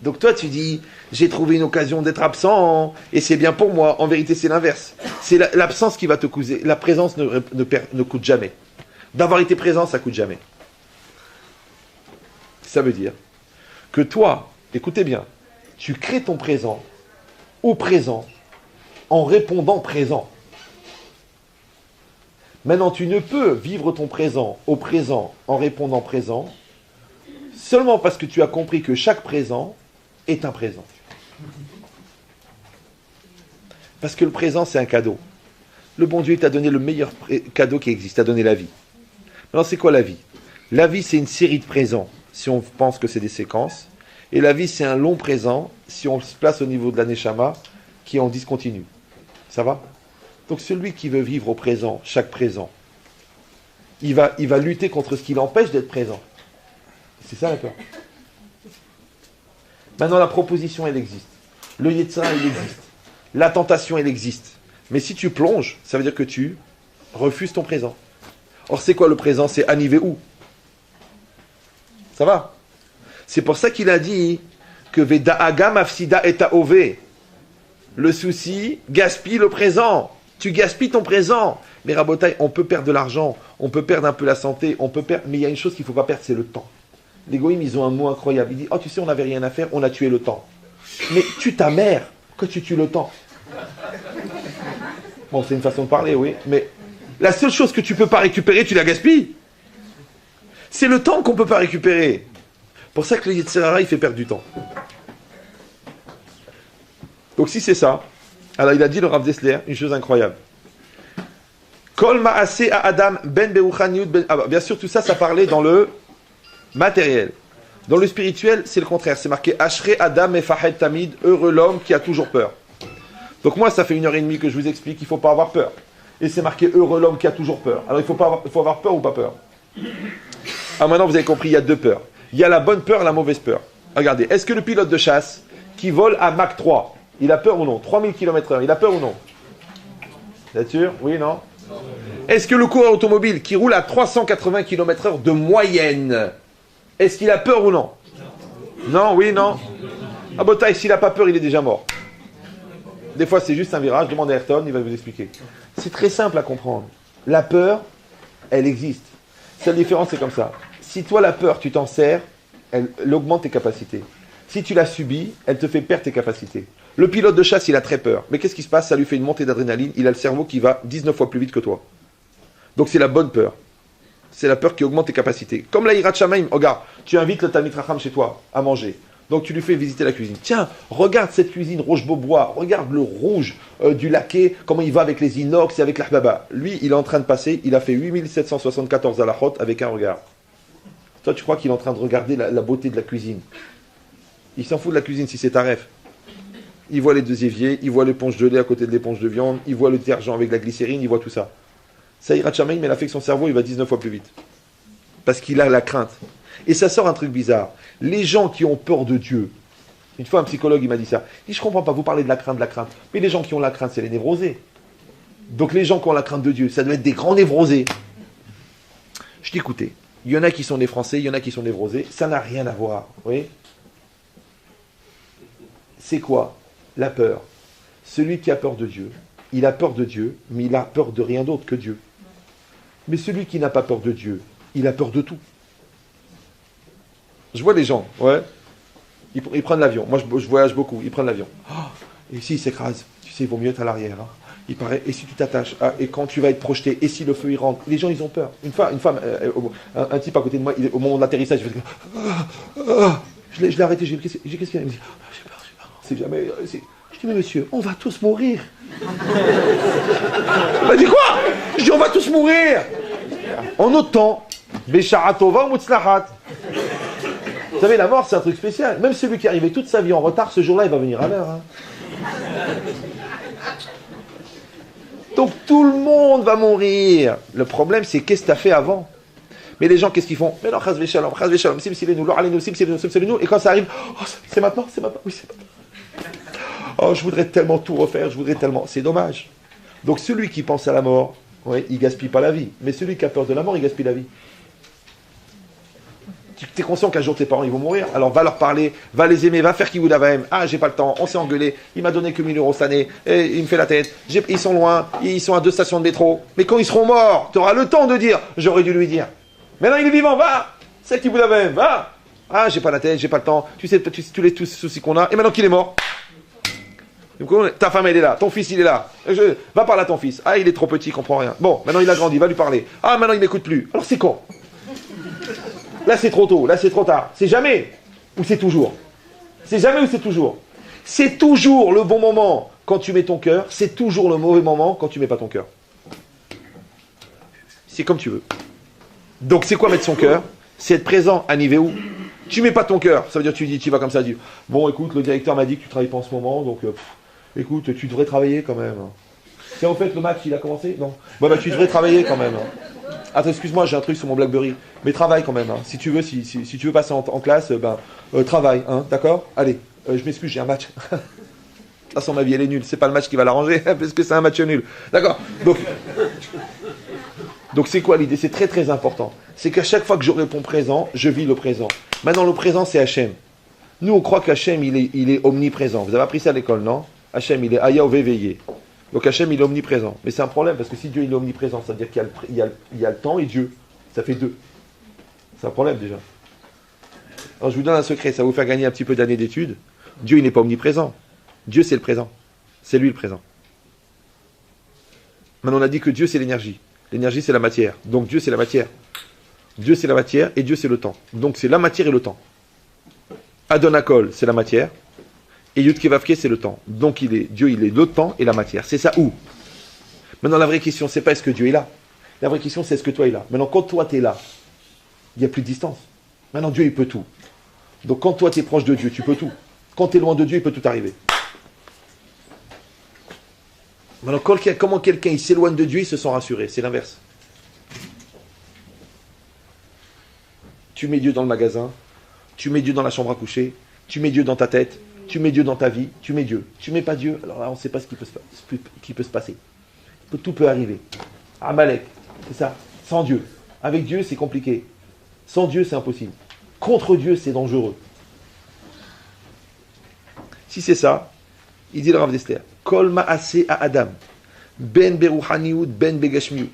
Donc toi, tu dis, j'ai trouvé une occasion d'être absent, et c'est bien pour moi. En vérité, c'est l'inverse. C'est l'absence qui va te coûter. La présence ne coûte jamais. D'avoir été présent, ça coûte jamais. Ça veut dire que toi, écoutez bien, tu crées ton présent au présent en répondant présent. Maintenant, tu ne peux vivre ton présent au présent en répondant présent seulement parce que tu as compris que chaque présent est un présent. Parce que le présent, c'est un cadeau. Le bon Dieu t'a donné le meilleur cadeau qui existe, t'a donné la vie. Maintenant, c'est quoi la vie? La vie, c'est une série de présents, si on pense que c'est des séquences. Et la vie, c'est un long présent, si on se place au niveau de la Neshama, qui est en discontinu. Ça va? Donc celui qui veut vivre au présent, chaque présent, il va lutter contre ce qui l'empêche d'être présent. C'est ça la peur. Maintenant, la proposition, elle existe. Le Yetzirah, il existe. La tentation, elle existe. Mais si tu plonges, ça veut dire que tu refuses ton présent. Or, c'est quoi le présent? C'est Anivé où? Ça va? C'est pour ça qu'il a dit que Veda'aga mafsida et ta'ové. Le souci gaspille le présent. Tu gaspilles ton présent. Mais Rabotai, on peut perdre de l'argent, on peut perdre un peu la santé, on peut perdre. Mais il y a une chose qu'il ne faut pas perdre, c'est le temps. Les goïms, ils ont un mot incroyable. Ils disent, oh tu sais, on n'avait rien à faire, on a tué le temps. Mais tue ta mère que tu tues le temps. Bon, c'est une façon de parler, oui. Mais la seule chose que tu ne peux pas récupérer, tu la gaspilles. C'est le temps qu'on ne peut pas récupérer. Pour ça que le Yetzirah, il fait perdre du temps. Donc si c'est ça, alors il a dit le Rav Dessler, une chose incroyable. Kol ma'aseh à Adam ben beruchaniyut ben. Ah, bien sûr, tout ça, ça parlait dans le matériel. Dans le spirituel, c'est le contraire. C'est marqué Ashrei Adam mefahed tamid, heureux l'homme qui a toujours peur. Donc moi, ça fait 1h30 que je vous explique qu'il ne faut pas avoir peur. Et c'est marqué heureux l'homme qui a toujours peur. Alors il faut avoir peur ou pas peur? Ah maintenant vous avez compris, il y a 2 peurs. Il y a la bonne peur et la mauvaise peur. Regardez, est-ce que le pilote de chasse qui vole à Mach 3, il a peur ou non? 3000 km/h, il a peur ou non? Vous êtes sûr? Oui, non? Est-ce que le coureur automobile qui roule à 380 km/h de moyenne, est-ce qu'il a peur ou non? Non, oui, non? Ah bon, s'il n'a pas peur, il est déjà mort. Des fois, c'est juste un virage, demandez à Ayrton, il va vous expliquer. C'est très simple à comprendre. La peur, elle existe. Seule différence, c'est comme ça. Si toi, la peur, tu t'en sers, elle augmente tes capacités. Si tu la subis, elle te fait perdre tes capacités. Le pilote de chasse, il a très peur. Mais qu'est-ce qui se passe? Ça lui fait une montée d'adrénaline. Il a le cerveau qui va 19 fois plus vite que toi. Donc c'est la bonne peur. C'est la peur qui augmente tes capacités. Comme la Hirat Shamaim, regarde, tu invites le Talmid Chacham chez toi à manger. Donc tu lui fais visiter la cuisine. Tiens, regarde cette cuisine Roche-Beaubois, regarde le rouge du laquais, comment il va avec les inox et avec l'ahbaba. Lui, il est en train de passer, il a fait 8774 halachot avec un regard. Toi, tu crois qu'il est en train de regarder la beauté de la cuisine? Il s'en fout de la cuisine si c'est taref. Il voit les deux éviers, il voit l'éponge de lait à côté de l'éponge de viande, il voit le détergent avec la glycérine, il voit tout ça. Ça ira Shamaim, mais il a fait que son cerveau, il va 19 fois plus vite. Parce qu'il a la crainte. Et ça sort un truc bizarre. Les gens qui ont peur de Dieu, une fois un psychologue, il m'a dit ça. Il dit, je comprends pas, vous parlez de la crainte. Mais les gens qui ont la crainte, c'est les névrosés. Donc les gens qui ont la crainte de Dieu, ça doit être des grands névrosés. Je dis, écoutez, il y en a qui sont des Français, il y en a qui sont névrosés. Ça n'a rien à voir. Vous voyez? C'est quoi la peur? Celui qui a peur de Dieu, il a peur de Dieu, mais il a peur de rien d'autre que Dieu. Mais celui qui n'a pas peur de Dieu, il a peur de tout. Je vois les gens, ouais, ils prennent l'avion. Moi, je voyage beaucoup, ils prennent l'avion. Oh, et si il s'écrase, tu sais, il vaut mieux être à l'arrière. Hein. Il paraît, et si tu t'attaches, et quand tu vas être projeté, et si le feu il rentre, les gens ils ont peur. Une femme, un type à côté de moi, au moment de l'atterrissage, je l'ai arrêté, j'ai qu'est-ce qu'il y a? Il me dit, j'ai peur, c'est jamais. Je dis, mais monsieur, on va tous mourir. Il m'a dit quoi? Je dis, on va tous mourir. En autant, Bécharatova ou Mutslahat. Vous savez, la mort, c'est un truc spécial. Même celui qui est arrivé toute sa vie en retard, ce jour-là, il va venir à l'heure. Hein. Donc, tout le monde va mourir. Le problème, c'est qu'est-ce que tu as fait avant? Mais les gens, qu'est-ce qu'ils font? Mais non, chas v'shalom, et quand ça arrive, oh, c'est maintenant, oui, c'est maintenant. Oh, je voudrais tellement tout refaire, c'est dommage. Donc, celui qui pense à la mort, ouais, il gaspille pas la vie. Mais celui qui a peur de la mort, il gaspille la vie. Tu es conscient qu'un jour tes parents ils vont mourir, alors va leur parler, va les aimer, va faire qui vous d'avaim. Ah, j'ai pas le temps, on s'est engueulé, il m'a donné que 1000 euros cette année, et il me fait la tête, ils sont loin, ils sont à 2 stations de métro. Mais quand ils seront morts, tu auras le temps de dire, j'aurais dû lui dire. Maintenant il est vivant, va, c'est qui vous d'avaim, va. Ah, j'ai pas la tête, j'ai pas le temps, tu sais tous les soucis qu'on a, et maintenant qu'il est mort. Ta femme elle est là, ton fils il est là, va parler à ton fils. Ah, il est trop petit, il comprend rien. Bon, maintenant il a grandi, va lui parler. Ah, maintenant il m'écoute plus. Alors c'est con. Là c'est trop tôt, là c'est trop tard. C'est jamais ou c'est toujours? C'est jamais ou c'est toujours? C'est toujours le bon moment quand tu mets ton cœur, c'est toujours le mauvais moment quand tu mets pas ton cœur. C'est comme tu veux. Donc c'est quoi mettre son cœur? C'est être présent à Nivéou. Tu mets pas ton cœur, ça veut dire tu vas comme ça, tu dis, bon écoute, le directeur m'a dit que tu travailles pas en ce moment, donc écoute, tu devrais travailler quand même. C'est en fait le match il a commencé? Non. Bon bah tu devrais travailler quand même. Attends, excuse-moi, j'ai un truc sur mon Blackberry. Mais travaille quand même. Hein. Si tu veux passer en classe, travaille, hein, d'accord? Allez, je m'excuse, j'ai un match. De toute façon, ma vie elle est nulle. C'est pas le match qui va l'arranger, parce que c'est un match nul. D'accord? Donc c'est quoi l'idée? C'est très très important. C'est qu'à chaque fois que je réponds présent, je vis le présent. Maintenant, le présent, c'est Hachem. Nous, on croit qu'Hachem, il est omniprésent. Vous avez appris ça à l'école, non? Hachem, il est Aya veillé. Donc Hachem, il est omniprésent. Mais c'est un problème, parce que si Dieu il est omniprésent, ça veut dire qu'il y a le temps et Dieu. Ça fait deux. C'est un problème déjà. Alors je vous donne un secret, ça va vous faire gagner un petit peu d'années d'études. Dieu, il n'est pas omniprésent. Dieu, c'est le présent. C'est lui le présent. Maintenant, on a dit que Dieu, c'est l'énergie. L'énergie, c'est la matière. Donc Dieu, c'est la matière. Dieu, c'est la matière et Dieu, c'est le temps. Donc c'est la matière et le temps. Adonakol, c'est la matière. Et Yud Kevavke, c'est le temps. Donc Dieu, il est le temps et la matière. C'est ça où? Maintenant, la vraie question, c'est pas est-ce que Dieu est là. La vraie question, c'est est-ce que toi est là. Maintenant, quand toi, tu es là, il n'y a plus de distance. Maintenant, Dieu, il peut tout. Donc quand toi, tu es proche de Dieu, tu peux tout. Quand tu es loin de Dieu, il peut tout arriver. Maintenant, comment quelqu'un il s'éloigne de Dieu, il se sent rassuré. C'est l'inverse. Tu mets Dieu dans le magasin, tu mets Dieu dans la chambre à coucher, tu mets Dieu dans ta tête, tu mets Dieu dans ta vie, tu mets Dieu. Tu mets pas Dieu, alors là, on ne sait pas ce qui peut se passer. Tout peut arriver. Amalek, c'est ça. Sans Dieu. Avec Dieu, c'est compliqué. Sans Dieu, c'est impossible. Contre Dieu, c'est dangereux. Si c'est ça, il dit le Rav d'Esther, Kol ma'aseh à Adam, ben beruhaniyut, ben begashmiyut.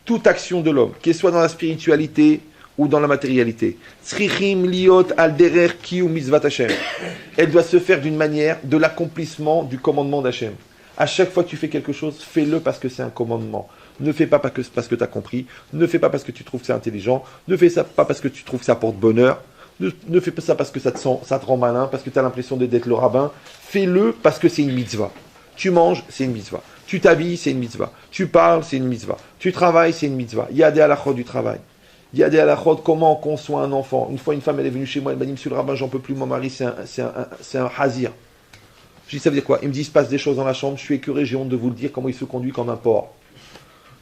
Toute action de l'homme, qu'elle soit dans la spiritualité ou dans la matérialité. Tzrichim liot al derer ki ou mitzvat Hashem. Elle doit se faire d'une manière de l'accomplissement du commandement d'Hachem. À chaque fois que tu fais quelque chose, fais-le parce que c'est un commandement. Ne fais pas parce que tu as compris. Ne fais pas parce que tu trouves que c'est intelligent. Ne fais ça pas parce que tu trouves que ça porte bonheur. Ne fais pas ça parce que ça te rend malin, parce que tu as l'impression d'être le rabbin. Fais-le parce que c'est une mitzvah. Tu manges, c'est une mitzvah. Tu t'habilles, c'est une mitzvah. Tu parles, c'est une mitzvah. Tu travailles, c'est une mitzvah. Il y a des halachot du travail. Il y a des halachot, comment on conçoit un enfant. Une fois, une femme, elle est venue chez moi, elle m'a dit, monsieur le rabbin, j'en peux plus, mon mari, c'est un hazir. Je dis, ça veut dire quoi? Il me dit, il se passe des choses dans la chambre, je suis écœuré, j'ai honte de vous le dire, comment il se conduit comme un porc.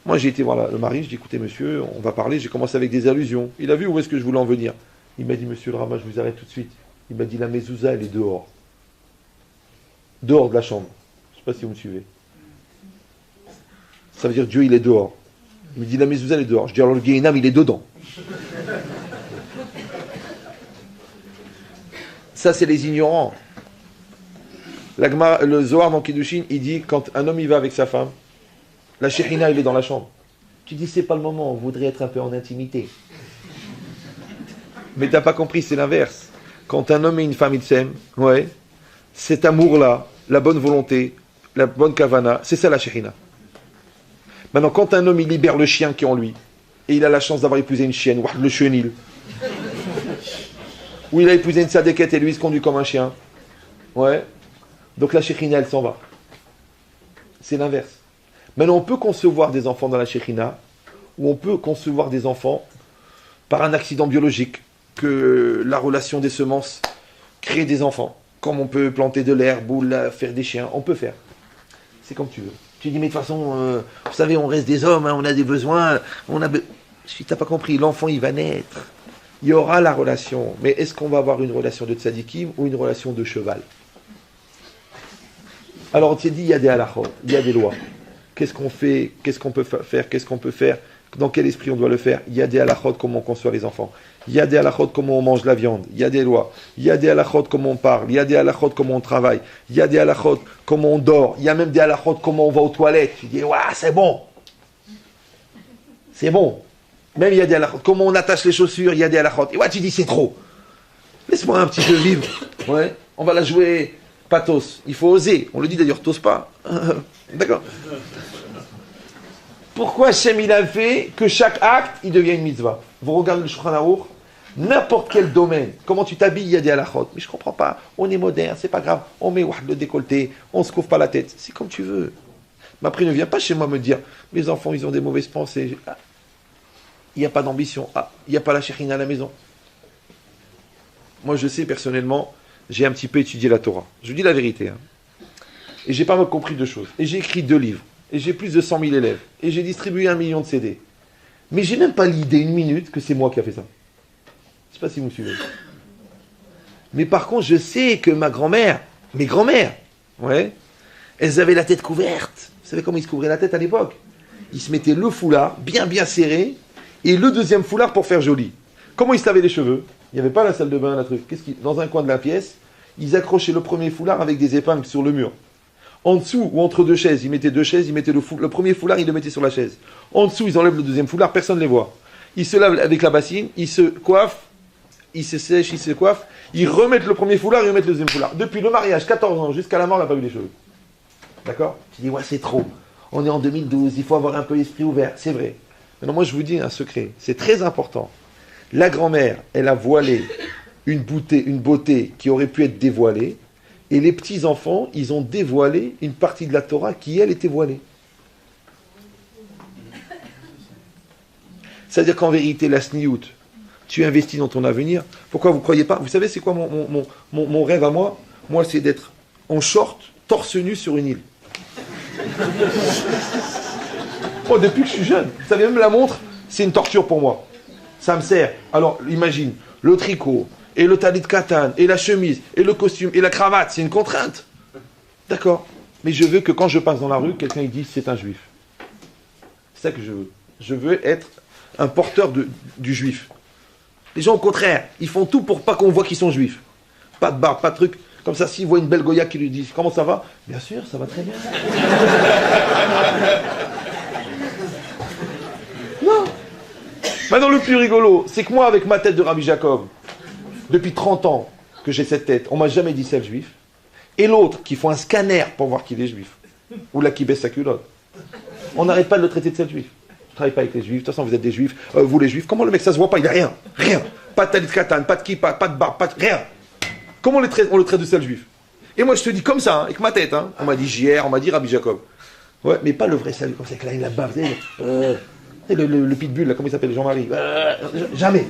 Moi, j'ai été voir le mari, je dis, écoutez, monsieur, on va parler, j'ai commencé avec des allusions. Il a vu où est-ce que je voulais en venir. Il m'a dit, monsieur le rabbin, je vous arrête tout de suite. Il m'a dit, la mezouza, elle est dehors. Dehors de la chambre. Je ne sais pas si vous me suivez. Ça veut dire Dieu, il est dehors. Il me dit, la mezouza, elle est dehors. Je dis, alors le Guéhinam, il est dedans. Ça, c'est les ignorants. Le Zohar dans Kiddushin, il dit, quand un homme, il va avec sa femme, la Shekhinah, il est dans la chambre. Tu dis, c'est pas le moment, on voudrait être un peu en intimité. Mais t'as pas compris, c'est l'inverse. Quand un homme et une femme, ils s'aiment, ouais, cet amour-là, la bonne volonté, la bonne kavana, c'est ça la Shekhinah. Maintenant, quand un homme, il libère le chien qui est en lui, et il a la chance d'avoir épousé une chienne, le chenil, ou il a épousé une sadéquette et lui, il se conduit comme un chien, ouais, donc la Shekhinah, elle s'en va. C'est l'inverse. Maintenant, on peut concevoir des enfants dans la Shekhinah, ou on peut concevoir des enfants par un accident biologique, que la relation des semences crée des enfants. Comme on peut planter de l'herbe ou faire des chiens, on peut faire. C'est comme tu veux. Tu dis, mais de toute façon, vous savez, on reste des hommes, hein, on a des besoins, Si tu n'as pas compris, l'enfant, il va naître. Il y aura la relation. Mais est-ce qu'on va avoir une relation de tzadikim ou une relation de cheval? Alors, on s'est dit, il y a des halachot, il y a des lois. Qu'est-ce qu'on fait? Qu'est-ce qu'on peut faire? Qu'est-ce qu'on peut faire? Dans quel esprit on doit le faire? Il y a des halachot, comment on conçoit les enfants. Il y a des halachot, comment on mange la viande. Il y a des lois. Il y a des halachot, comment on parle. Il y a des halachot, comment on travaille. Il y a des halachot, comment on dort. Il y a même des halachot, comment on va aux toilettes. Tu dis, ouais, c'est bon. C'est bon. Même il y a des halachot, comment on attache les chaussures. Il y a des halachot. Et ouais, tu dis, c'est trop. Laisse-moi un petit peu vivre. Ouais. On va la jouer pathos. Il faut oser. On le dit d'ailleurs, t'oses pas. D'accord. Pourquoi Hachem il a fait que chaque acte, il devient une mitzvah? Vous regardez le Shulchan Aruch, n'importe quel domaine, comment tu t'habilles, il y a des halachot. Mais je comprends pas, on est moderne, c'est pas grave, on met le décolleté, on se couvre pas la tête, c'est comme tu veux. Mais après, ne viens pas chez moi me dire, mes enfants, ils ont des mauvaises pensées. Ah, il n'y a pas d'ambition, il n'y a pas la Shekhinah à la maison. Moi, je sais personnellement, j'ai un petit peu étudié la Torah. Je vous dis la vérité. Hein. Et j'ai pas mal compris deux choses. Et j'ai écrit 2 livres. Et j'ai plus de 100 000 élèves. Et j'ai distribué 1 million de CD. Mais j'ai même pas l'idée une minute que c'est moi qui a fait ça. Je sais pas si vous me suivez. Mais par contre, je sais que mes grands-mères, ouais, elles avaient la tête couverte. Vous savez comment ils se couvraient la tête à l'époque? Ils se mettaient le foulard, bien serré, et le deuxième foulard pour faire joli. Comment ils se lavaient les cheveux? Il n'y avait pas la salle de bain, la truc. Dans un coin de la pièce, ils accrochaient le premier foulard avec des épingles sur le mur. En dessous ou entre 2 chaises, ils mettaient 2 chaises, ils mettaient le premier foulard, ils le mettaient sur la chaise. En dessous, ils enlèvent le deuxième foulard, personne ne les voit. Ils se lavent avec la bassine, ils se coiffent, ils se sèchent, ils se coiffent, ils remettent le premier foulard, ils remettent le deuxième foulard. Depuis le mariage, 14 ans, jusqu'à la mort, on n'a pas eu les cheveux. D'accord? Tu dis, ouais, c'est trop. On est en 2012, il faut avoir un peu l'esprit ouvert. C'est vrai. Maintenant, moi, je vous dis un secret. C'est très important. La grand-mère, elle a voilé une beauté qui aurait pu être dévoilée. Et les petits-enfants, ils ont dévoilé une partie de la Torah qui, elle, était voilée. C'est-à-dire qu'en vérité, la sniout, tu investis dans ton avenir. Pourquoi vous ne croyez pas? Vous savez, c'est quoi mon rêve à moi? Moi, c'est d'être en short, torse nu sur une île. Oh, depuis que je suis jeune. Vous savez, même la montre, c'est une torture pour moi. Ça me sert. Alors, imagine, le tricot, et le talit katan, et la chemise, et le costume, et la cravate, c'est une contrainte. D'accord. Mais je veux que quand je passe dans la rue, quelqu'un il dise c'est un juif. C'est ça que je veux. Je veux être un porteur du juif. Les gens, au contraire, ils font tout pour pas qu'on voit qu'ils sont juifs. Pas de barbe, pas de truc. Comme ça, s'ils voient une belle Goya qui lui dit comment ça va? Bien sûr, ça va très bien. Non. Maintenant, le plus rigolo, c'est que moi, avec ma tête de Rabbi Jacob, depuis 30 ans que j'ai cette tête, on m'a jamais dit c'est juif. Et l'autre, qui font un scanner pour voir qu'il est juif. Ou là, qui baisse sa culotte. On n'arrête pas de le traiter de sel juif. Je ne travaille pas avec les juifs. De toute façon, vous êtes des juifs. Vous, les juifs, comment le mec, ça se voit pas? Il n'a rien. Rien. Pas de talit katan, pas de kippa, pas de barbe, pas de... Rien. Comment on le traite de sel juif? Et moi, je te dis comme ça, hein, avec ma tête. Hein. On m'a dit JR, on m'a dit Rabbi Jacob. Ouais, mais pas le vrai sel, comme ça, avec la bave. Le pitbull, là, comment il s'appelle, Jean-Marie? Jamais.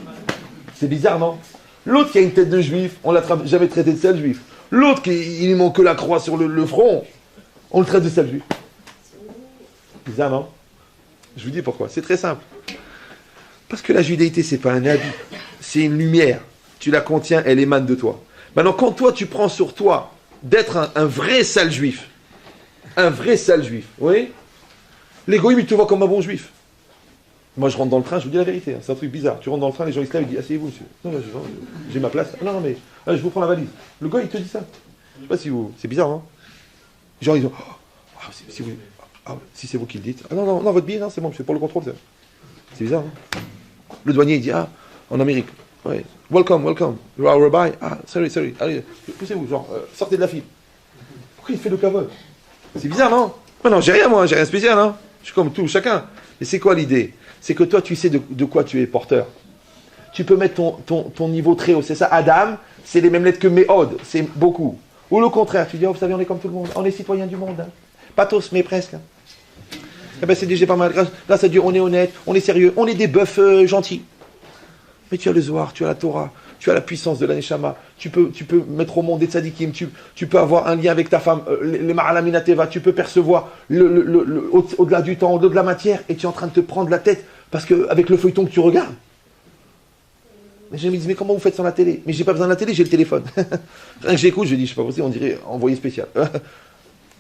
C'est bizarre, non? L'autre qui a une tête de juif, on l'a jamais traité de sel juif. L'autre qui il manque que la croix sur le front, on le traite de sel juif. Bizarre, non? Je vous dis pourquoi. C'est très simple. Parce que la judaïté, c'est pas un habit, c'est une lumière. Tu la contiens, elle émane de toi. Maintenant, quand toi, tu prends sur toi d'être un vrai sale juif, oui, les goïms, ils te voient comme un bon juif. Moi, je rentre dans le train, je vous dis la vérité, hein, c'est un truc bizarre. Tu rentres dans le train, les gens ils se lèvent, ils disent asseyez-vous, monsieur. Non, j'ai ma place. Non, non, mais je vous prends la valise. Le gars, il te dit ça. Je sais pas si vous. C'est bizarre, non? Les gens, ils ont. Si c'est vous qui le dites. Ah non, votre billet, non, c'est bon, c'est pour le contrôle. C'est bizarre, hein? Le douanier, il dit en Amérique. Ouais. Welcome. You are a rabbi. Sorry. Allez, poussez-vous, genre, sortez de la file. Pourquoi il fait le cavode? C'est bizarre, non? Non, j'ai rien, moi, j'ai rien de spécial, hein. Je suis comme tout, chacun. Et c'est quoi l'idée? C'est que toi, tu sais de quoi tu es porteur. Tu peux mettre ton niveau très haut. C'est ça, Adam, c'est les mêmes lettres que Méhod, c'est beaucoup. Ou le contraire, tu dis, vous savez, on est comme tout le monde. On est citoyens du monde. Hein. Pas tous, mais presque. Hein. Eh ben, c'est déjà pas mal. Grâce à Dieu, on est honnête, on est sérieux, on est des bœufs gentils. Mais tu as le Zohar, tu as la Torah, tu as la puissance de l'Aneshama. Tu peux mettre au monde des tzadikim, tu peux avoir un lien avec ta femme, les Ma'alaminateva, tu peux percevoir au-delà du temps, au-delà de la matière, et tu es en train de te prendre la tête, parce qu'avec le feuilleton que tu regardes. Mais je me dis, mais comment vous faites sans la télé? Mais j'ai pas besoin de la télé, j'ai le téléphone. Rien que j'écoute, je dis, je sais pas possible, on dirait envoyé spécial.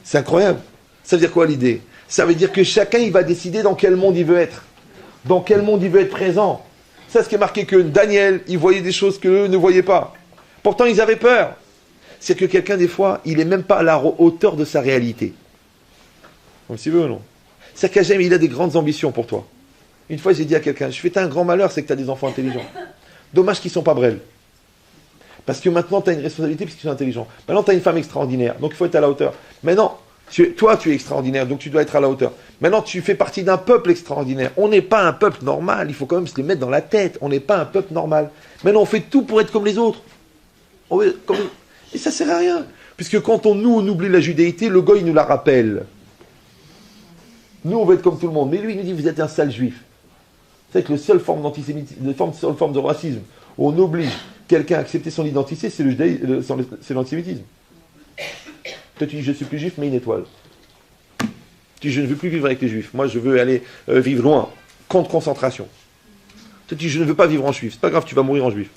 C'est incroyable. Ça veut dire quoi l'idée? Ça veut dire que chacun, il va décider dans quel monde il veut être. Dans quel monde il veut être présent. C'est ce qui est marqué que Daniel, il voyait des choses qu'eux ne voyaient pas. Pourtant, ils avaient peur. C'est que quelqu'un, des fois, il n'est même pas à la hauteur de sa réalité. Comme s'il veut ou non. C'est qu'Hachem, il a des grandes ambitions pour toi. Une fois, j'ai dit à quelqu'un, je fais t'as un grand malheur, c'est que tu as des enfants intelligents. Dommage qu'ils ne sont pas brels. Parce que maintenant, tu as une responsabilité puisqu'ils sont intelligents. Maintenant, tu as une femme extraordinaire, donc il faut être à la hauteur. Maintenant, toi, tu es extraordinaire, donc tu dois être à la hauteur. Maintenant, tu fais partie d'un peuple extraordinaire. On n'est pas un peuple normal, il faut quand même se le mettre dans la tête. On n'est pas un peuple normal. Maintenant, on fait tout pour être comme les autres. Et ça ne sert à rien. Puisque quand on oublie la judéité, le goy nous la rappelle. Nous, on veut être comme tout le monde. Mais lui, il nous dit, vous êtes un sale juif. C'est que la seule forme d'antisémitisme, seule forme de racisme, où on oblige quelqu'un à accepter son identité, c'est l'antisémitisme. Toi, tu dis, je ne suis plus juif, mais une étoile. Tu dis, je ne veux plus vivre avec les juifs. Moi, je veux aller vivre loin. Camp de concentration. Toi, tu dis, je ne veux pas vivre en juif. C'est pas grave, tu vas mourir en juif.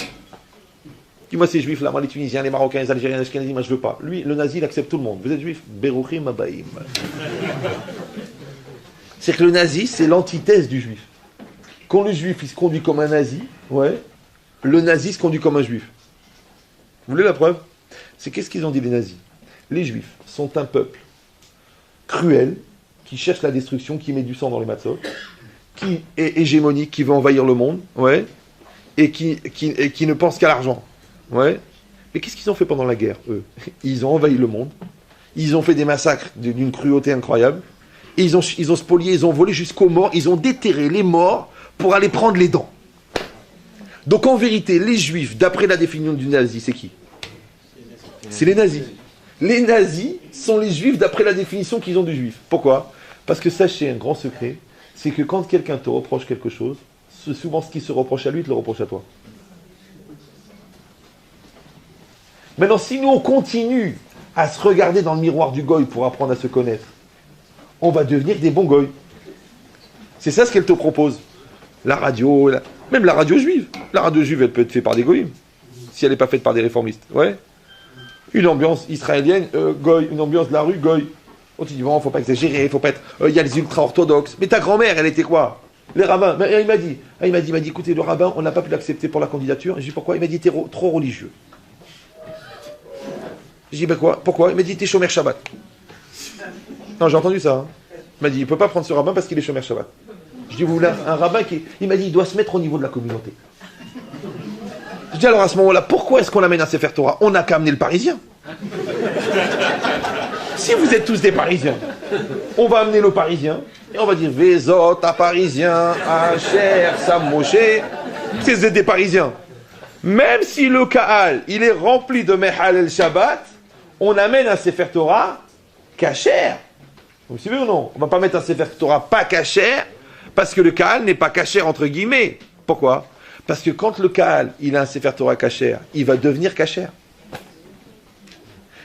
Dis-moi, ces juifs là, moi, les Tunisiens, les Marocains, les Algériens, les Ashkenazis, moi, je veux pas. Lui, le nazi, il accepte tout le monde. Vous êtes juif? Berouchim Abaïm. C'est que le nazi, c'est l'antithèse du juif. Quand le juif, il se conduit comme un nazi, ouais, le nazi se conduit comme un juif. Vous voulez la preuve? C'est qu'est-ce qu'ils ont dit, les nazis? Les juifs sont un peuple cruel, qui cherche la destruction, qui met du sang dans les matzot, qui est hégémonique, qui veut envahir le monde, ouais, et qui ne pense qu'à l'argent. Ouais. Mais qu'est-ce qu'ils ont fait pendant la guerre, eux? Ils ont envahi le monde, ils ont fait des massacres d'une cruauté incroyable, et ils ont spolié, ils ont volé jusqu'aux morts, ils ont déterré les morts pour aller prendre les dents. Donc en vérité, les juifs, d'après la définition du nazi, c'est qui? C'est les nazis. Les nazis sont les juifs d'après la définition qu'ils ont du juif. Pourquoi? Parce que sachez un grand secret, c'est que quand quelqu'un te reproche quelque chose, souvent ce qui se reproche à lui, te le reproche à toi. Maintenant, si nous on continue à se regarder dans le miroir du goy pour apprendre à se connaître, on va devenir des bons goy. C'est ça ce qu'elle te propose. La radio, même la radio juive. La radio juive, elle peut être faite par des goyim, si elle n'est pas faite par des réformistes. Ouais. Une ambiance israélienne, goy, une ambiance de la rue, goy. On te dit, bon, faut pas exagérer, faut pas être... Il y a les ultra-orthodoxes. Mais ta grand-mère, elle était quoi? Les rabbins. Mais, il m'a dit, écoutez, le rabbin, on n'a pas pu l'accepter pour la candidature. Et je dis, pourquoi? Il m'a dit, t'es trop religieux. Je dis, ben quoi? Pourquoi? Il m'a dit, t'es chômeur Shabbat. Non, j'ai entendu ça. Hein. Il m'a dit, il peut pas prendre ce rabbin parce qu'il est chômeur Shabbat. Je dis, vous voulez un rabbin qui... Il m'a dit, il doit se mettre au niveau de la communauté. Je dis, alors à ce moment-là, pourquoi est-ce qu'on amène un Sefer Torah? On n'a qu'à amener le Parisien. Si vous êtes tous des Parisiens, on va amener le Parisien, et on va dire, Vezot, à Parisien, Asher, Sam Moshe, c'est des Parisiens. Même si le Kaal, il est rempli de Mehal el Shabbat, on amène un Sefer Torah kasher. Vous suivez ou non? On ne va pas mettre un Sefer Torah pas kasher, parce que le Kaal n'est pas kasher entre guillemets. Pourquoi? Parce que quand le Kaal, il a un Sefer Torah kasher, il va devenir kasher.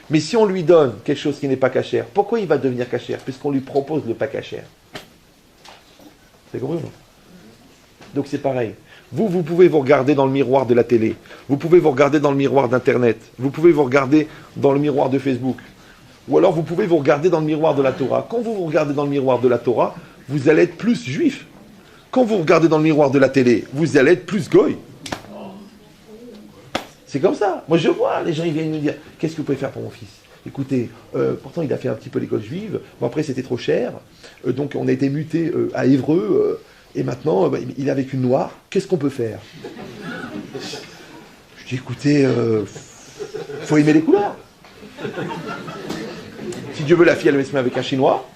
Mais si on lui donne quelque chose qui n'est pas kasher, pourquoi il va devenir kasher? Puisqu'on lui propose le pas kasher. C'est compris ou non? Donc c'est pareil. Vous pouvez vous regarder dans le miroir de la télé. Vous pouvez vous regarder dans le miroir d'Internet. Vous pouvez vous regarder dans le miroir de Facebook. Ou alors vous pouvez vous regarder dans le miroir de la Torah. Quand vous vous regardez dans le miroir de la Torah, vous allez être plus juif. Quand vous regardez dans le miroir de la télé, vous allez être plus goy. C'est comme ça. Moi je vois, les gens ils viennent me dire, qu'est-ce que vous pouvez faire pour mon fils? Écoutez, pourtant il a fait un petit peu l'école juive, bon après c'était trop cher, donc on a été muté à Évreux, et maintenant il est avec une noire, qu'est-ce qu'on peut faire? Je dis écoutez, faut aimer les couleurs. Si Dieu veut, la fille elle se met avec un chinois,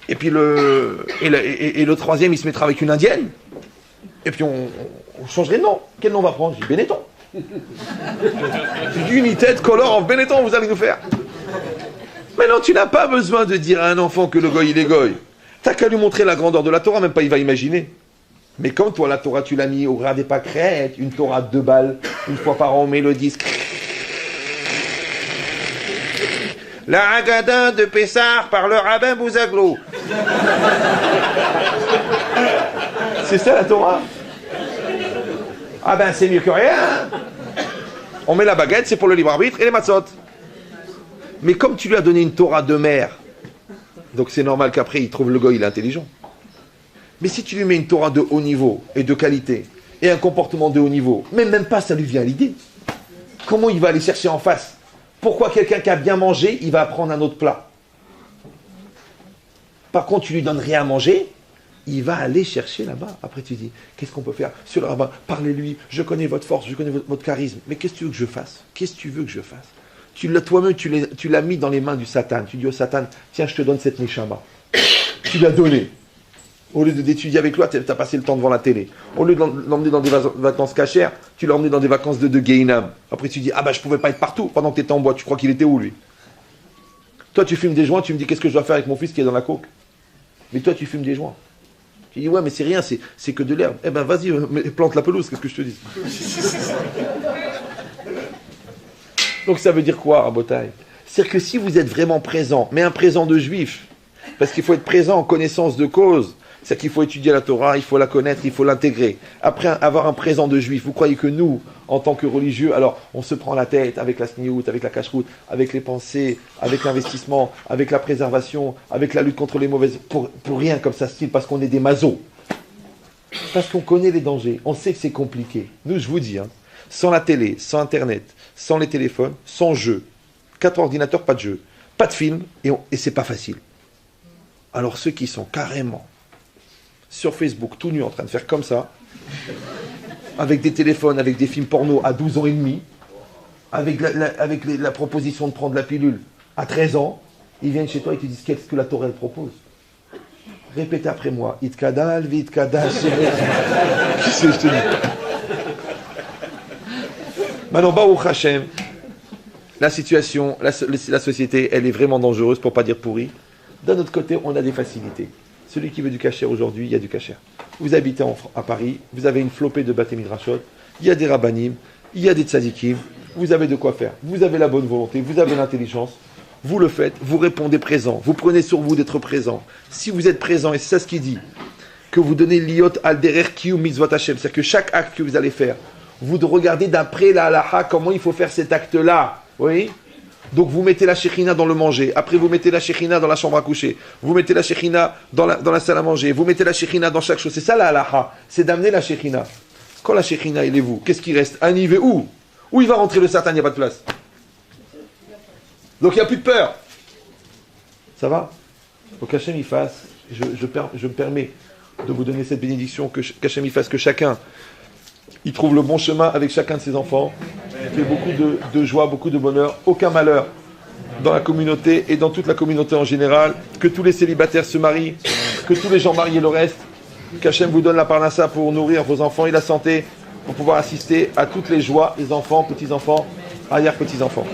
et puis le troisième il se mettra avec une indienne, et puis on changerait de nom. Quel nom on va prendre? Je dis Benetton. United Color of Benetton, vous allez nous faire. Mais non, tu n'as pas besoin de dire à un enfant que le goy il est goy. T'as qu'à lui montrer la grandeur de la Torah, même pas il va imaginer. Mais comme toi la Torah tu l'as mis au ras des pâquerettes, une Torah de 2 balles, une fois par an on met le disque. La Haggadah de Pessah par le rabbin Bouzaglo. C'est ça la Torah? Ah ben c'est mieux que rien. On met la baguette, c'est pour le libre arbitre et les matzot. Mais comme tu lui as donné une Torah de mère, donc c'est normal qu'après il trouve le goy, il est intelligent. Mais si tu lui mets une Torah de haut niveau et de qualité, et un comportement de haut niveau, même pas ça lui vient à l'idée. Comment il va aller chercher en face? Pourquoi quelqu'un qui a bien mangé, il va prendre un autre plat? Par contre, tu lui donnes rien à manger, il va aller chercher là-bas. Après, tu dis, qu'est-ce qu'on peut faire? Sur le rabbin, parlez-lui, je connais votre force, je connais votre charisme. Mais qu'est-ce que tu veux que je fasse? Qu'est-ce que tu veux que je fasse? Toi-même, tu l'as mis dans les mains du Satan. Tu dis au Satan, tiens, je te donne cette neshama. Tu l'as donné. Au lieu d'étudier avec toi, tu as passé le temps devant la télé. Au lieu de l'emmener dans des vacances cachères, tu l'as emmené dans des vacances de Gehinam. Après, tu dis, ah bah, je pouvais pas être partout pendant que tu étais en boîte. Tu crois qu'il était où, lui? Toi, tu fumes des joints, tu me dis, qu'est-ce que je dois faire avec mon fils qui est dans la coke? Mais toi, tu fumes des joints. Tu dis, ouais, mais c'est rien, c'est que de l'herbe. Eh ben, vas-y, plante la pelouse, qu'est-ce que je te dis? Donc, ça veut dire quoi, Rabotai? C'est-à-dire que si vous êtes vraiment présent, mais un présent de juif, parce qu'il faut être présent en connaissance de cause, c'est qu'il faut étudier la Torah, il faut la connaître, il faut l'intégrer. Après avoir un présent de juif, vous croyez que nous, en tant que religieux, alors on se prend la tête avec la sniout, avec la cacheroute, avec les pensées, avec l'investissement, avec la préservation, avec la lutte contre les mauvaises... Pour rien comme ça, style, parce qu'on est des mazos. Parce qu'on connaît les dangers, on sait que c'est compliqué. Nous, je vous dis, sans la télé, sans Internet, sans les téléphones, sans jeu, 4 ordinateurs, pas de jeu, pas de film, et c'est pas facile. Alors ceux qui sont carrément sur Facebook, tout nu, en train de faire comme ça, avec des téléphones, avec des films porno à 12 ans et demi, avec la proposition de prendre la pilule à 13 ans, ils viennent chez toi et te disent qu'est-ce que la Torah elle propose. Répétez après moi, Itkadal, Vitkadal, qu'est-ce que je te dis? Maintenant, Baruch Hashem, la situation, la société, elle est vraiment dangereuse, pour pas dire pourrie. D'un autre côté, on a des facilités. Celui qui veut du kasher aujourd'hui, il y a du kasher. Vous habitez à Paris, vous avez une flopée de Baté Midrashot, il y a des rabbanim, il y a des tzadikim, vous avez de quoi faire. Vous avez la bonne volonté, vous avez l'intelligence, vous le faites, vous répondez présent, vous prenez sur vous d'être présent. Si vous êtes présent, et c'est ça ce qu'il dit, que vous donnez liot al derer kiu mitzvot Hashem, c'est-à-dire que chaque acte que vous allez faire, vous regardez d'après la halacha comment il faut faire cet acte-là. Oui? Donc vous mettez la shekhinah dans le manger, après vous mettez la shekhinah dans la chambre à coucher, vous mettez la shekhinah dans la salle à manger, vous mettez la shekhinah dans chaque chose. C'est ça la halacha, c'est d'amener la shekhinah. Quand la shekhinah il est vous, qu'est-ce qui reste? Un nivé où? Où il va rentrer le Satan? Il n'y a pas de place. Donc il n'y a plus de peur. Ça va? Donc Hachem il fasse, je me permets de vous donner cette bénédiction, qu'Hachem y fasse que chacun il trouve le bon chemin avec chacun de ses enfants, il fait beaucoup de joie, beaucoup de bonheur, aucun malheur dans la communauté et dans toute la communauté en général, que tous les célibataires se marient, que tous les gens mariés le restent, qu'Hachem vous donne la parnassa pour nourrir vos enfants et la santé, pour pouvoir assister à toutes les joies, les enfants, petits-enfants, arrière-petits-enfants.